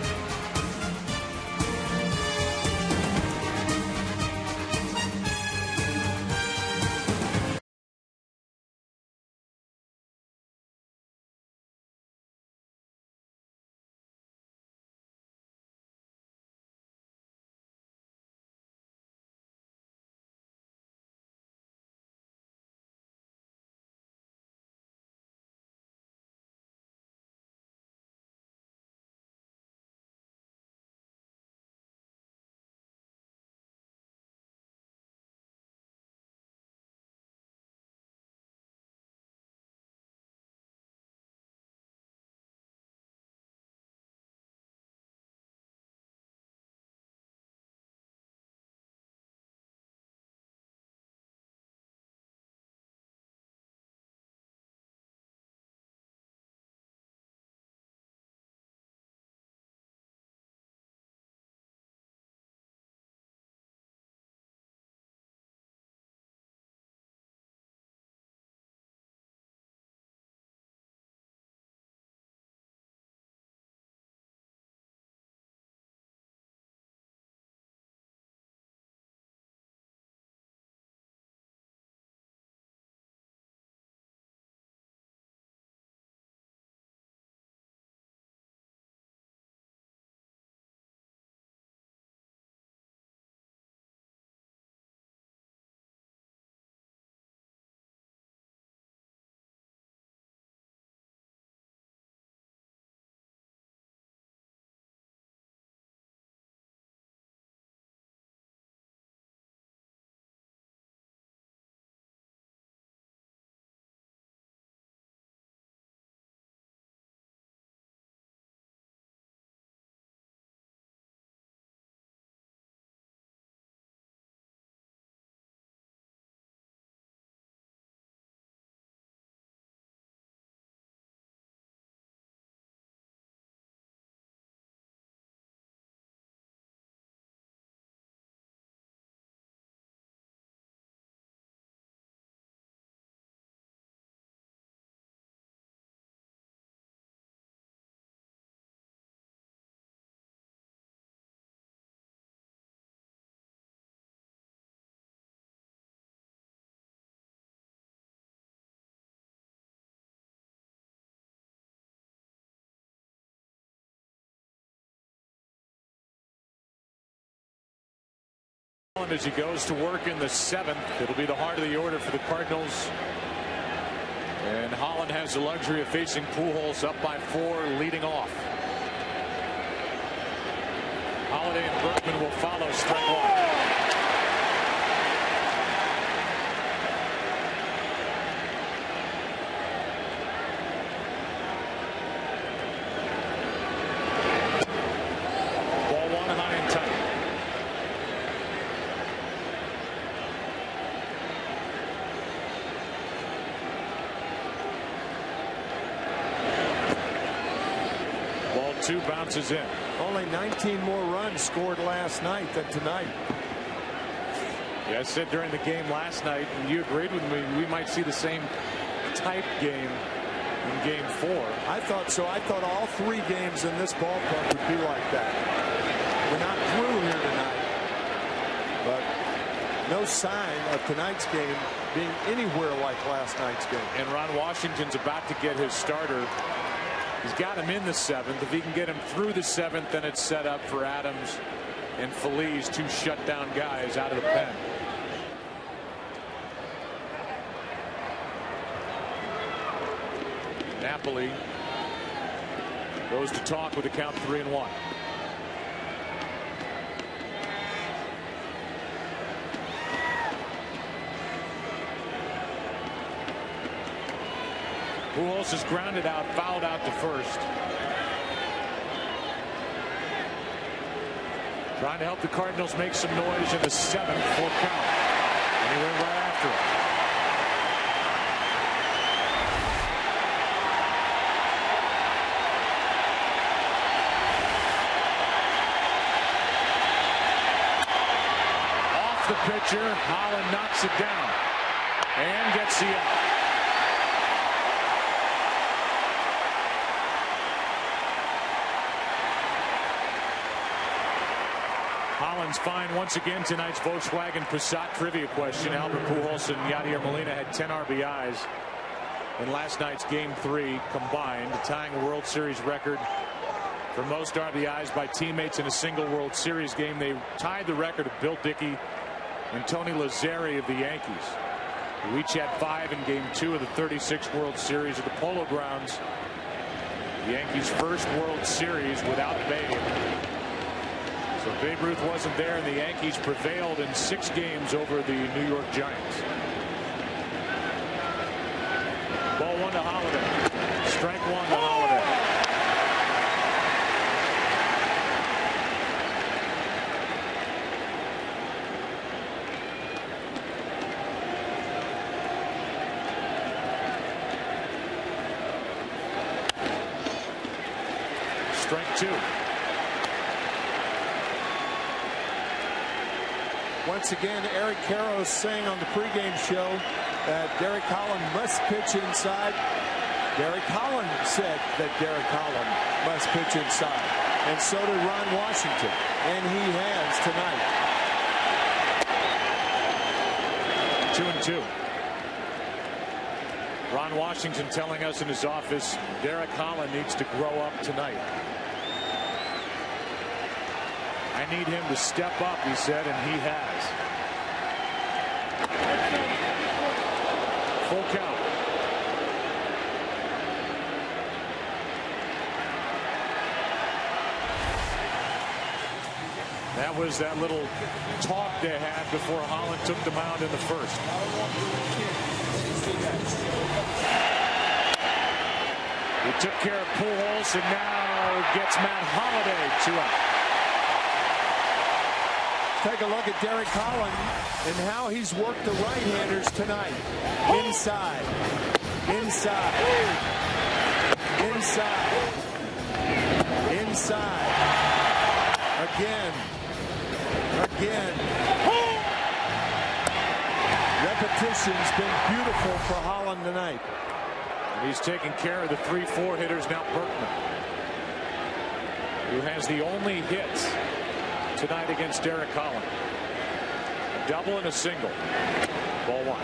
Speaker 8: As he goes to work in the 7th, it'll be the heart of the order for the Cardinals. And Holland has the luxury of facing Pujols up by 4, leading off. Holiday and Bergman will follow strike one. Two bounces in.
Speaker 9: Only 19 more runs scored last night than tonight.
Speaker 8: Yeah, I said during the game last night, and you agreed with me, we might see the same type game in game 4.
Speaker 9: I thought so. I thought all 3 games in this ballpark would be like that. We're not through here tonight, but no sign of tonight's game being anywhere like last night's game.
Speaker 8: And Ron Washington's about to get his starter. He's got him in the 7th. If he can get him through the 7th, then it's set up for Adams and Feliz, 2 shutdown guys out of the pen. Napoli goes to talk with the count 3-1. Pujols is grounded out, fouled out to first. Trying to help the Cardinals make some noise in the 7th full count. And he went right after him. Off the pitcher, Holland knocks it down and gets the out. Americans find once again tonight's Volkswagen Passat trivia question. Albert Pujols and Yadier Molina had 10 RBIs in last night's Game 3 combined, tying a World Series record for most RBIs by teammates in a single World Series game. They tied the record of Bill Dickey and Tony Lazzeri of the Yankees, who each had 5 in Game 2 of the 36th World Series at the Polo Grounds. The Yankees' first World Series without Babe. So Babe Ruth wasn't there, and the Yankees prevailed in 6 games over the New York Giants. Ball 1 to Holliday. Strike 1 to Holliday. Strike 2.
Speaker 9: Once again, Eric Karros saying on the pregame show that Derek Holland must pitch inside. Derek Holland said that Derek Holland must pitch inside. And so did Ron Washington. And he has tonight.
Speaker 8: 2-2. Ron Washington telling us in his office Derek Holland needs to grow up tonight. I need him to step up, he said, and he has. Full count. That was that little talk they had before Holland took the mound in the first. He took care of Pujols and now gets Matt Holliday 2 out.
Speaker 9: Take a look at Derek Holland and how he's worked the right-handers tonight. Inside. Inside. Inside. Inside. Again. Again. Repetition's been beautiful for Holland tonight.
Speaker 8: And he's taking care of the 3-4 hitters now. Berkman, who has the only hits tonight against Derek Holland. A double and a single. Ball 1.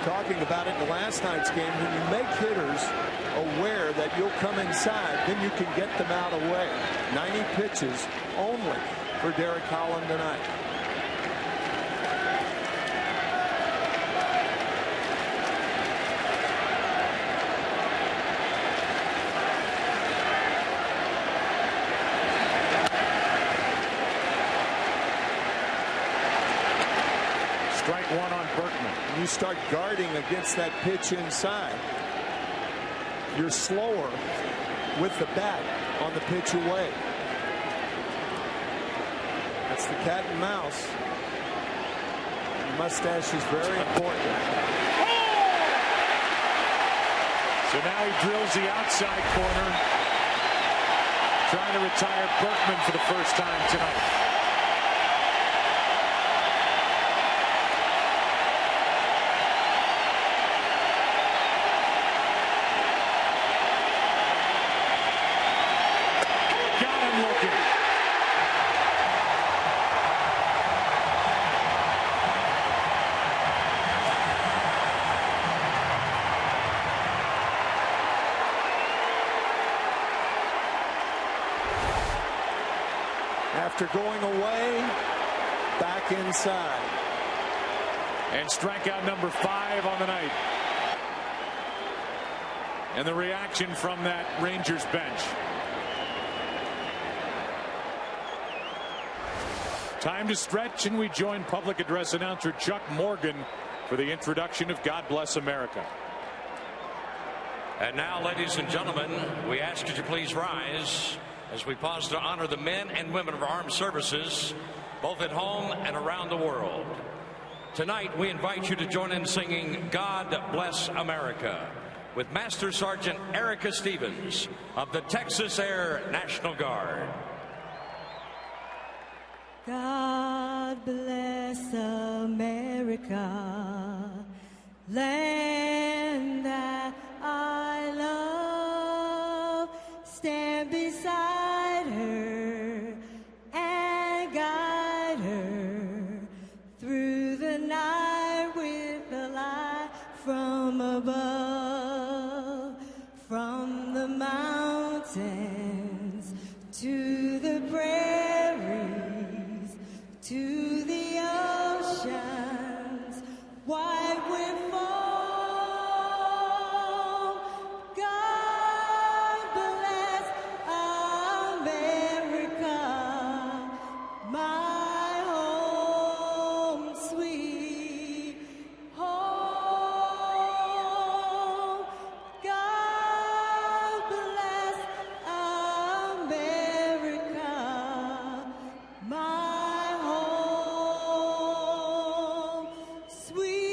Speaker 9: Talking about it in the last night's game, when you make hitters aware that you'll come inside, then you can get them out of the way. 90 pitches only for Derek Holland tonight.
Speaker 8: Strike 1 on Berkman.
Speaker 9: You start guarding against that pitch inside. You're slower with the bat on the pitch away. That's the cat and mouse. The mustache is very important.
Speaker 8: So now he drills the outside corner, trying to retire Berkman for the first time tonight.
Speaker 9: After going away, back inside.
Speaker 8: And strikeout number 5 on the night. And the reaction from that Rangers bench. Time to stretch, and we join public address announcer Chuck Morgan for the introduction of God Bless America.
Speaker 4: And now, ladies and gentlemen, we ask that you please rise as we pause to honor the men and women of our armed services, both at home and around the world. Tonight, we invite you to join in singing God Bless America with Master Sergeant Erica Stevens of the Texas Air National Guard.
Speaker 5: God bless America, land that I love. Stand beside her fighter through the night with a light from above, from the mountains to the prairies to the oceans, white with foam. God bless America, my home, sweet home. God bless America, my home, sweet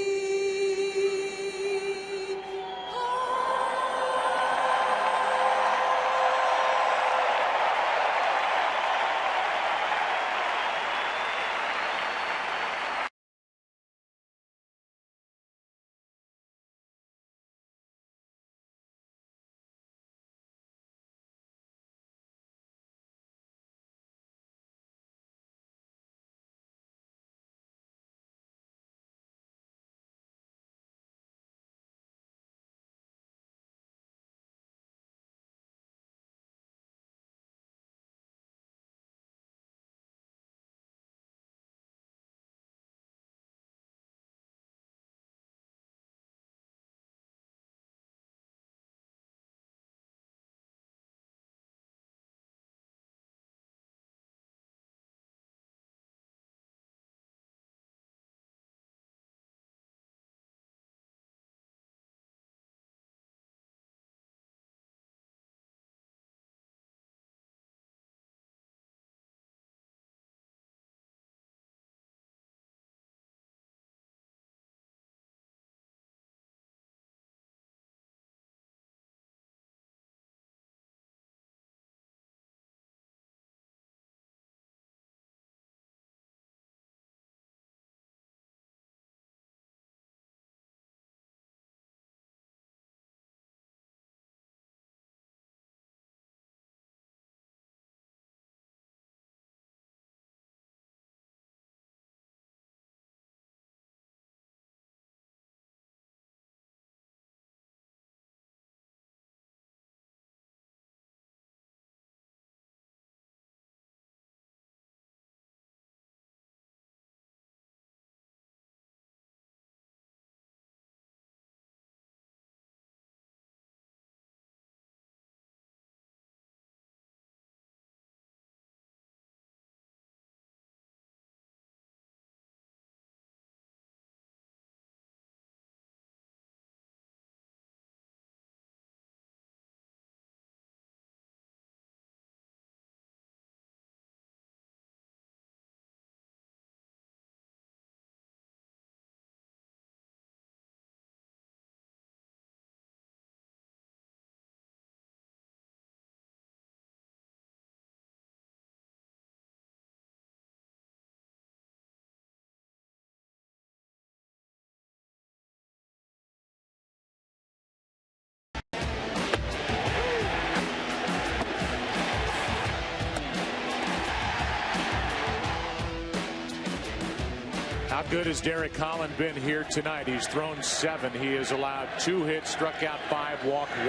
Speaker 8: How good has Derek Holland been here tonight? He's thrown 7. He has allowed 2 hits, struck out 5, walked 1.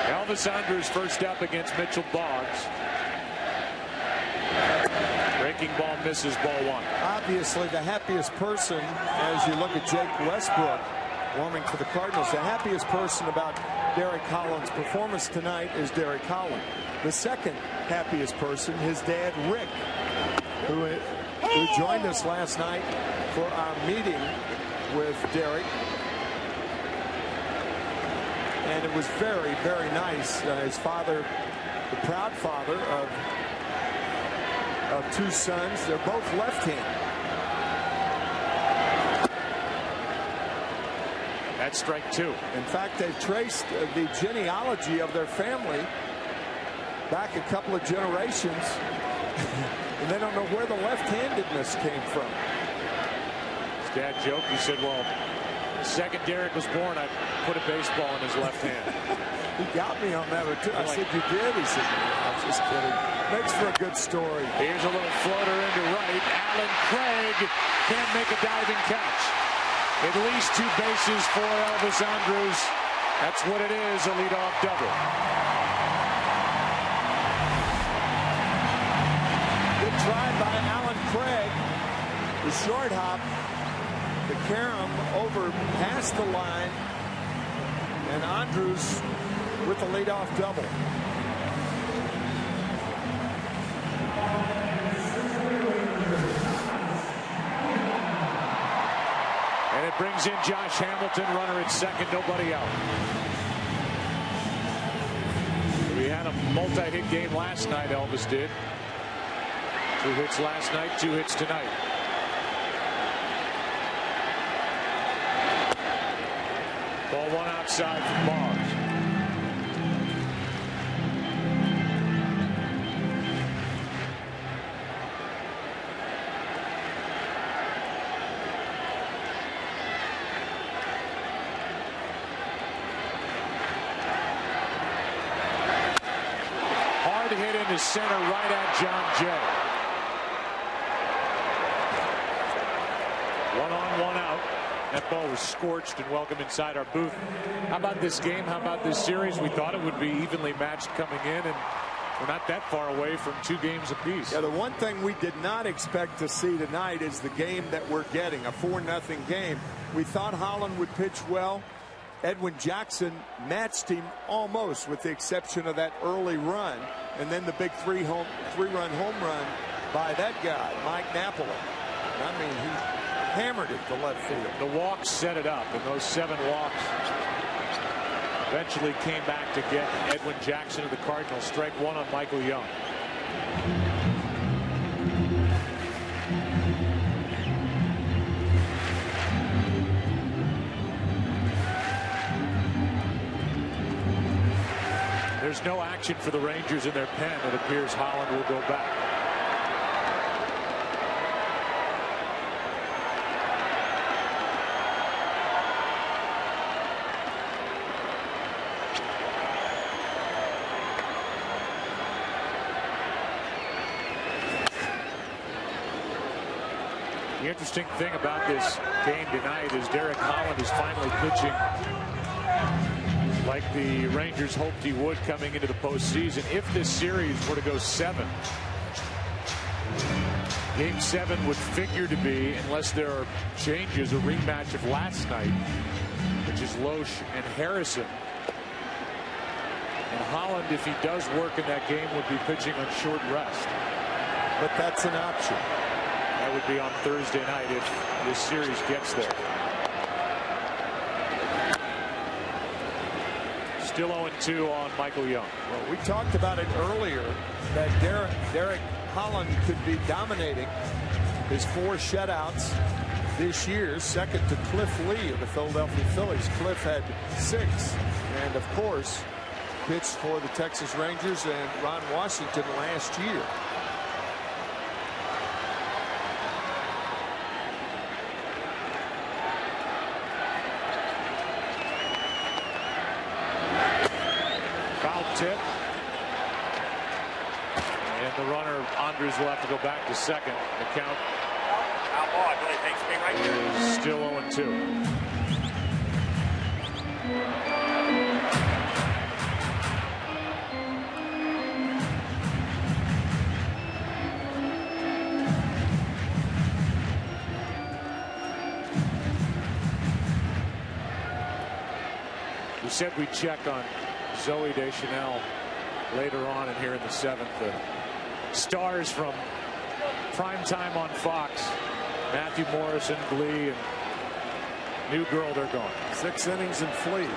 Speaker 8: Elvis Andrus first up against Mitchell Boggs. Breaking ball misses, ball 1.
Speaker 9: Obviously, the happiest person, as you look at Jake Westbrook warming for the Cardinals, the happiest person about Derek Holland's performance tonight is Derek Holland. The second happiest person, his dad, Rick, who joined us last night for our meeting with Derek. And it was very, very nice. His father, the proud father of 2 sons, they're both left-handed.
Speaker 8: That's strike 2.
Speaker 9: In fact, they've traced the genealogy of their family back a couple of generations, and they don't know where the left-handedness came from.
Speaker 8: His dad joked. He said, well, the second Derek was born, I put a baseball in his left hand.
Speaker 9: He got me on that one, too. I said, you did? He said, I was just kidding. Makes for a good story.
Speaker 8: Here's a little floater into right. Alan Craig can't make a diving catch. At least 2 bases for Elvis Andrus. That's what it is, a leadoff double.
Speaker 9: Good try by Alan Craig. The short hop, the carom over past the line, and Andrus with the leadoff double.
Speaker 8: And it brings in Josh Hamilton, runner at second, nobody out. We had a multi-hit game last night, Elvis did. 2 hits last night, 2 hits tonight. Ball 1 outside from Boggs. Hard hit into center, right at John Jay. 1 on, 1 out. That ball was scorched and welcome inside our booth. How about this game? How about this series? We thought it would be evenly matched coming in, and we're not that far away from 2 games apiece.
Speaker 9: Yeah, the one thing we did not expect to see tonight is the game that we're getting, a 4-0 game. We thought Holland would pitch well. Edwin Jackson matched him almost, with the exception of that early run, and then the big 3-run home run by that guy, Mike Napoli. I mean, he hammered it to left field.
Speaker 8: The walks set it up, and those 7 walks eventually came back to get Edwin Jackson of the Cardinals. Strike 1 on Michael Young. There's no action for the Rangers in their pen. It appears Holland will go back. The interesting thing about this game tonight is Derek Holland is finally pitching like the Rangers hoped he would coming into the postseason. If this series were to go 7, Game 7 would figure to be, unless there are changes, a rematch of last night, which is Loesch and Harrison. And Holland, if he does work in that game, would be pitching on short rest.
Speaker 9: But that's an option.
Speaker 8: That would be on Thursday night if this series gets there. Still 0-2 on Michael Young.
Speaker 9: Well, we talked about it earlier that Derek Holland could be dominating his 4 shutouts this year, second to Cliff Lee of the Philadelphia Phillies. Cliff had 6, and of course pitched for the Texas Rangers and Ron Washington last year.
Speaker 8: Tip. And the runner, Andrus, will have to go back to second. The count is still 0-2. We said we'd check on Zoe Deschanel later on and here in the 7th. The stars from primetime on Fox, Matthew Morrison, Glee, and New Girl, they're gone.
Speaker 9: 6 innings and flee.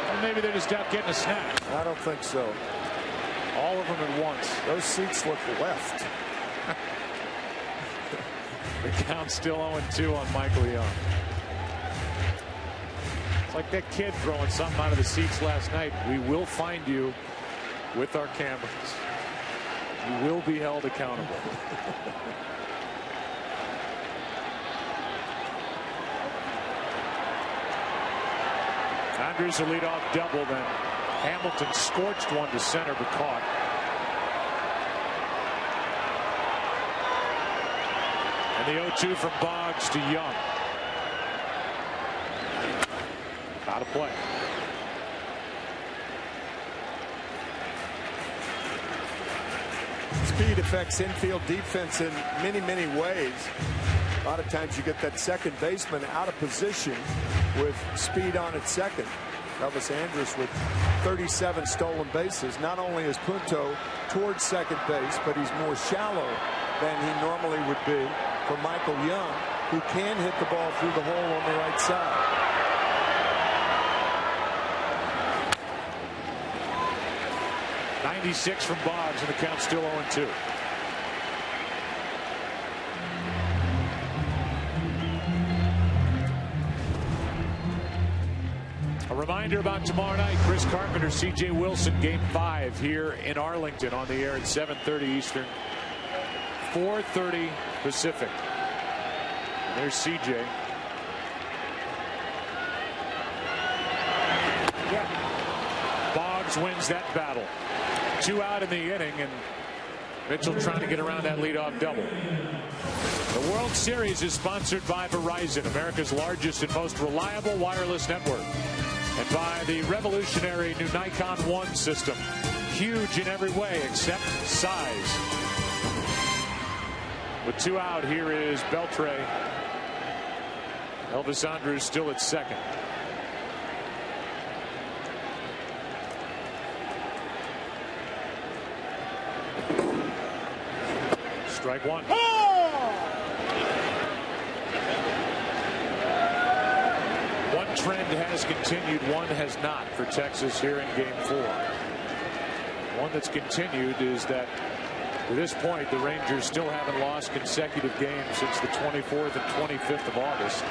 Speaker 8: Well, maybe they're just out getting a snack.
Speaker 9: I don't think so.
Speaker 8: All of them at once.
Speaker 9: Those seats look left.
Speaker 8: The count's still 0-2 on Michael Young. It's like that kid throwing something out of the seats last night. We will find you with our cameras. You will be held accountable. Andrews a leadoff double. Then Hamilton scorched one to center but caught. And the 0-2 from Boggs to Young. Out of play.
Speaker 9: Speed affects infield defense in many, many ways. A lot of times you get that second baseman out of position with speed on at second. Elvis Andrus with 37 stolen bases. Not only is Punto towards second base, but he's more shallow than he normally would be for Michael Young, who can hit the ball through the hole on the right side.
Speaker 8: .96 from Boggs, and the count's still 0-2. A reminder about tomorrow night: Chris Carpenter, C.J. Wilson, Game 5 here in Arlington, on the air at 7:30 Eastern, 4:30 Pacific. And there's C.J. Boggs wins that battle. 2 out in the inning, and Mitchell trying to get around that leadoff double. The World Series is sponsored by Verizon, America's largest and most reliable wireless network, and by the revolutionary new Nikon One system. Huge in every way except size. With 2 out, here is Beltre. Elvis Andrus still at second. Strike one. One trend has continued, one has not for Texas here in Game 4. One that's continued is that to this point, the Rangers still haven't lost consecutive games since the 24th and 25th of August.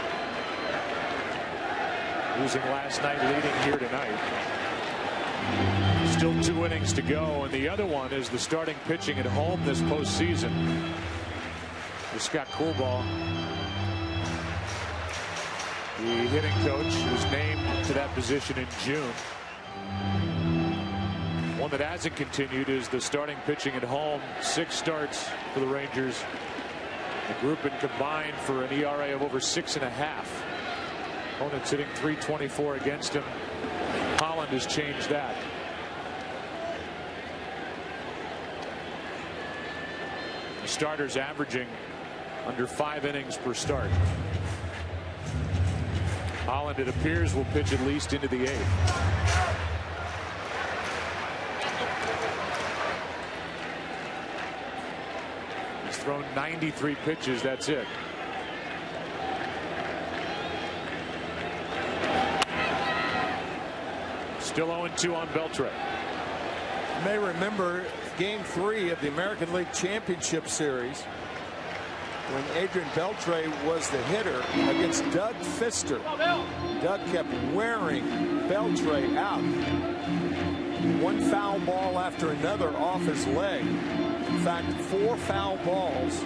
Speaker 8: Losing last night, leading here tonight. Still 2 innings to go, and the other one is the starting pitching at home this postseason. With Scott Coolbaugh, the hitting coach, who's named to that position in June. One that hasn't continued is the starting pitching at home. 6 starts for the Rangers. The group in combined for an ERA of over 6.5. Opponents hitting .324 against him. Holland has changed that. The starters averaging under 5 innings per start. Holland, it appears, will pitch at least into the 8th. He's thrown 93 pitches. That's it. Still 0-2 on Beltre.
Speaker 9: You may remember Game 3 of the American League Championship Series when Adrian Beltre was the hitter against Doug Fister. Doug kept wearing Beltre out. One foul ball after another off his leg. In fact, 4 foul balls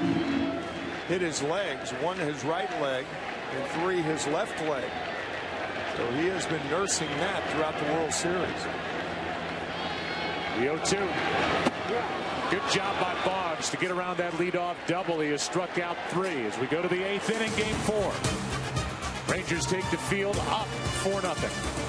Speaker 9: hit his legs, 1 his right leg and 3 his left leg. So he has been nursing that throughout the World Series.
Speaker 8: The 0-2. Good job by Boggs to get around that leadoff double. He has struck out 3 as we go to the 8th inning, Game 4. Rangers take the field up 4-0.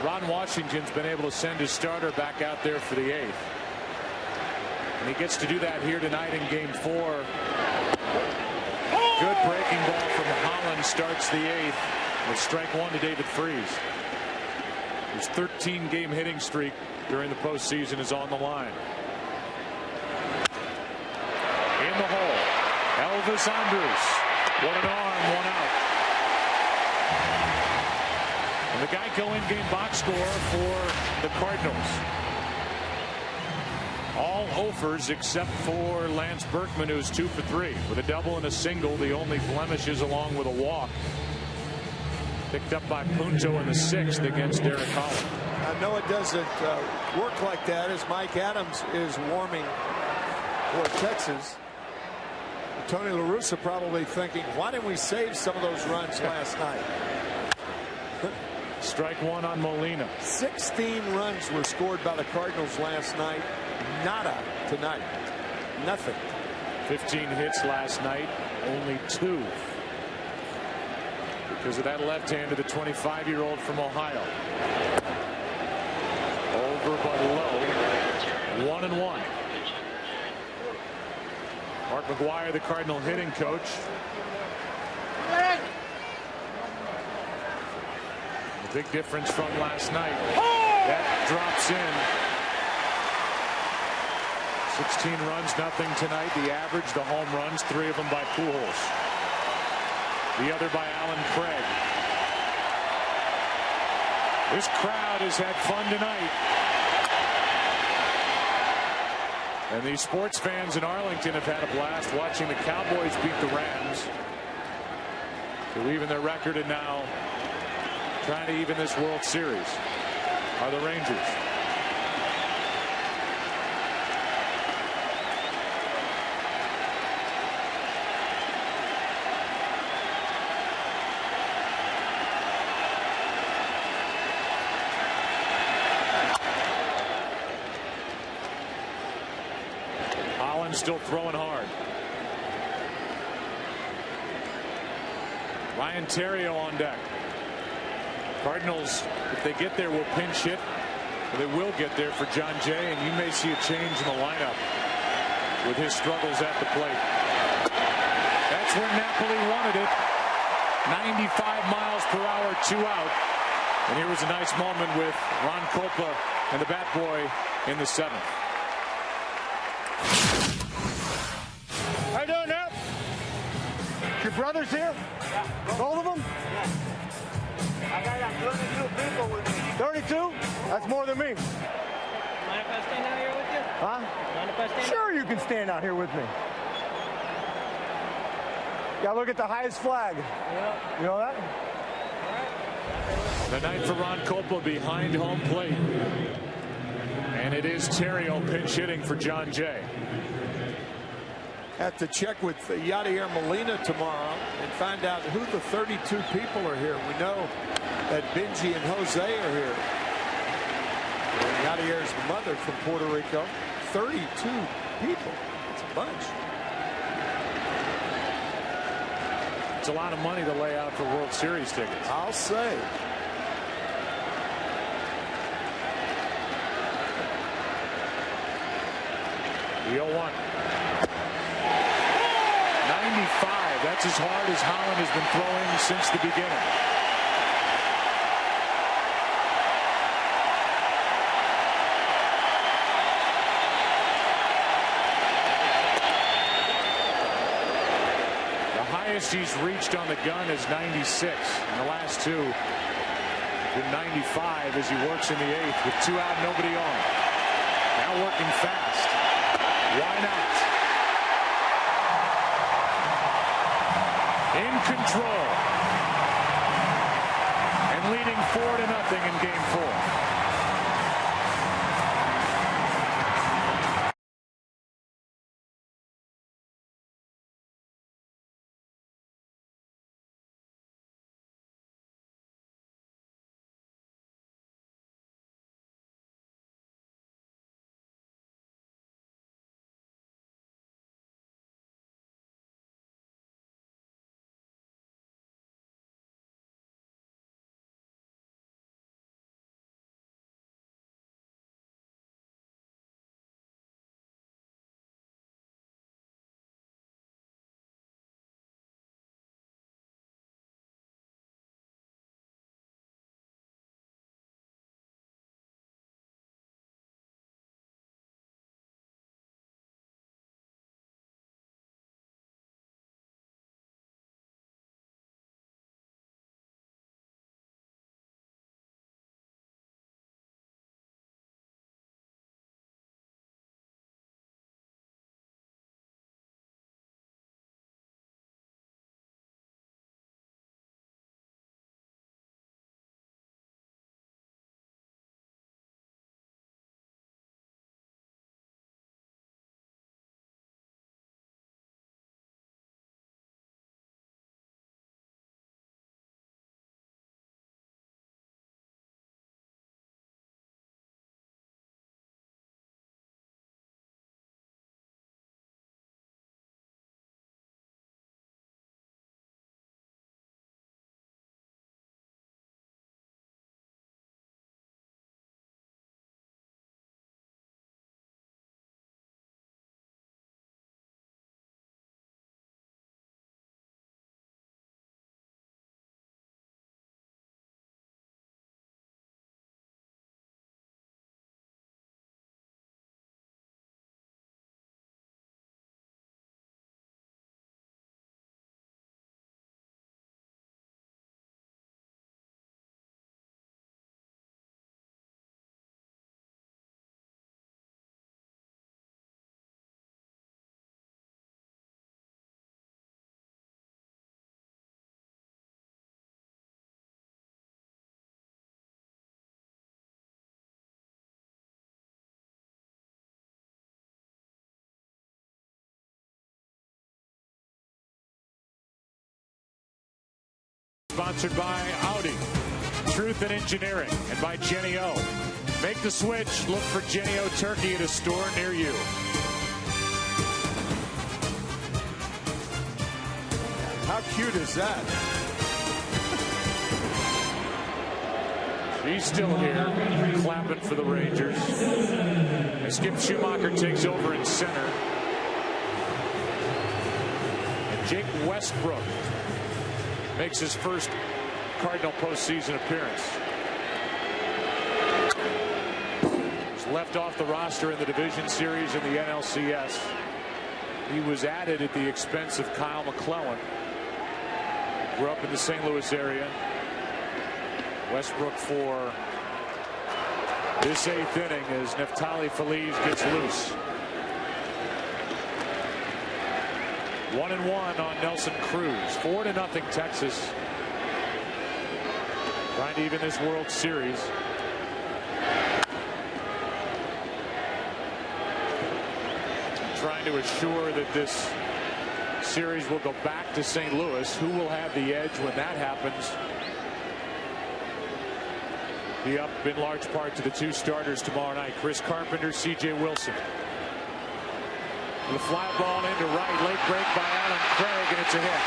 Speaker 8: Ron Washington's been able to send his starter back out there for the 8th. And he gets to do that here tonight in Game 4. Good breaking ball from Holland starts the 8th with strike 1 to David Freese. His 13-game hitting streak during the postseason is on the line. In the hole, Elvis Andrus. What an arm, 1 out. And the Geico in-game box score for the Cardinals. All offers except for Lance Berkman, who's 2 for 3 with a double and a single. The only blemishes along with a walk. Picked up by Punto in the 6th against Derek Holland.
Speaker 9: I know it doesn't work like that as Mike Adams is warming for Texas. Tony La Russa probably thinking, why didn't we save some of those runs last night?
Speaker 8: Strike 1 on Molina.
Speaker 9: 16 runs were scored by the Cardinals last night. Nada tonight. Nothing.
Speaker 8: 15 hits last night. Only 2. Because of that left-hander, the 25-year-old from Ohio. Over but low. 1-1. Mark McGwire, the Cardinal hitting coach. The big difference from last night. That drops in. 16 runs, nothing tonight. The average, the home runs, 3 of them by Pujols. The other by Alan Craig. This crowd has had fun tonight. And these sports fans in Arlington have had a blast watching the Cowboys beat the Rams to even their record, and now trying to even this World Series are the Rangers. Still throwing hard. Ryan Theriot on deck. Cardinals, if they get there, will pinch hit. They will get there for John Jay, and you may see a change in the lineup with his struggles at the plate. That's where Napoli wanted it. 95 miles per hour, 2 out. And here was a nice moment with Ron Coppa and the bat boy in the 7th.
Speaker 12: How you doing, Nap? Your brother's here? Yeah. Both of them? Yeah. I got 32 people with me. 32? That's more than me.
Speaker 13: Mind if I stand out here with you?
Speaker 12: Huh?
Speaker 13: Mind if I stand
Speaker 12: Sure, you can stand out here with me. Gotta look at the highest flag.
Speaker 13: Yeah.
Speaker 12: You know that?
Speaker 8: The night for Ron Coppa behind home plate. And it is Theriot pinch hitting for John Jay.
Speaker 9: Have to check with Yadier Molina tomorrow and find out who the 32 people are here. We know that Benji and Jose are here. And Yadier's mother from Puerto Rico. 32 people. It's a bunch.
Speaker 8: It's a lot of money to lay out for World Series tickets.
Speaker 9: I'll say.
Speaker 8: The 0-1. 95. That's as hard as Holland has been throwing since the beginning. The highest he's reached on the gun is 96. And the last 2 been 95 as he works in the 8th with 2 out, nobody on. Now working fast. Why not? In control and leading 4-0 in Game 4. sponsored by Audi, Truth in Engineering, and by Jenny O. Make the switch. Look for Jenny O Turkey at a store near you.
Speaker 9: How cute is that?
Speaker 8: She's still here, clapping for the Rangers. As Skip Schumacher takes over in center. And Jake Westbrook makes his first Cardinal postseason appearance. He's left off the roster in the division series in the NLCS. He was added at the expense of Kyle McClellan. Grew up in the St. Louis area. Westbrook for this 8th inning as Neftali Feliz gets loose. 1-1 on Nelson Cruz. 4-0 Texas. Trying to even this World Series. Trying to assure that this series will go back to St. Louis. Who will have the edge when that happens? Be up in large part to the 2 starters tomorrow night. Chris Carpenter, C.J. Wilson. The fly ball into right. Late break by Alan Craig, and it's a hit.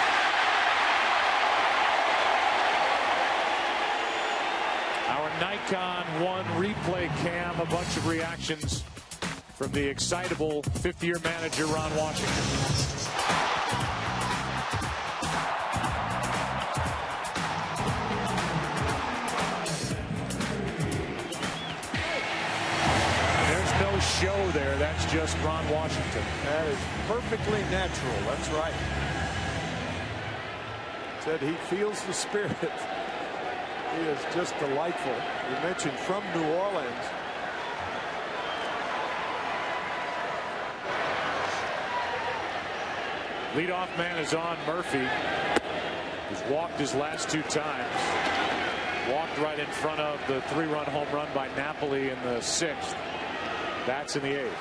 Speaker 8: Our Nikon 1 replay cam. A bunch of reactions from the excitable 5th-year manager Ron Washington. Show there. That's just Ron Washington.
Speaker 9: That is perfectly natural. That's right. Said he feels the spirit. He is just delightful. You mentioned from New Orleans.
Speaker 8: Leadoff man is on. Murphy. He's walked his last 2 times. Walked right in front of the 3-run home run by Napoli in the 6th. That's in the 8th.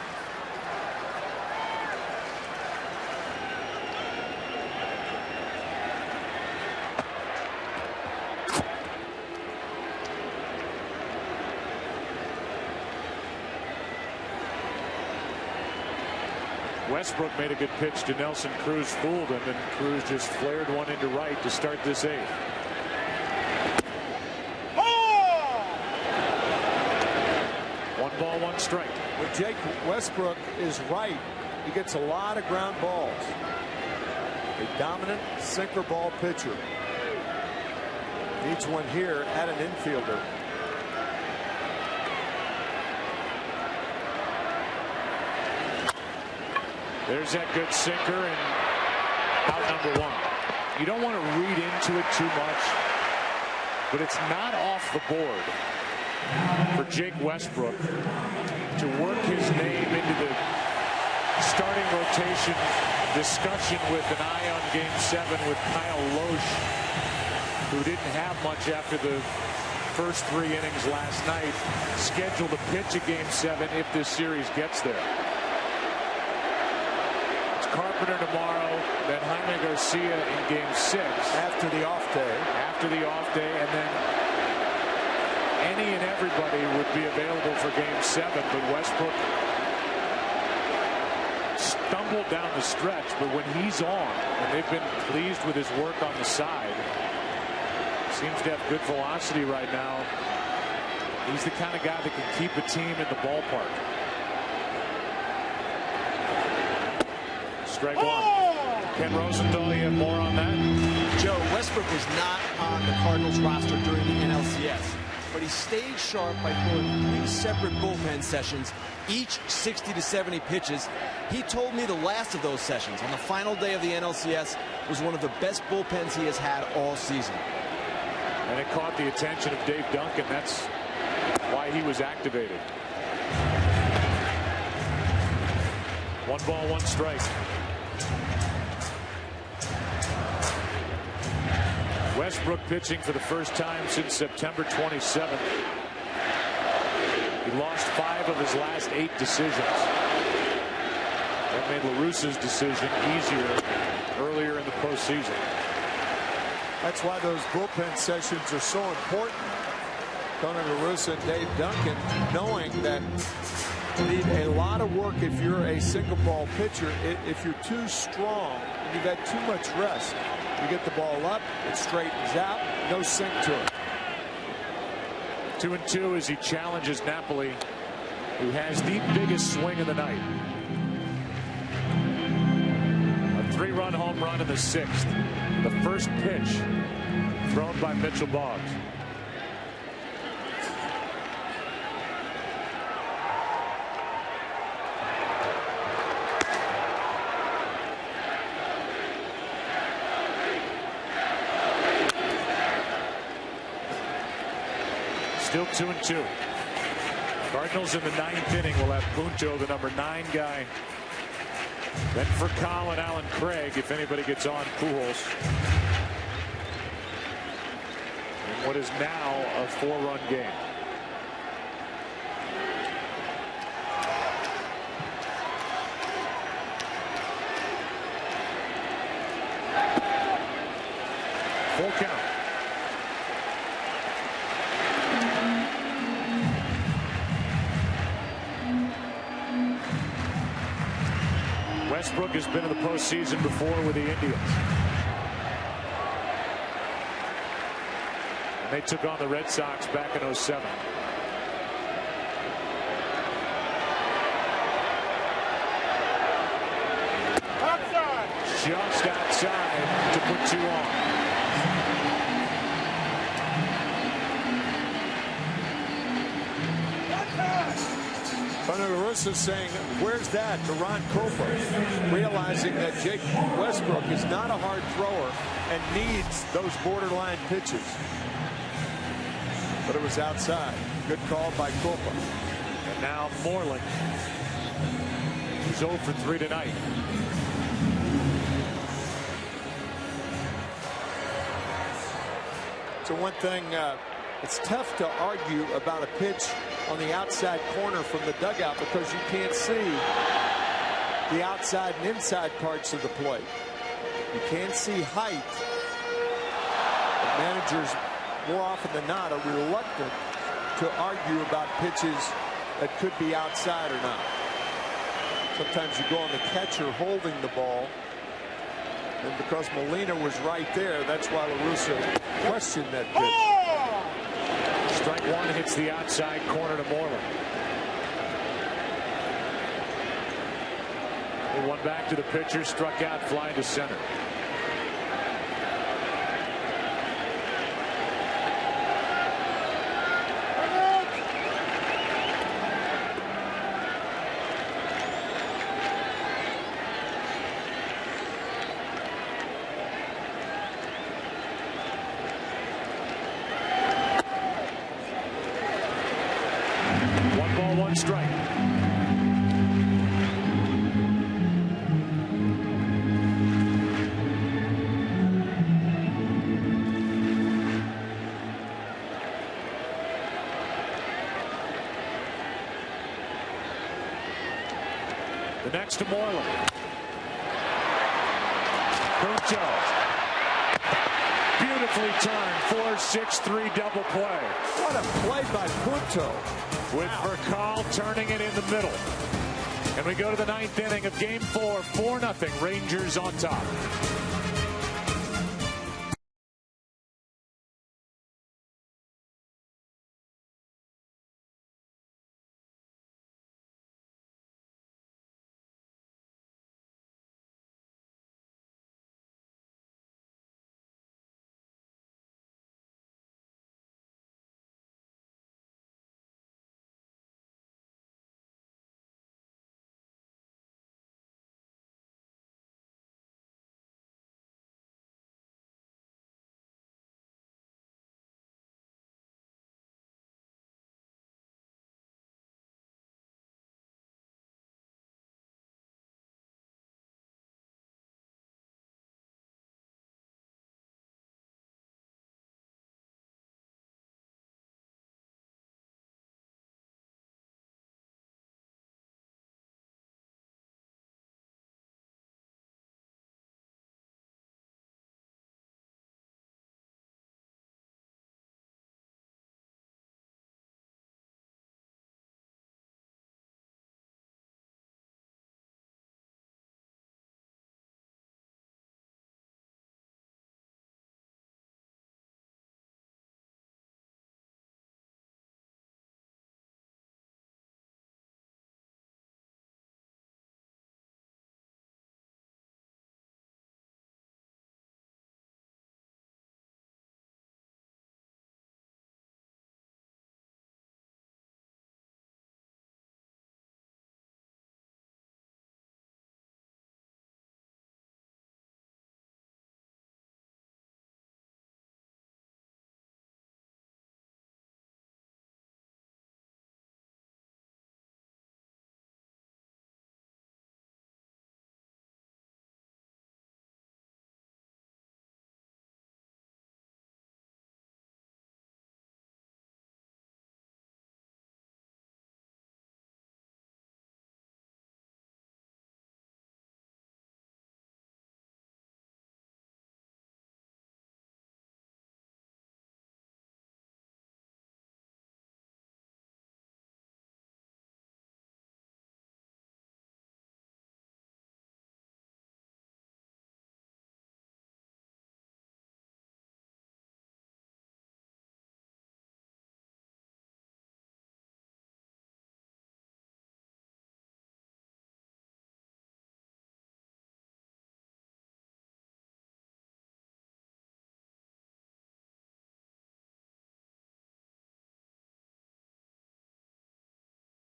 Speaker 8: Westbrook made a good pitch to Nelson Cruz, fooled him, and Cruz just flared one into right to start this 8th. Ball, 1 strike.
Speaker 9: When Jake Westbrook is right, he gets a lot of ground balls. A dominant sinker ball pitcher. Needs one here at an infielder.
Speaker 8: There's that good sinker, and out number 1. You don't want to read into it too much, but it's not off the board for Jake Westbrook to work his name into the starting rotation discussion with an eye on Game 7 with Kyle Loesch, who didn't have much after the first 3 innings last night, scheduled to pitch a Game 7 if this series gets there. It's Carpenter tomorrow, then Jaime Garcia in Game 6.
Speaker 9: After the off day.
Speaker 8: After the off day, and then any and everybody would be available for Game 7, but Westbrook stumbled down the stretch. But when he's on, and they've been pleased with his work on the side, seems to have good velocity right now. He's the kind of guy that can keep a team in the ballpark. Strike 1. Ken Rosenthal, you have more on that?
Speaker 10: Joe, Westbrook was not on the Cardinals roster during the NLCS. But he stayed sharp by throwing 3 separate bullpen sessions, each 60 to 70 pitches. He told me the last of those sessions on the final day of the NLCS was one of the best bullpens he has had all season.
Speaker 8: And it caught the attention of Dave Duncan. That's why he was activated. 1 ball, 1 strike. Westbrook pitching for the first time since September 27th. He lost 5 of his last 8 decisions. That made La Russa's decision easier earlier in the postseason.
Speaker 9: That's why those bullpen sessions are so important. Tony La Russa and Dave Duncan, knowing that you need a lot of work if you're a single ball pitcher. If you're too strong and you've had too much rest, you get the ball up, it straightens out, no sink to it.
Speaker 8: 2-2 as he challenges Napoli, who has the biggest swing of the night. A 3-run home run in the 6th. The first pitch thrown by Mitchell Boggs. Still 2-2. Cardinals in the 9th inning will have Punto, the number 9 guy. Then for Colin, Allen Craig, if anybody gets on Pujols. In what is now a 4-run game. Full count. Westbrook has been in the postseason before with the Indians. And they took on the Red Sox back in '07.
Speaker 12: Outside.
Speaker 8: Just outside to put 2 on.
Speaker 9: Tony La Russa saying, where's that to Ron Copa, realizing that Jake Westbrook is not a hard thrower and needs those borderline pitches. But it was outside. Good call by Copa.
Speaker 8: And now Moreland, who's 0 for 3 tonight.
Speaker 9: So one thing, it's tough to argue about a pitch on the outside corner from the dugout because you can't see the outside and inside parts of the plate. You can't see height. The managers, more often than not, are reluctant to argue about pitches that could be outside or not. Sometimes you go on the catcher holding the ball, and because Molina was right there, that's why La Russa questioned that pitch.
Speaker 8: Strike 1 hits the outside corner to Moreland. The one back to the pitcher, struck out, flying to center. Strike. The next to Moreland. Punto. Beautifully turned. 4-6-3 double play.
Speaker 9: What a play by Punto.
Speaker 8: With Vercal turning it in the middle. And we go to the 9th inning of Game 4, 4-0, Rangers on top.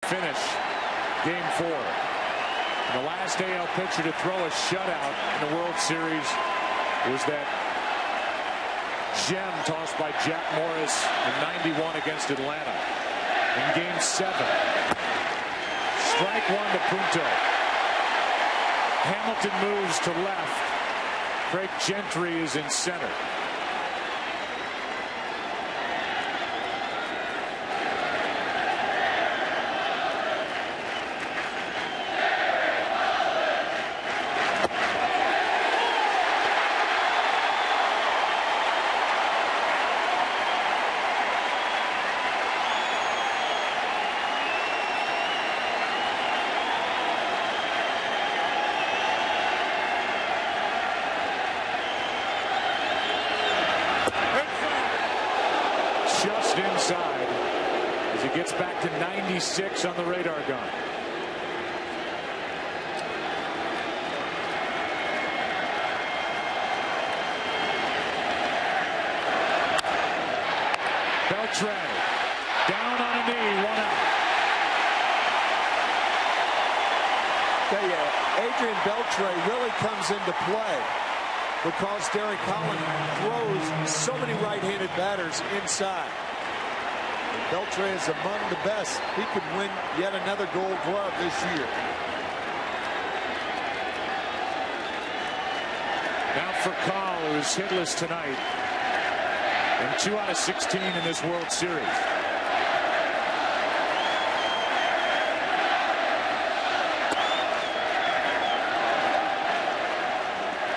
Speaker 8: finish Game 4. And the last AL pitcher to throw a shutout in the World Series was that gem tossed by Jack Morris in '91 against Atlanta. In Game 7, strike one to Punto. Hamilton moves to left. Craig Gentry is in center. Just inside as he gets back to 96 on the radar gun. Beltre down on a knee, 1 out.
Speaker 9: Tell you, Adrian Beltre really comes into play because Derek Holland throws so many right-handed batters inside. And Beltre is among the best. He could win yet another Gold Glove this year.
Speaker 8: Now for Call, who is hitless tonight, and 2 out of 16 in this World Series.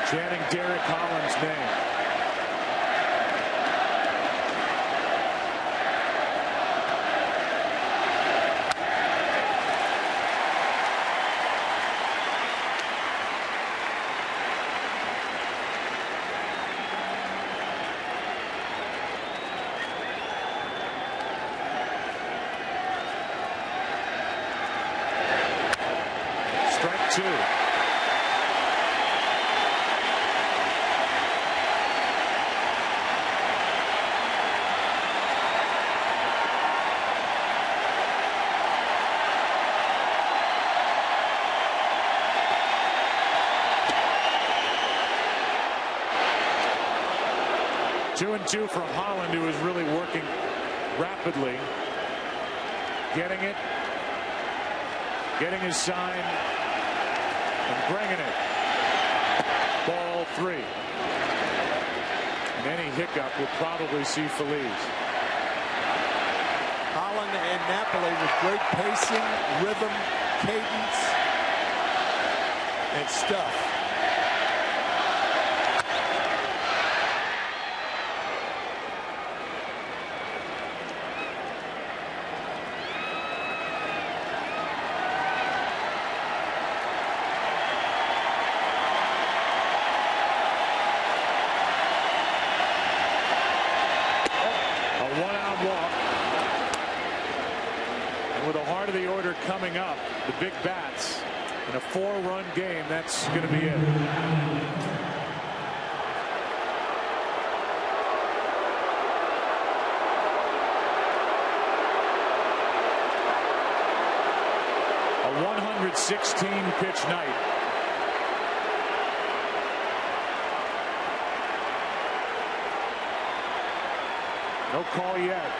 Speaker 8: Chanting Derek Holland's name. Strike 2. Two and two from Holland, who is really working rapidly, getting it, getting his sign, and bringing it. Ball 3. And any hiccup will probably see Feliz.
Speaker 9: Holland and Napoli with great pacing, rhythm, cadence, and stuff.
Speaker 8: With the heart of the order coming up, the big bats, in a 4-run game, that's going to be it. A 116-pitch night. No call yet.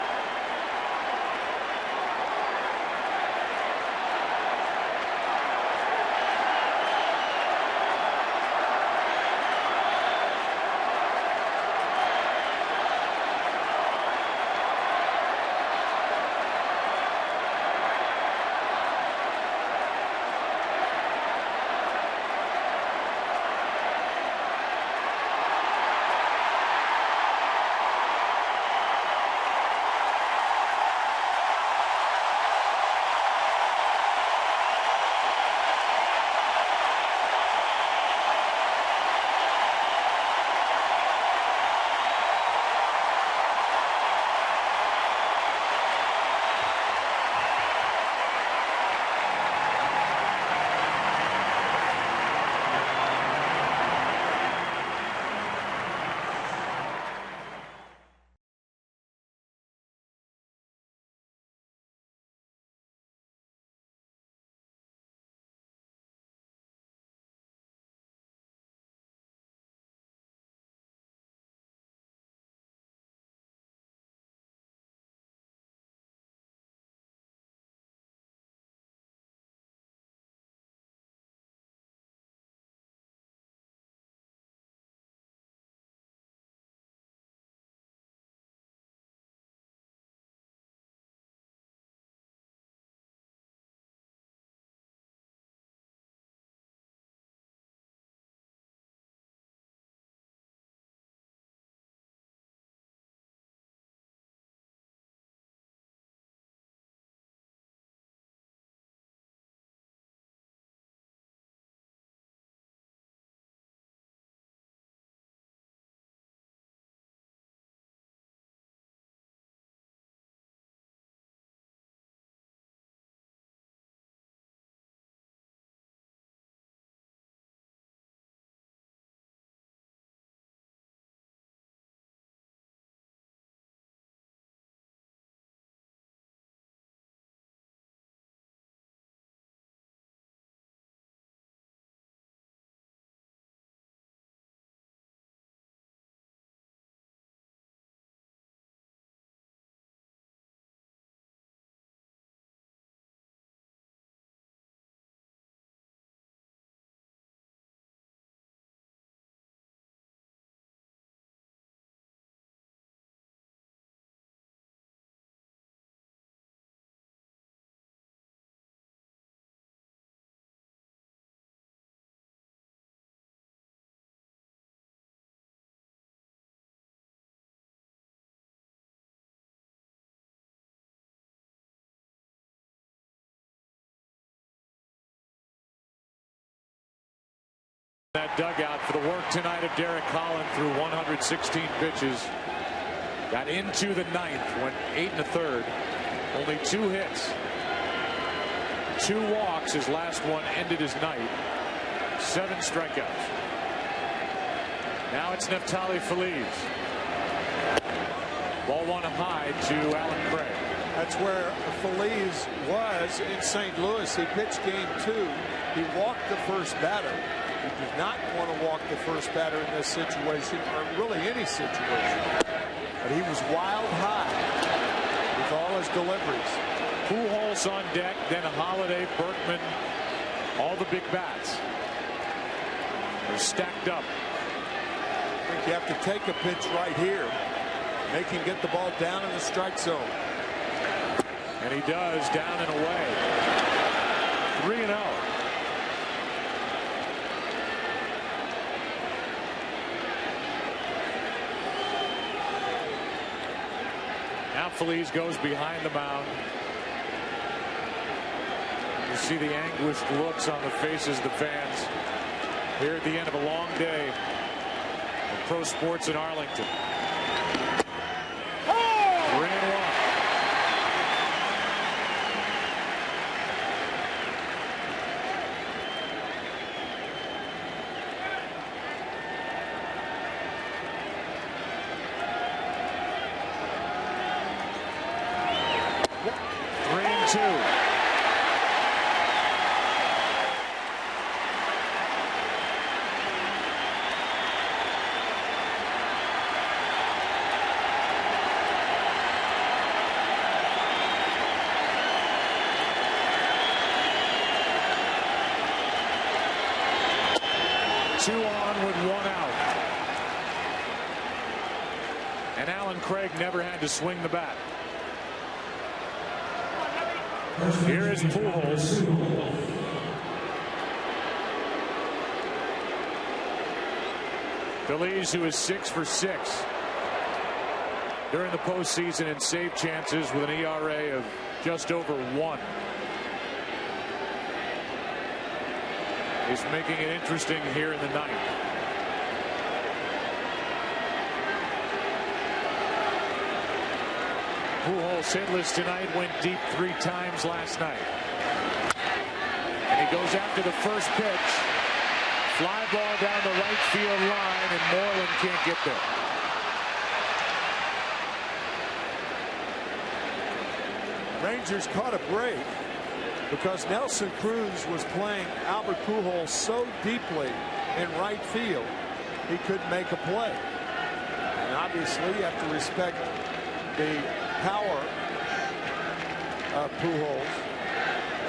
Speaker 8: That dugout for the work tonight of Derek Holland through 116 pitches. Got into the ninth, went 8 1/3. Only 2 hits. 2 walks. His last one ended his night. 7 strikeouts. Now it's Neftali Feliz. Ball 1 high to Alan Craig.
Speaker 9: That's where Feliz was in St. Louis. He pitched game 2. He walked the first batter. He did not want to walk the first batter in this situation, or really any situation. But he was wild high with all his deliveries.
Speaker 8: Pujols on deck, then Holiday, Berkman, all the big bats. They're stacked up.
Speaker 9: I think you have to take a pitch right here. Make him get the ball down in the strike zone.
Speaker 8: And he does, down and away. 3-0. Now Feliz goes behind the mound. You see the anguished looks on the faces of the fans here at the end of a long day of pro sports in Arlington. 3-1. Two on with 1 out. And Alan Craig never had to swing the bat. Here is Pujols. Feliz, who is 6 for 6 during the postseason in save chances with an ERA of just over 1. Is making it interesting here in the ninth. Pujols hitless tonight, went deep 3 times last night. And he goes after the first pitch. Fly ball down the right field line, and Moreland can't get there.
Speaker 9: Rangers caught a break because Nelson Cruz was playing Albert Pujols so deeply in right field he couldn't make a play. And obviously you have to respect the power of Pujols.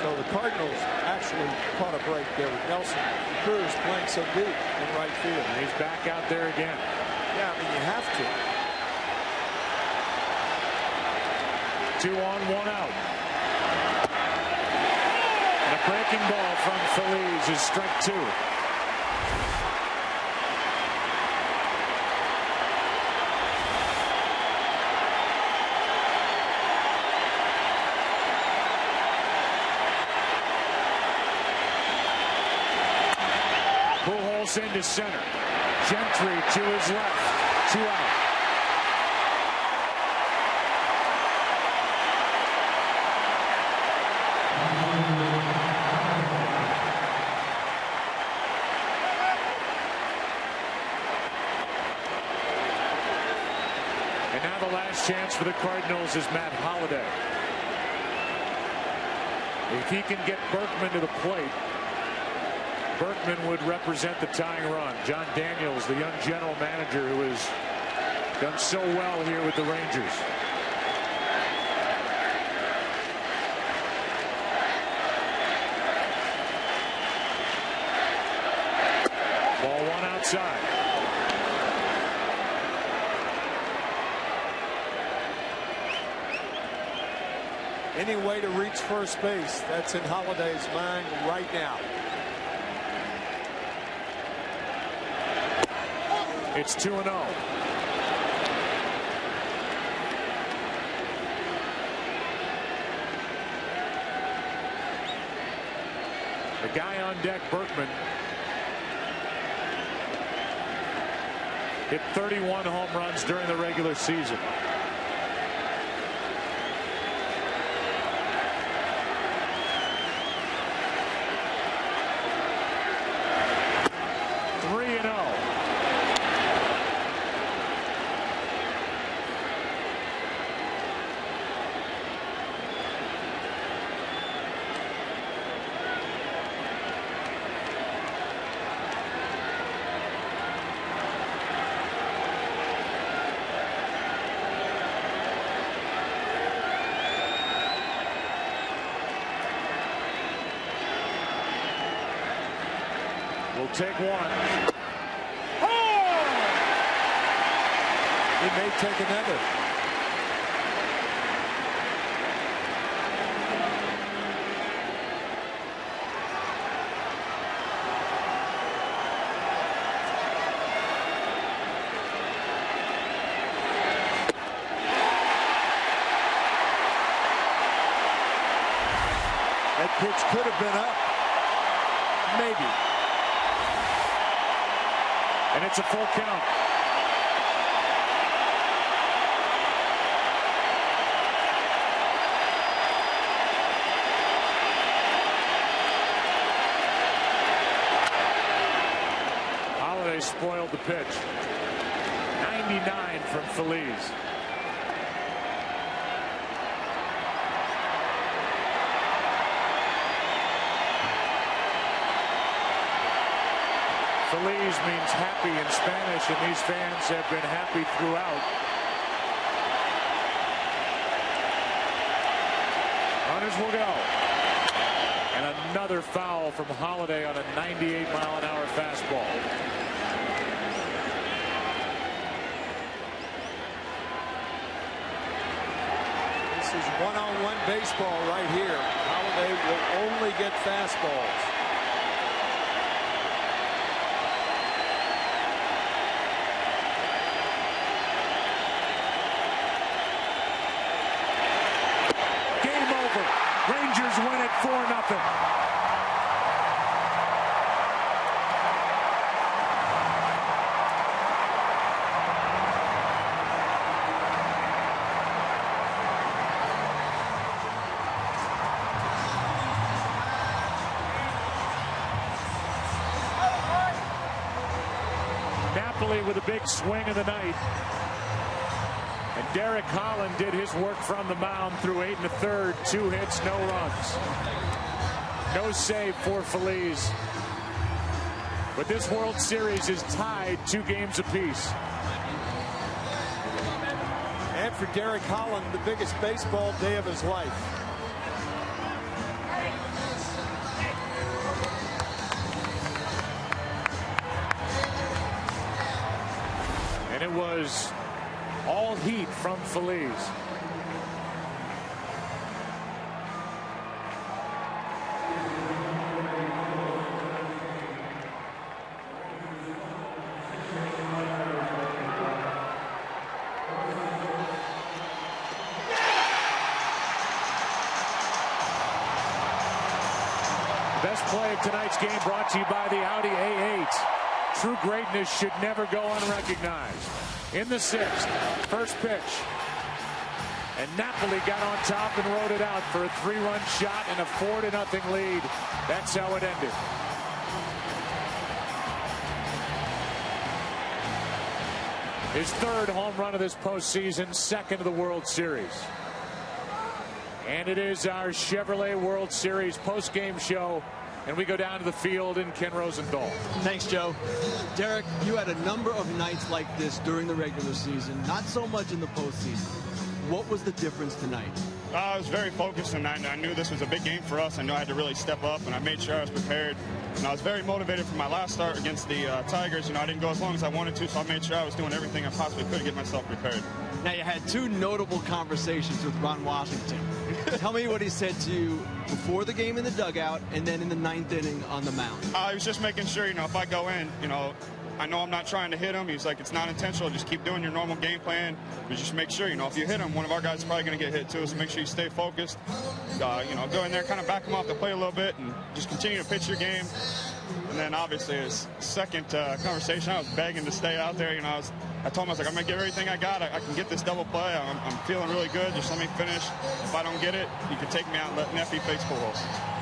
Speaker 9: So the Cardinals actually caught a break there with Nelson Cruz playing so deep in right field.
Speaker 8: And he's back out there again.
Speaker 9: Yeah, I mean, you have
Speaker 8: to. 2 on, 1 out. And a breaking ball from Feliz is strike 2. Pujols into center. Gentry to his left. 2 out. And now the last chance for the Cardinals is Matt Holliday. If he can get Berkman to the plate, Berkman would represent the tying run. John Daniels, the young general manager who has done so well here with the Rangers. Ball 1 outside.
Speaker 9: Any way to reach first base, that's in Holliday's mind right now.
Speaker 8: It's 2-0. The guy on deck, Berkman, Hit 31 home runs during the regular season. We'll take one.
Speaker 9: Oh! He may take another. That pitch could have been up. Maybe.
Speaker 8: And it's a full count. Holliday spoiled the pitch. 99 from Feliz. Feliz means happy in Spanish, and these fans have been happy throughout. Runners will go. And another foul from Holliday on a 98-mile-an-hour fastball.
Speaker 9: This is one-on-one baseball right here. Holliday will only get fastballs.
Speaker 8: Rangers win it 4-0. Napoli with a big swing of the night. And Derek Holland did his work from the mound through 8 1/3, 2 hits, no runs. No save for Feliz. But this World Series is tied 2 games apiece.
Speaker 9: And for Derek Holland, the biggest baseball day of his life.
Speaker 8: And it was all heat from Feliz. Best play of tonight's game brought to you by the Audi A8. True greatness should never go unrecognized. In the 6th, first pitch. And Napoli got on top and rode it out for a 3-run shot and a 4-0 lead. That's how it ended. His 3rd home run of this postseason, 2nd of the World Series. And it is our Chevrolet World Series postgame show. And we go down to the field in Ken Rosenthal.
Speaker 10: Thanks, Joe. Derek, you had a number of nights like this during the regular season, not so much in the postseason. What was the difference tonight?
Speaker 14: I was very focused, and I knew this was a big game for us. I knew I had to really step up, and I made sure I was prepared. And I was very motivated for my last start against the Tigers. You know, I didn't go as long as I wanted to, so I made sure I was doing everything I possibly could to get myself prepared.
Speaker 10: Now, you had 2 notable conversations with Ron Washington. Tell me what he said to you before the game in the dugout and then in the 9th inning on the mound.
Speaker 14: He was just making sure, you know, if I go in, you know, I know I'm not trying to hit him. He's like, it's not intentional. Just keep doing your normal game plan. But just make sure, you know, if you hit him, one of our guys is probably going to get hit too. So make sure you stay focused. You know, go in there, kind of back him off the plate a little bit and just continue to pitch your game. And then obviously his second conversation, I was begging to stay out there. You know, I told him, I was like, I'm going to give everything I got. I can get this double play. I'm feeling really good. Just let me finish. If I don't get it, you can take me out and let Neffy face Pujols.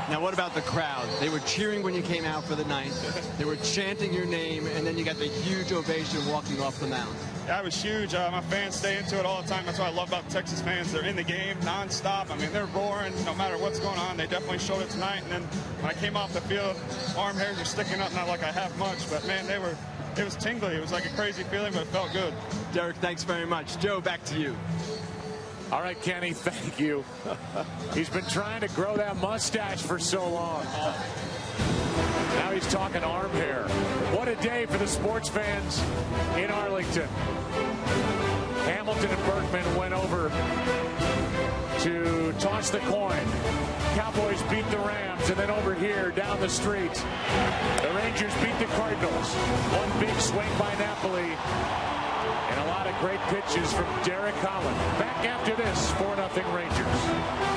Speaker 10: Now, what about the crowd? They were cheering when you came out for the ninth. They were chanting your name, and then you got the huge ovation walking off the mound.
Speaker 14: Yeah, it was huge. My fans stay into it all the time. That's what I love about the Texas fans. They're in the game nonstop. I mean, they're roaring no matter what's going on. They definitely showed it tonight. And then when I came off the field, arm hairs are sticking up, not like I have much, but man, it was tingly. It was like a crazy feeling, but it felt good.
Speaker 10: Derek, thanks very much. Joe, back to you.
Speaker 8: All right, Kenny, thank you. He's been trying to grow that mustache for so long. Now he's talking arm hair. What a day for the sports fans in Arlington. Hamilton and Berkman went over to toss the coin. Cowboys beat the Rams, and then over here down the street, the Rangers beat the Cardinals. One big swing by Napoli. And a lot of great pitches from Derek Holland. Back after this, 4-0 Rangers.